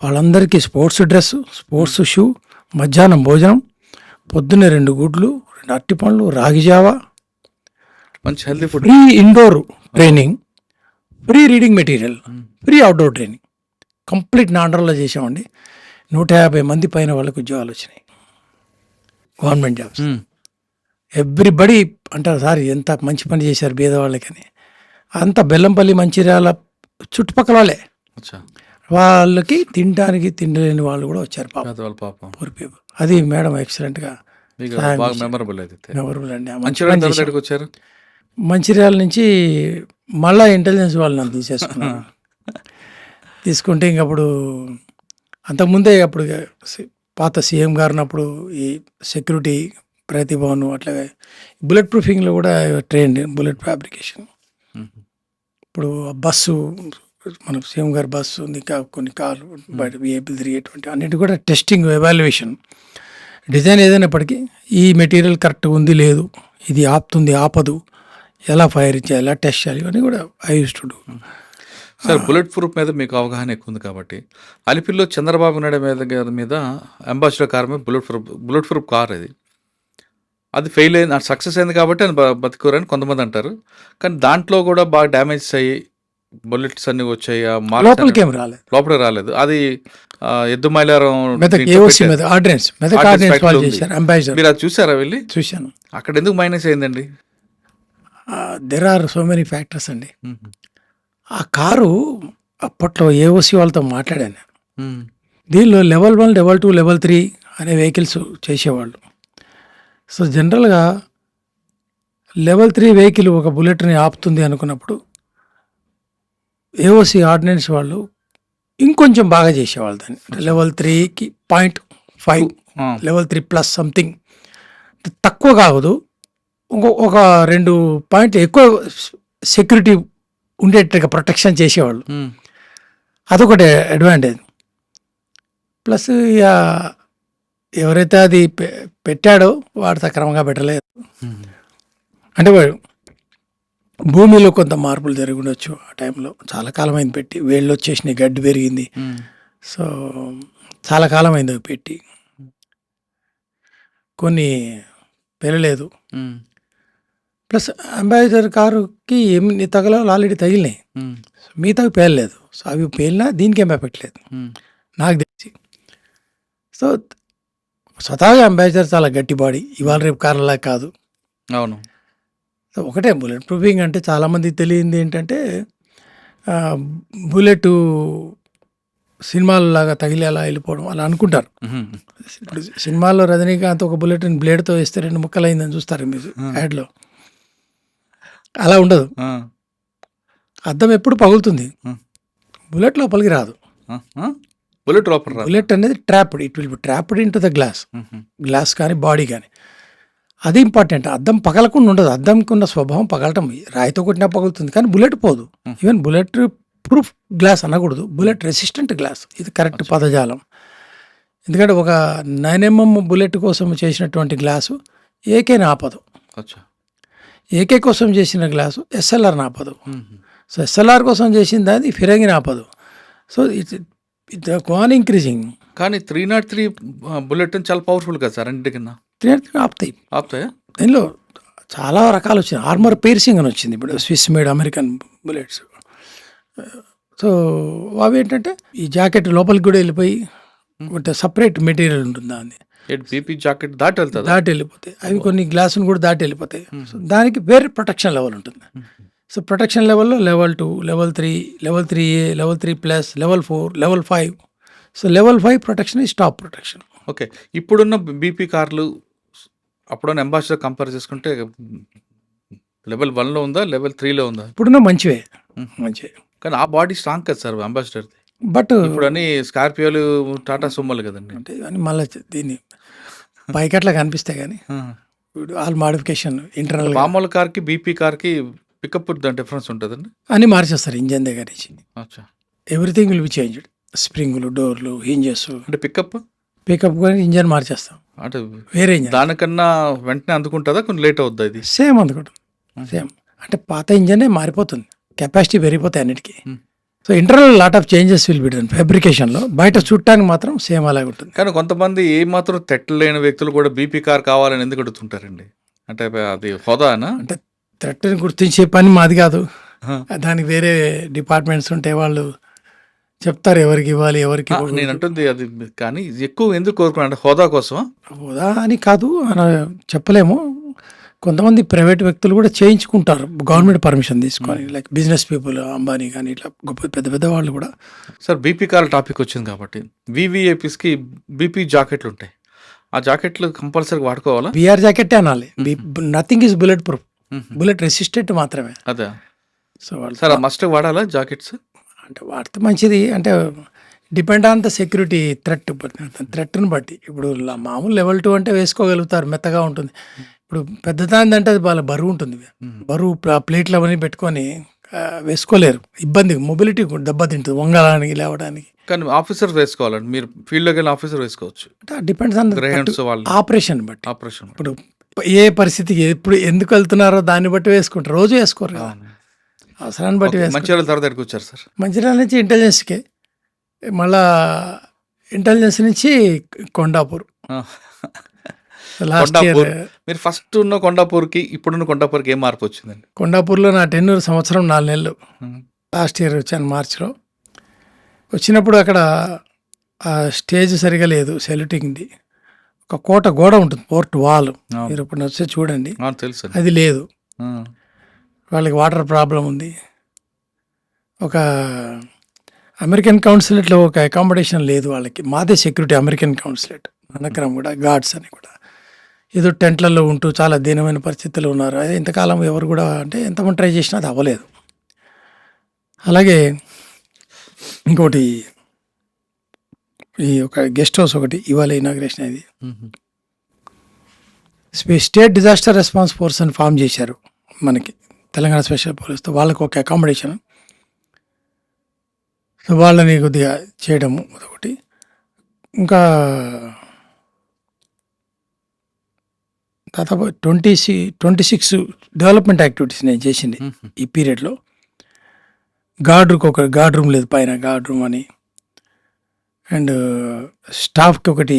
వాళ్ళందరికీ స్పోర్ట్స్ డ్రెస్సు, స్పోర్ట్స్ షూ, మధ్యాహ్నం భోజనం, పొద్దున్నే 2 గుడ్లు, 2 అరటి పండ్లు, రాగి జావా, మంచి healthy food, free indoor training, free reading material, free outdoor training complete నాండ్రలో చేసామండి. 150 మంది పైన వాళ్ళకి ఉద్యోగాలు వచ్చినాయి, గవర్నమెంట్ జాబ్స్. ఎవ్రీబడి అంటారు సార్ ఎంత మంచి పని చేశారు పేదవాళ్ళకని. అంత బెల్లంపల్లి మంచిర్యాల చుట్టుపక్కల వాళ్ళే. అచ్చా. వాళ్ళకి తినడానికి తిండలేని వాళ్ళు కూడా వచ్చారు పాపం, పేదవాళ్ళ పాపం. Poor people. అది మేడం ఎక్సలెంట్గా మీకు సహాయం బాగా చేశారు. మెమరబుల్ అయితే. మెమరబుల్ అండి. ఆ మంచి మంచిర్యాల పని తర్వాత చేశారు. ఎక్కడికి వచ్చారు? మంచిర్యాల నుంచి మళ్ళా ఇంటెలిజెన్స్ వాళ్ళు నన్ను తీసేసుకున్నారు. తీసుకుంటే ఇంక అప్పుడు అంతకుముందే అప్పుడు పాత సీఎం గారు ఉన్నప్పుడు ఈ సెక్యూరిటీ ప్రతిభవన్ అట్లాగే బుల్లెట్ ప్రూఫింగ్లో కూడా ట్రైన్, బుల్లెట్ ఫ్యాబ్రికేషన్. ఇప్పుడు బస్సు మన సీఎం గారి బస్సు ఉంది, ఇంకా కొన్ని కార్లు బయట ఏపీ 320 అన్నిటి కూడా టెస్టింగ్, ఎవాల్యుయేషన్. డిజైన్ ఏదైనప్పటికీ ఈ మెటీరియల్ కరెక్ట్గా ఉంది లేదు, ఇది ఆపుతుంది ఆపదు, ఎలా ఫైర్ చేయాలి, ఎలా టెస్ట్ చేయాలి, ఇవన్నీ కూడా I use to do. Sir, bullet proof మీద మీకు అవగాహన ఎక్కువ ఉంది కాబట్టి, అలిపిరిలో చంద్రబాబు నాయుడు గారి మీద అంబాసిడర్ కార్ మీద బుల్లెట్ ప్రూఫ్ కార్ అది ఫెయిల్ అయింది, సక్సెస్ అయింది కాబట్టి అది బతికూరని కొంతమంది అంటారు. కానీ దాంట్లో కూడా బాగా డ్యామేజ్ అయ్యి బుల్లెట్స్ అన్ని వచ్చాయి, లోపలికి ఏం రాలేదు, లోపలికి రాలేదు. అది ఎద్దు మైలారం మెదక్ ఏఓసి మీద ఆర్డినెన్స్, మెదక్ ఆర్డినెన్స్ వాళ్ళు చేశారు. అంబాసిడర్ మీరు అది చూసారా వెళ్ళి? చూశాను. అక్కడ ఎందుకు మైనస్ అయిందండి? There are so many factors అండి. ఆ కారు అప్పట్లో ఏఓసి వాళ్ళతో మాట్లాడాను. దీనిలో లెవెల్ 1, లెవెల్ 2, లెవెల్ 3 అనే వెహికల్స్ చేసేవాళ్ళు. సో జనరల్గా లెవెల్ 3 వెహికల్ ఒక బుల్లెట్ని ఆపుతుంది అనుకున్నప్పుడు ఏఓసి ఆర్డినెన్స్ వాళ్ళు ఇంకొంచెం బాగా చేసేవాళ్ళు దాన్ని. లెవెల్ 3కి 0.5, లెవెల్ 3 ప్లస్ సంథింగ్, తక్కువ కావదు, ఒక 2 పాయింట్ ఎక్కువ సెక్యూరిటీ ఉండేట్టుగా ప్రొటెక్షన్ చేసేవాళ్ళు. అదొకటి అడ్వాంటేజ్. ప్లస్ ఇక ఎవరైతే అది పెట్టాడో వాడు సక్రమంగా పెట్టలేదు. అంటే వాడు భూమిలో కొంత మార్పులు జరిగి ఉండొచ్చు ఆ టైంలో. చాలా కాలం అయింది పెట్టి, వేళ్ళు వచ్చేసినాయి, గడ్డి పెరిగింది. సో చాలా కాలం అయింది అవి పెట్టి, కొన్ని పెరగలేదు. ప్లస్ అంబాసిడర్ కారుకి ఏమి తగలాలో ఆల్రెడీ తగిలినాయి, మిగతావి పేలలేదు. సో అవి పేలినా దీనికి ఏం పెట్టలేదు నాకు తెలిసి. సో స్వతహాగా అంబాసిడర్ చాలా గట్టి బాడీ, ఇవాళ రేపు కార్లా కాదు. అవును. సో ఒకటే బుల్లెట్ ప్రూఫింగ్ అంటే చాలామందికి తెలియంది ఏంటంటే బుల్లెట్ సినిమాలలాగా తగిలేలా వెళ్ళిపోవడం అలా అనుకుంటారు. ఇప్పుడు సినిమాల్లో రజనీకాంత్ ఒక బుల్లెట్ని బ్లేడ్తో వేస్తే 2 ముక్కలు అయిందని చూస్తారు మీరు యాడ్లో. అలా ఉండదు. అద్దం ఎప్పుడు పగులుతుంది, బుల్లెట్ లోపలికి రాదు. బుల్లెట్ లోపల బుల్లెట్ అనేది trapped, it will be trapped in to the glass కానీ బాడీ కానీ. అది ఇంపార్టెంట్. అద్దం పగలకుండా ఉండదు, అద్దంకి ఉన్న స్వభావం పగలటం. రాయితో కొట్టినా పగులుతుంది కానీ బుల్లెట్ పోదు. ఈవెన్ బుల్లెట్ ప్రూఫ్ గ్లాస్ అనకూడదు, బుల్లెట్ రెసిస్టెంట్ గ్లాస్, ఇది కరెక్ట్ పదజాలం. ఎందుకంటే ఒక 9mm బుల్లెట్ కోసం చేసినటువంటి గ్లాసు ఏకేని ఆపదు, ఏకే కోసం చేసిన గ్లాసు ఎస్ఎల్ఆర్ ఆపదు. సో ఎస్ఎల్ఆర్ కోసం చేసింది అది ఫిరంగిని ఆపదు. So its gone increasing. కానీ 303 బుల్లెట్ చాలా పవర్ఫుల్ కదా సార్, అన్నిటికన్నా 303 ఆపుతాయా? దీనిలో చాలా రకాలు వచ్చినాయి. ఆర్మర్ పీర్సింగ్ అని వచ్చింది ఇప్పుడు, Swiss made American bullets. So అవి ఏంటంటే ఈ జాకెట్ లోపలికి కూడా వెళ్ళిపోయి సపరేట్ మెటీరియల్ ఉంటుంది దాన్ని, బీపీ జాకెట్ దాటి వెళ్తుంది, దాటి వెళ్ళిపోతాయి. అవి కొన్ని గ్లాసులు కూడా దాటి వెళ్ళిపోతాయి. సో దానికి వేరే ప్రొటెక్షన్ లెవెల్ ఉంటుంది. సో ప్రొటెక్షన్ లెవెల్లో level 2, level 3, level 3A, level 3+, level 4, level 5. So level 5 protection ఈ టాప్ ప్రొటెక్షన్. ఓకే. ఇప్పుడున్న బీపీ కార్లు అప్పుడున్న అంబాసిడర్ కంపేర్ చేసుకుంటే లెవెల్ 1లో ఉందా, లెవెల్ 3లో ఉందా? ఇప్పుడున్న మంచివే. కానీ ఆ బాడీ స్ట్రాంగ్ కదా సార్ అంబాసిడర్. బట్ ఇప్పుడు అన్ని స్కార్పియోలు, టాటా సుమోలు కదండి. అంటే ఇవన్నీ మళ్ళీ దీన్ని పైకట్లా కనిపిస్తాయి కానీ ఆల్ మాడిఫికేషన్ ఇంటర్నల్. మామూలు కార్కి బీపీ కార్కి పికప్ డిఫరెన్స్ ఉంటుందండి, అన్నీ మార్చేస్తారు ఇంజన్ దగ్గర నుంచి. అచ్చా. ఎవ్రీథింగ్ విల్ బి చేంజ్డ్, స్ప్రింగులు, డోర్లు, హింజెస్. అంటే పికప్ కానీ ఇంజన్ మార్చేస్తాం, అంటే వేరే ఇంజన్. దానికన్నా వెంటనే అందుకుంటుందా, కొంచెం లేట్ అవుద్దా? ఇది సేమ్ అందుకుంటుంది, సేమ్. అంటే పాత ఇంజనే మారిపోతుంది, కెపాసిటీ పెరిగిపోతాయి అన్నిటికీ. So internal lot of changes will be done ఫ్యాబ్రికేషన్లో. బయట చూడటానికి మాత్రం సేమ్ అలాగే ఉంటుంది. కానీ కొంతమంది ఏ మాత్రం తెట్టలేని వ్యక్తులు కూడా బీపీ కార్ కావాలని ఎందుకు అడుగుతుంటారండి? అంటే అది హోదానా? అంటే థ్రెట్ని గుర్తించే పని మాది కాదు, దానికి వేరే డిపార్ట్మెంట్స్ ఉంటే వాళ్ళు చెప్తారు ఎవరికి ఇవ్వాలి ఎవరికి ఇవ్వకూడదు. నేను అంటుంది అది, కానీ ఎక్కువ ఎందుకు కోరుకున్నా అంటే హోదా కోసం. హోదా అని కాదు అని చెప్పలేము. కొంతమంది ప్రైవేట్ వ్యక్తులు కూడా చేయించుకుంటారు గవర్నమెంట్ పర్మిషన్ తీసుకొని, లైక్ బిజినెస్ పీపుల్, అంబానీ కానీ ఇట్లా గొప్ప పెద్ద పెద్ద వాళ్ళు కూడా. సార్ బీపీ కాల్ టాపిక్ వచ్చింది కాబట్టి వివిఐపీస్కి బీపీ జాకెట్లు ఉంటాయి. ఆ జాకెట్లు కంపల్సరీగా వాడుకోవాలా? బిఆర్ జాకెట్ అనాలి. Nothing is bullet proof, bullet resistant మాత్రమే. అదే సో వాళ్ళు సార్ మస్ట్ వాడాలా జాకెట్స్? అంటే వాడితే మంచిది. అంటే డిపెండ్ ఆన్ ద సెక్యూరిటీ థ్రెట్ని బట్టి. ఇప్పుడు మామూలు లెవెల్ 2 అంటే వేసుకోగలుగుతారు, మెత్తగా ఉంటుంది. ఇప్పుడు పెద్ద దాని అంటే అది వాళ్ళ బరువు ఉంటుంది. బరువు ప్లేట్లు అవన్నీ పెట్టుకొని వేసుకోలేరు, ఇబ్బంది, మొబిలిటీ దెబ్బతింటుంది వంగడానికి లేవడానికి. కానీ ఆఫీసర్ వేసుకోవాలండి, మీరు ఫీల్డ్లోకి వెళ్ళి ఆఫీసర్ వేసుకోవచ్చు. అంటే డిపెండ్స్ ఆన్ గ్రేహండ్స్ వాళ్ళు ఆపరేషన్ బట్టి. ఆపరేషన్ ఇప్పుడు ఏ పరిస్థితికి ఎప్పుడు ఎందుకు వెళ్తున్నారో దాన్ని బట్టి వేసుకుంటారు, రోజు వేసుకోరు కదా, అవసరాన్ని బట్టి వేసుకుంటారు. మంచిర్యాల తర్వాత ఎక్కడికి వచ్చారు సార్? మంచిర్యాల నుంచి ఇంటెలిజెన్స్కే, మళ్ళా ఇంటెలిజెన్స్ నుంచి కొండాపూర్. లాస్ట్ ఇయర్ మీరు ఫస్ట్ ఉన్న కొండాపూర్కి ఇప్పుడున్న కొండాపూర్కి ఏం మార్పు వచ్చిందండి? కొండాపూర్లో నా టెన్యూర్ 1 సంవత్సరం 4 నెలలు. లాస్ట్ ఇయర్ వచ్చాను మార్చిలో. వచ్చినప్పుడు అక్కడ స్టేజ్ సరిగా లేదు, సెల్యూటింగ్ది. ఒక కోట గోడ ఉంటుంది, పోర్ట్ వాల్, మీరు ఇప్పుడు వచ్చి చూడండి, తెలుసు. అది లేదు. వాళ్ళకి వాటర్ ప్రాబ్లం ఉంది. ఒక అమెరికన్ కౌన్సిలేట్లో ఒక అకామిడేషన్ లేదు వాళ్ళకి, మాదే సెక్యూరిటీ అమెరికన్ కౌన్సిలేట్ అనక్రమ్ కూడా, గార్డ్స్ అని కూడా. ఏదో టెంట్లలో ఉంటూ చాలా దీనమైన పరిస్థితుల్లో ఉన్నారు. అదే ఇంతకాలం ఎవరు కూడా, అంటే ఎంతమంది ట్రై చేసినా అది అవ్వలేదు. అలాగే ఇంకోటి, ఈ ఒక గెస్ట్ హౌస్ ఒకటి ఇవాళ ఇనాగ్రేషన్ అయింది. స్టేట్ డిజాస్టర్ రెస్పాన్స్ ఫోర్స్ అని ఫామ్ చేశారు మనకి, తెలంగాణ స్పెషల్ పోలీస్తో. వాళ్ళకి ఒక అకామిడేషన్, సో వాళ్ళని కొద్దిగా చేయడము ఒకటి. ఇంకా దాదాపు 26 డెవలప్మెంట్ యాక్టివిటీస్ నేను చేసింది ఈ పీరియడ్లో. గార్డ్ రూమ్ లేదు పైన, గార్డ్ రూమ్ అని. అండ్ స్టాఫ్కి ఒకటి,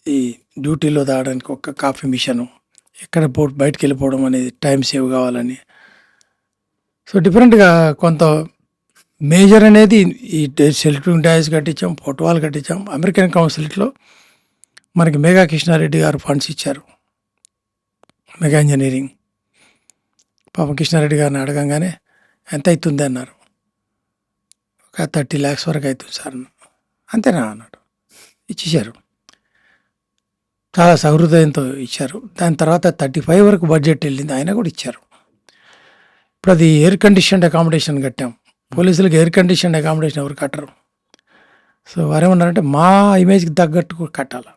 ఈ డ్యూటీలో తాగడానికి ఒక కాఫీ మిషను, ఎక్కడ బయటకు వెళ్ళిపోవడం అనేది టైం సేవ్ కావాలని. సో డిఫరెంట్గా కొంత మేజర్ అనేది ఈ సెల్యూటింగ్ డాయిస్ కట్టించాం, ఫోటోవాల్ కట్టించాం. అమెరికన్ కౌన్సిల్లో మనకి మేఘా కృష్ణారెడ్డి గారు ఫండ్స్ ఇచ్చారు, మెగా ఇంజనీరింగ్. పాపం కృష్ణారెడ్డి గారిని అడగంగానే ఎంత అవుతుంది అన్నారు. ఒక 30 lakhs వరకు అవుతుంది సార్. అంతేనా అన్నాడు, ఇచ్చేశారు. చాలా సహృదయంతో ఇచ్చారు. దాని తర్వాత 35 వరకు బడ్జెట్ వెళ్ళింది, ఆయన కూడా ఇచ్చారు. ఇప్పుడు అది ఎయిర్ కండిషన్డ్ అకామిడేషన్ కట్టాం. పోలీసులకు ఎయిర్ కండిషన్డ్ అకామిడేషన్ ఎవరు కట్టరు. సో వారేమన్నారంటే మా ఇమేజ్కి తగ్గట్టు కట్టాలి,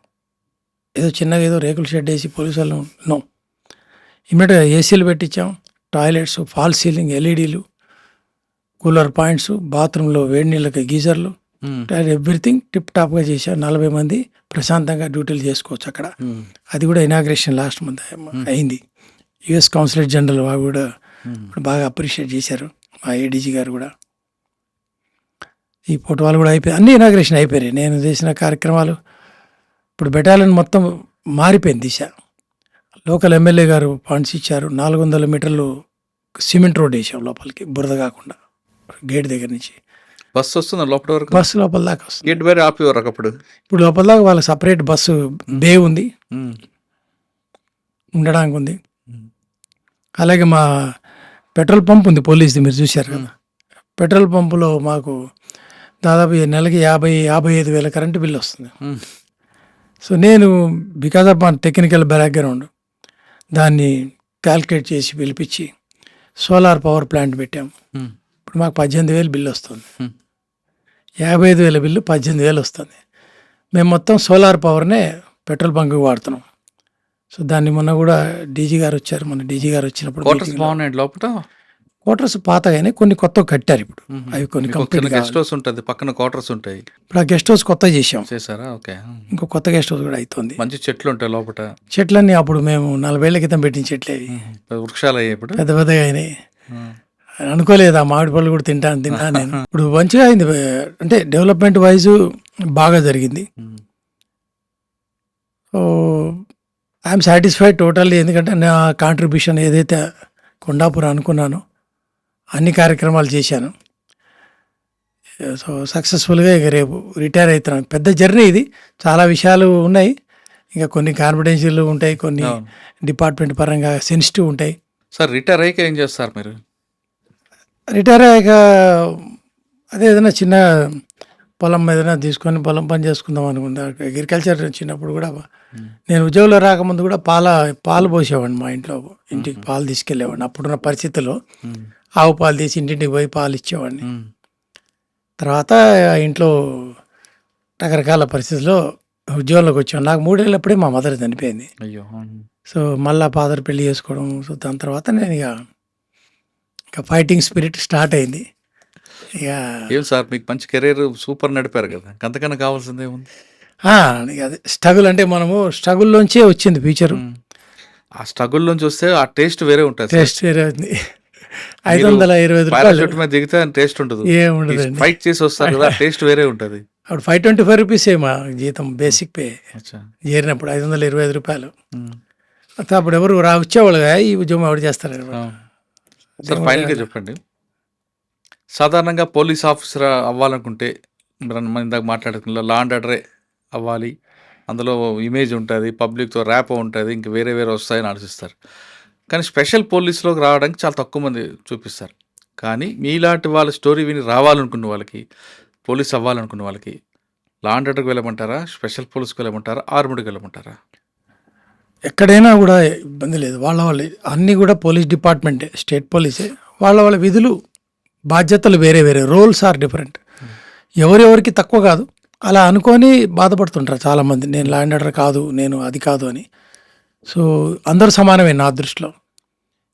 ఏదో చిన్నగా ఏదో రేకుల షెడ్ వేసి పోలీసు వాళ్ళు నో. ఇమ్మీడియట్గా ఏసీలు పెట్టించాం, టాయిలెట్స్, ఫాల్ సీలింగ్, ఎల్ఈడీలు, కూలర్ పాయింట్స్, బాత్రూంలో వేడి నీళ్ళకి గీజర్లు, ఎవ్రీథింగ్ టిప్ టాప్గా చేశారు. 40 మంది ప్రశాంతంగా డ్యూటీలు చేసుకోవచ్చు అక్కడ. అది కూడా ఇనాగ్రేషన్ లాస్ట్ మంత్ అయింది. యుఎస్ కౌన్సిలేట్ జనరల్ వాళ్ళు కూడా బాగా అప్రిషియేట్ చేశారు, మా ఏడీజీ గారు కూడా. ఈ ఫోటో వాళ్ళు కూడా అయిపోయి అన్ని ఇనాగ్రేషన్ అయిపోయాయి. నేను చేసిన కార్యక్రమాలు ఇప్పుడు బెటాలియన్ మొత్తం మారిపోయింది దిశ. లోకల్ ఎమ్మెల్యే గారు ఫండ్స్ ఇచ్చారు. 400 మీటర్లు సిమెంట్ రోడ్ వేసాం లోపలికి, బురద కాకుండా, గేట్ దగ్గర నుంచి. బస్సు వస్తుంది లోపల వరకు, బస్సు లోపల దాకా వస్తుంది. గేట్ బయట ఆపేవారు అప్పుడు. ఇప్పుడు లోపల దాకా వాళ్ళకి సపరేట్ బస్సు బే ఉంది, ఉండడానికి ఉంది. అలాగే మా పెట్రోల్ పంప్ ఉంది పోలీస్ది, మీరు చూశారు కదా. పెట్రోల్ పంపులో మాకు దాదాపు నెలకి 55 వేల కరెంటు బిల్లు వస్తుంది. సో నేను బికాజ్ ఆఫ్ మా టెక్నికల్ బ్యాక్గ్రౌండ్ దాన్ని క్యాల్కులేట్ చేసి పిలిపించి సోలార్ పవర్ ప్లాంట్ పెట్టాము. ఇప్పుడు మాకు 18,000 బిల్లు వస్తుంది. 55,000 బిల్లు 18,000 వస్తుంది. మేము మొత్తం సోలార్ పవర్నే పెట్రోల్ బంక్కి వాడుతున్నాం. సో దాన్ని మొన్న కూడా డీజీ గారు వచ్చారు. మన డీజీ గారు వచ్చినప్పుడు బాగున్నాయి లోపల. క్వార్టర్స్ పాతగానే కొన్ని కొత్త కట్టారు ఇప్పుడు. అవి కొన్ని కంప్లీట్ గెస్ట్ హౌస్ ఉంటుంది, పక్కన క్వార్టర్స్ ఉంటాయి. ఇప్పుడు ఆ గెస్ట్ హౌస్ కొత్త చేసాం. చేశారా? ఓకే. ఇంకో కొత్త గెస్ట్ హౌస్ కూడా అవుతుంది. మంచి చెట్లు ఉంటాయి లోపల. చెట్లన్నీ అప్పుడు మేము 40 ఏళ్ల క్రితం పెట్టిన చెట్లే అవి. వృక్షాలు అయ్యాయి ఇప్పుడు, పెద్ద పెద్దగా అయినాయి. అనుకోలేదు ఆ మామిడి పళ్ళు కూడా తింటాను నేను. ఇప్పుడు మంచిగా అయింది, అంటే డెవలప్మెంట్ వైజ్ బాగా జరిగింది. So I'm satisfied totally. ఎందుకంటే నా కాంట్రిబ్యూషన్ ఏదైతే కొండాపూర్ అనుకున్నానో అన్ని కార్యక్రమాలు చేశాను. సో సక్సెస్ఫుల్గా ఇక రేపు రిటైర్ అవుతున్నాను. పెద్ద జర్నీ ఇది, చాలా విషయాలు ఉన్నాయి. ఇంకా కొన్ని కాన్ఫిడెన్షియల్ ఉంటాయి, కొన్ని అవును. డిపార్ట్మెంట్ పరంగా సెన్సిటివ్ ఉంటాయి. సార్ రిటైర్ అయ్యాక ఏం చేస్తారు మీరు? రిటైర్ అయ్యాక అదే ఏదైనా చిన్న పొలం ఏదైనా తీసుకొని పొలం పని చేసుకుందాం అనుకుంటా. అగ్రికల్చర్ చిన్నప్పుడు కూడా నేను ఉద్యోగంలో రాకముందు కూడా పాలు పోసేవాడిని. మా ఇంటికి పాలు తీసుకెళ్ళేవాడిని. అప్పుడున్న పరిస్థితుల్లో ఆవు పాలు తీసి ఇంటింటికి పోయి పాలు ఇచ్చేవాడిని. తర్వాత ఇంట్లో రకరకాల పరిస్థితుల్లో ఉద్యోగంలోకి వచ్చాను. నాకు 3 ఏళ్ళప్పుడే మా మదర్ చనిపోయింది. అయ్యో. సో మళ్ళీ ఫాదర్ పెళ్లి చేసుకోవడం. సో దాని తర్వాత నేను ఇక ఫైటింగ్ స్పిరిట్ స్టార్ట్ అయింది. ఇక ఏం సార్ మీకు మంచి కెరీర్ సూపర్ నడిపారు కదా, అంతకన్నా కావాల్సిందే ఉంది. ఇక అదే స్ట్రగుల్ అంటే మనము స్ట్రగుల్లోంచే వచ్చింది ఫ్యూచరు. ఆ స్ట్రగుల్ నుంచి వస్తే ఆ టేస్ట్ వేరే ఉంటుంది. టేస్ట్ వేరే ఉంది. 525 రూపాయలు పారాషూట్ మీద దిగితే టేస్ట్ ఉండదు, ఏముండదండి. ఫైట్ చేసి వస్తారు కదా, టేస్ట్ వేరే ఉంటుంది. అప్పుడు 525 రూపీసే మా జీతం, బేసిక్ పే. అచ్చా. చేరినప్పుడు 525 రూపాయలు. ఉమ్. అప్పుడు ఎవరు వచ్చేవాళ్ళుగా, ఈ ఉద్యోగం ఎవరు చేస్తారు? ఆ. సార్ ఫైనల్గా చెప్పండి, సాధారణంగా పోలీస్ ఆఫీసర్ అవ్వాలనుకుంటే మనం ఇందాక మాట్లాడుకున్న లా అండ్ ఆర్డరే అవ్వాలి, అందులో ఇమేజ్ ఉంటుంది, పబ్లిక్తో ర్యాప్ ఉంటుంది, ఇంక వేరే వేరే వస్తాయని ఆలోచిస్తారు. కానీ స్పెషల్ పోలీసులోకి రావడానికి చాలా తక్కువ మంది చూపిస్తారు. కానీ మీలాంటి వాళ్ళ స్టోరీ విని రావాలనుకున్న వాళ్ళకి, పోలీస్ అవ్వాలనుకున్న వాళ్ళకి లా అండ్ ఆర్డర్కి వెళ్ళమంటారా, స్పెషల్ పోలీస్కి వెళ్ళమంటారా, ఆర్మీకి వెళ్ళమంటారా? ఎక్కడైనా కూడా ఇబ్బంది లేదు. వాళ్ళ అన్నీ కూడా పోలీస్ డిపార్ట్మెంటే, స్టేట్ పోలీసే. వాళ్ళ విధులు బాధ్యతలు వేరే వేరే, రోల్స్ ఆర్ డిఫరెంట్. ఎవరెవరికి తక్కువ కాదు అలా అనుకొని బాధపడుతుంటారు చాలామంది. నేను లా అండ్ ఆర్డర్ కాదు, నేను అది కాదు అని. సో అందరూ సమానమే నా దృష్టిలో.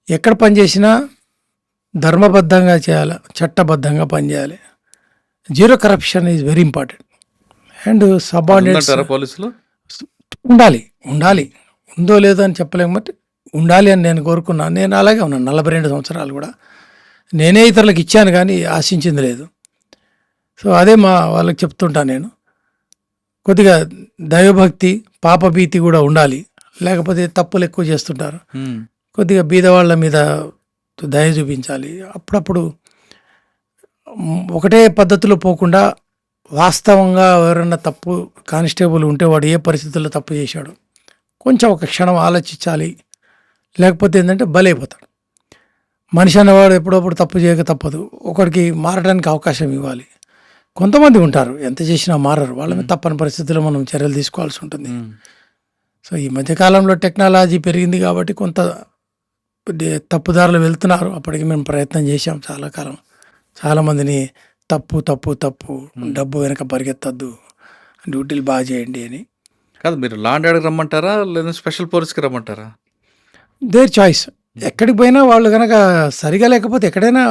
ఎక్కడ పనిచేసినా ధర్మబద్ధంగా చేయాలి, చట్టబద్ధంగా పనిచేయాలి. Zero corruption is very important. And subordinates ఉందంటారా పోలీసులు? ఉండాలి. ఉందో లేదో అని చెప్పలేము, బట్ ఉండాలి అని నేను కోరుకున్నాను. నేను అలాగే ఉన్నాను 42 సంవత్సరాలు కూడా. నేనే ఇతరులకు ఇచ్చాను కానీ ఆశించింది లేదు. సో అదే మా వాళ్ళకి చెప్తుంటాను నేను, కొద్దిగా దైవభక్తి, పాపభీతి కూడా ఉండాలి. లేకపోతే తప్పులు ఎక్కువ చేస్తుంటారు. కొద్దిగా బీదవాళ్ళ మీద దయ చూపించాలి. అప్పుడప్పుడు ఒకటే పద్ధతిలో పోకుండా వాస్తవంగా ఎవరన్నా తప్పు కానిస్టేబుల్ ఉంటే వాడు ఏ పరిస్థితుల్లో తప్పు చేశాడు కొంచెం ఒక క్షణం ఆలోచించాలి. లేకపోతే ఏంటంటే బలైపోతాడు. మనిషి అనేవాడు ఎప్పుడప్పుడు తప్పు చేయక తప్పదు. ఒకరికి మారడానికి అవకాశం ఇవ్వాలి. కొంతమంది ఉంటారు ఎంత చేసినా మారరు, వాళ్ళ మీద తప్పని పరిస్థితుల్లో మనం చర్యలు తీసుకోవాల్సి ఉంటుంది. సో ఈ మధ్యకాలంలో టెక్నాలజీ పెరిగింది కాబట్టి కొంత తప్పుదారులు వెళ్తున్నారు. అప్పటికి మేము ప్రయత్నం చేశాం చాలా కాలం. చాలామందిని తప్పు తప్పు తప్పు, డబ్బు వెనక పరిగెత్తద్దు, డ్యూటీలు బాగా చేయండి అని. కాదు, మీరు లా అండ్ ఆర్డర్ రమ్మంటారా లేదా స్పెషల్ పోలీస్కి రమ్మంటారా? Their choice. ఎక్కడికి పోయినా వాళ్ళు కనుక సరిగా లేకపోతే ఎక్కడైనా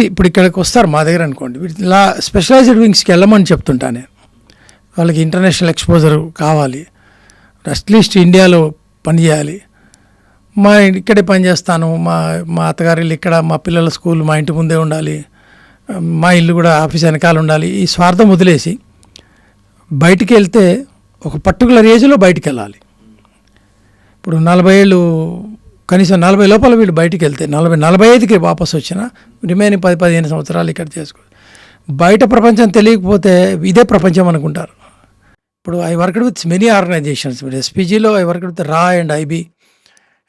ఇప్పుడు ఇక్కడికి వస్తారు మా దగ్గర అనుకోండి, ఇలా స్పెషలైజ్డ్ వింగ్స్కి వెళ్ళమని చెప్తుంటా నేను. వాళ్ళకి ఇంటర్నేషనల్ ఎక్స్పోజర్ కావాలి, అట్లీస్ట్ ఇండియాలో పనిచేయాలి. ఇక్కడే పని చేస్తాను, మా అత్తగారి ఇల్లు ఇక్కడ, మా పిల్లల స్కూల్ మా ఇంటి ముందే ఉండాలి, మా ఇల్లు కూడా ఆఫీస్ వెనకాల ఉండాలి. ఈ స్వార్థం వదిలేసి బయటికి వెళ్తే ఒక పర్టికులర్ ఏజ్లో బయటికి వెళ్ళాలి. ఇప్పుడు 40 ఏళ్ళు, కనీసం 40 లోపల వీళ్ళు బయటికి వెళ్తే 45కి వాపసు వచ్చిన రిమైనింగ్ 10-15 సంవత్సరాలు ఇక్కడ చేసుకో. బయట ప్రపంచం తెలియకపోతే ఇదే ప్రపంచం అనుకుంటారు. ఇప్పుడు I worked with many organisations. ఎస్పీజీలో ఐ వర్క్డ్ విత్ రా and IB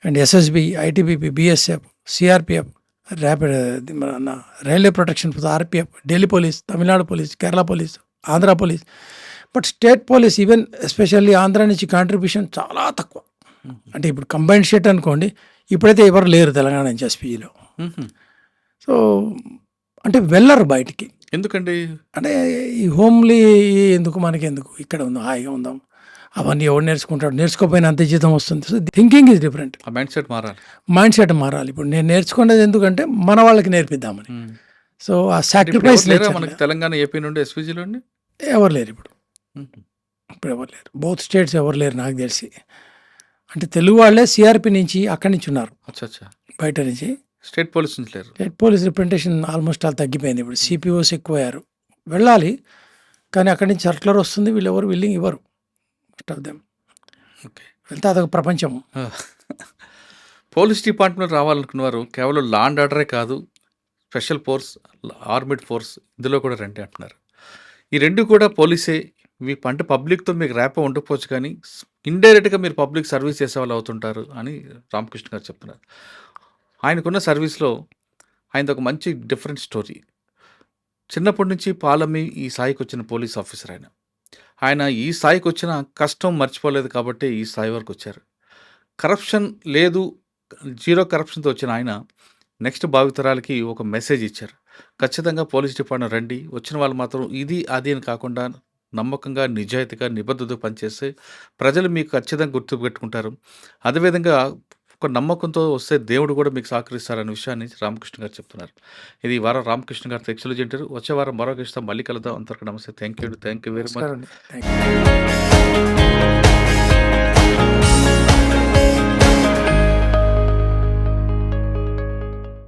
and SSB, ITBP, BSF, CRPF, rapid, మన railway protection force, RPF, Delhi police, Tamil Nadu police, Kerala police, Andhra police. But state police even especially Andhra నుంచి కాంట్రిబ్యూషన్ చాలా తక్కువ. అంటే ఇప్పుడు కంబైన్డ్ స్టేట్ అనుకోండి, ఇప్పుడైతే ఎవరు లేరు తెలంగాణ నుంచి ఎస్పీజీలో. సో అంటే వెళ్ళరు బయటికి. ఎందుకండి? అంటే ఈ హోమ్లీ ఎందుకు, మనకి ఎందుకు, ఇక్కడ ఉందాం, హాయిగా ఉందాం, అవన్నీ ఎవరు నేర్చుకుంటాడు, నేర్చుకోపోయినా అంతే జీతం వస్తుంది. So thinking is different. ఆ మైండ్ సెట్ మారాలి. మైండ్ సెట్ మారాలి. ఇప్పుడు నేను నేర్చుకునేది ఎందుకంటే మన వాళ్ళకి నేర్పిద్దామని. సో ఆ సాక్రిఫైస్ మనకి తెలంగాణ, ఏపీ నుండి ఎస్పీజీలో ఎవరు లేరు ఇప్పుడు ఎవరు లేరు. బోత్ స్టేట్స్ ఎవరు లేరు నాకు తెలిసి. అంటే తెలుగు వాళ్ళే సిఆర్పి నుంచి అక్కడి నుంచి ఉన్నారు, బయట నుంచి. స్టేట్ పోలీస్ నుంచి లేరు. State police representation almost all తగ్గిపోయింది. ఇప్పుడు సిపిఓస్ ఎక్కువయ్యారు, వెళ్ళాలి. కానీ అక్కడి నుంచి సర్క్యులర్ వస్తుంది, వీళ్ళు ఎవరు విల్లింగ్ ఇవ్వరు. మోస్ట్ ఆఫ్ దెమ్ వెళ్తే అదొక ప్రపంచం. పోలీస్ డిపార్ట్మెంట్ రావాలనుకున్న వారు కేవలం లా అండ్ ఆర్డరే కాదు, స్పెషల్ ఫోర్స్, ఆర్మిడ్ ఫోర్స్ ఇందులో కూడా రండి అంటున్నారు. ఈ 2 కూడా పోలీసే. ఇవి అంటే పబ్లిక్‌తో మీకు ర్యాపో ఉండకపోవచ్చు కానీ, ఇండైరెక్ట్‌గా మీరు పబ్లిక్ సర్వీస్ చేసేవాళ్ళు అవుతుంటారు అని రామకృష్ణ గారు చెప్తున్నారు. ఆయనకున్న సర్వీస్‌లో ఆయనదొక మంచి డిఫరెంట్ స్టోరీ. చిన్నప్పటి నుంచి పాలమ్మి ఈ స్థాయికొచ్చిన పోలీస్ ఆఫీసర్ ఆయన. ఆయన ఈ స్థాయికొచ్చిన కష్టం మర్చిపోలేదు కాబట్టే ఈ స్థాయి వరకొచ్చారు. కరప్షన్ లేదు, జీరో కరప్షన్‌తో వచ్చిన ఆయన నెక్స్ట్ భావితరాలకి ఒక మెసేజ్ ఇచ్చారు. ఖచ్చితంగా పోలీస్ డిపార్ట్‌మెంట్ రండి. వచ్చిన వాళ్ళు మాత్రం ఇది, అది అని కాకుండా నమ్మకంగా, నిజాయితీగా, నిబద్ధతతో పనిచేస్తే ప్రజలు మీకు ఖచ్చితంగా గుర్తుపెట్టుకుంటారు. అదేవిధంగా ఒక నమ్మకంతో వస్తే దేవుడు కూడా మీకు సహకరిస్తారనే విషయాన్ని రామకృష్ణ గారు చెప్తున్నారు. ఇది ఈ వారం రామకృష్ణ గారితో ఎక్స్‌క్లూజివ్ ఇంటర్వ్యూ. వచ్చే వారం మరో గెస్ట్‌తో మళ్ళీ కలుద్దాం. అంతవరకు నమస్తే. Thank you very much. నమస్కారం అండి. Thank you.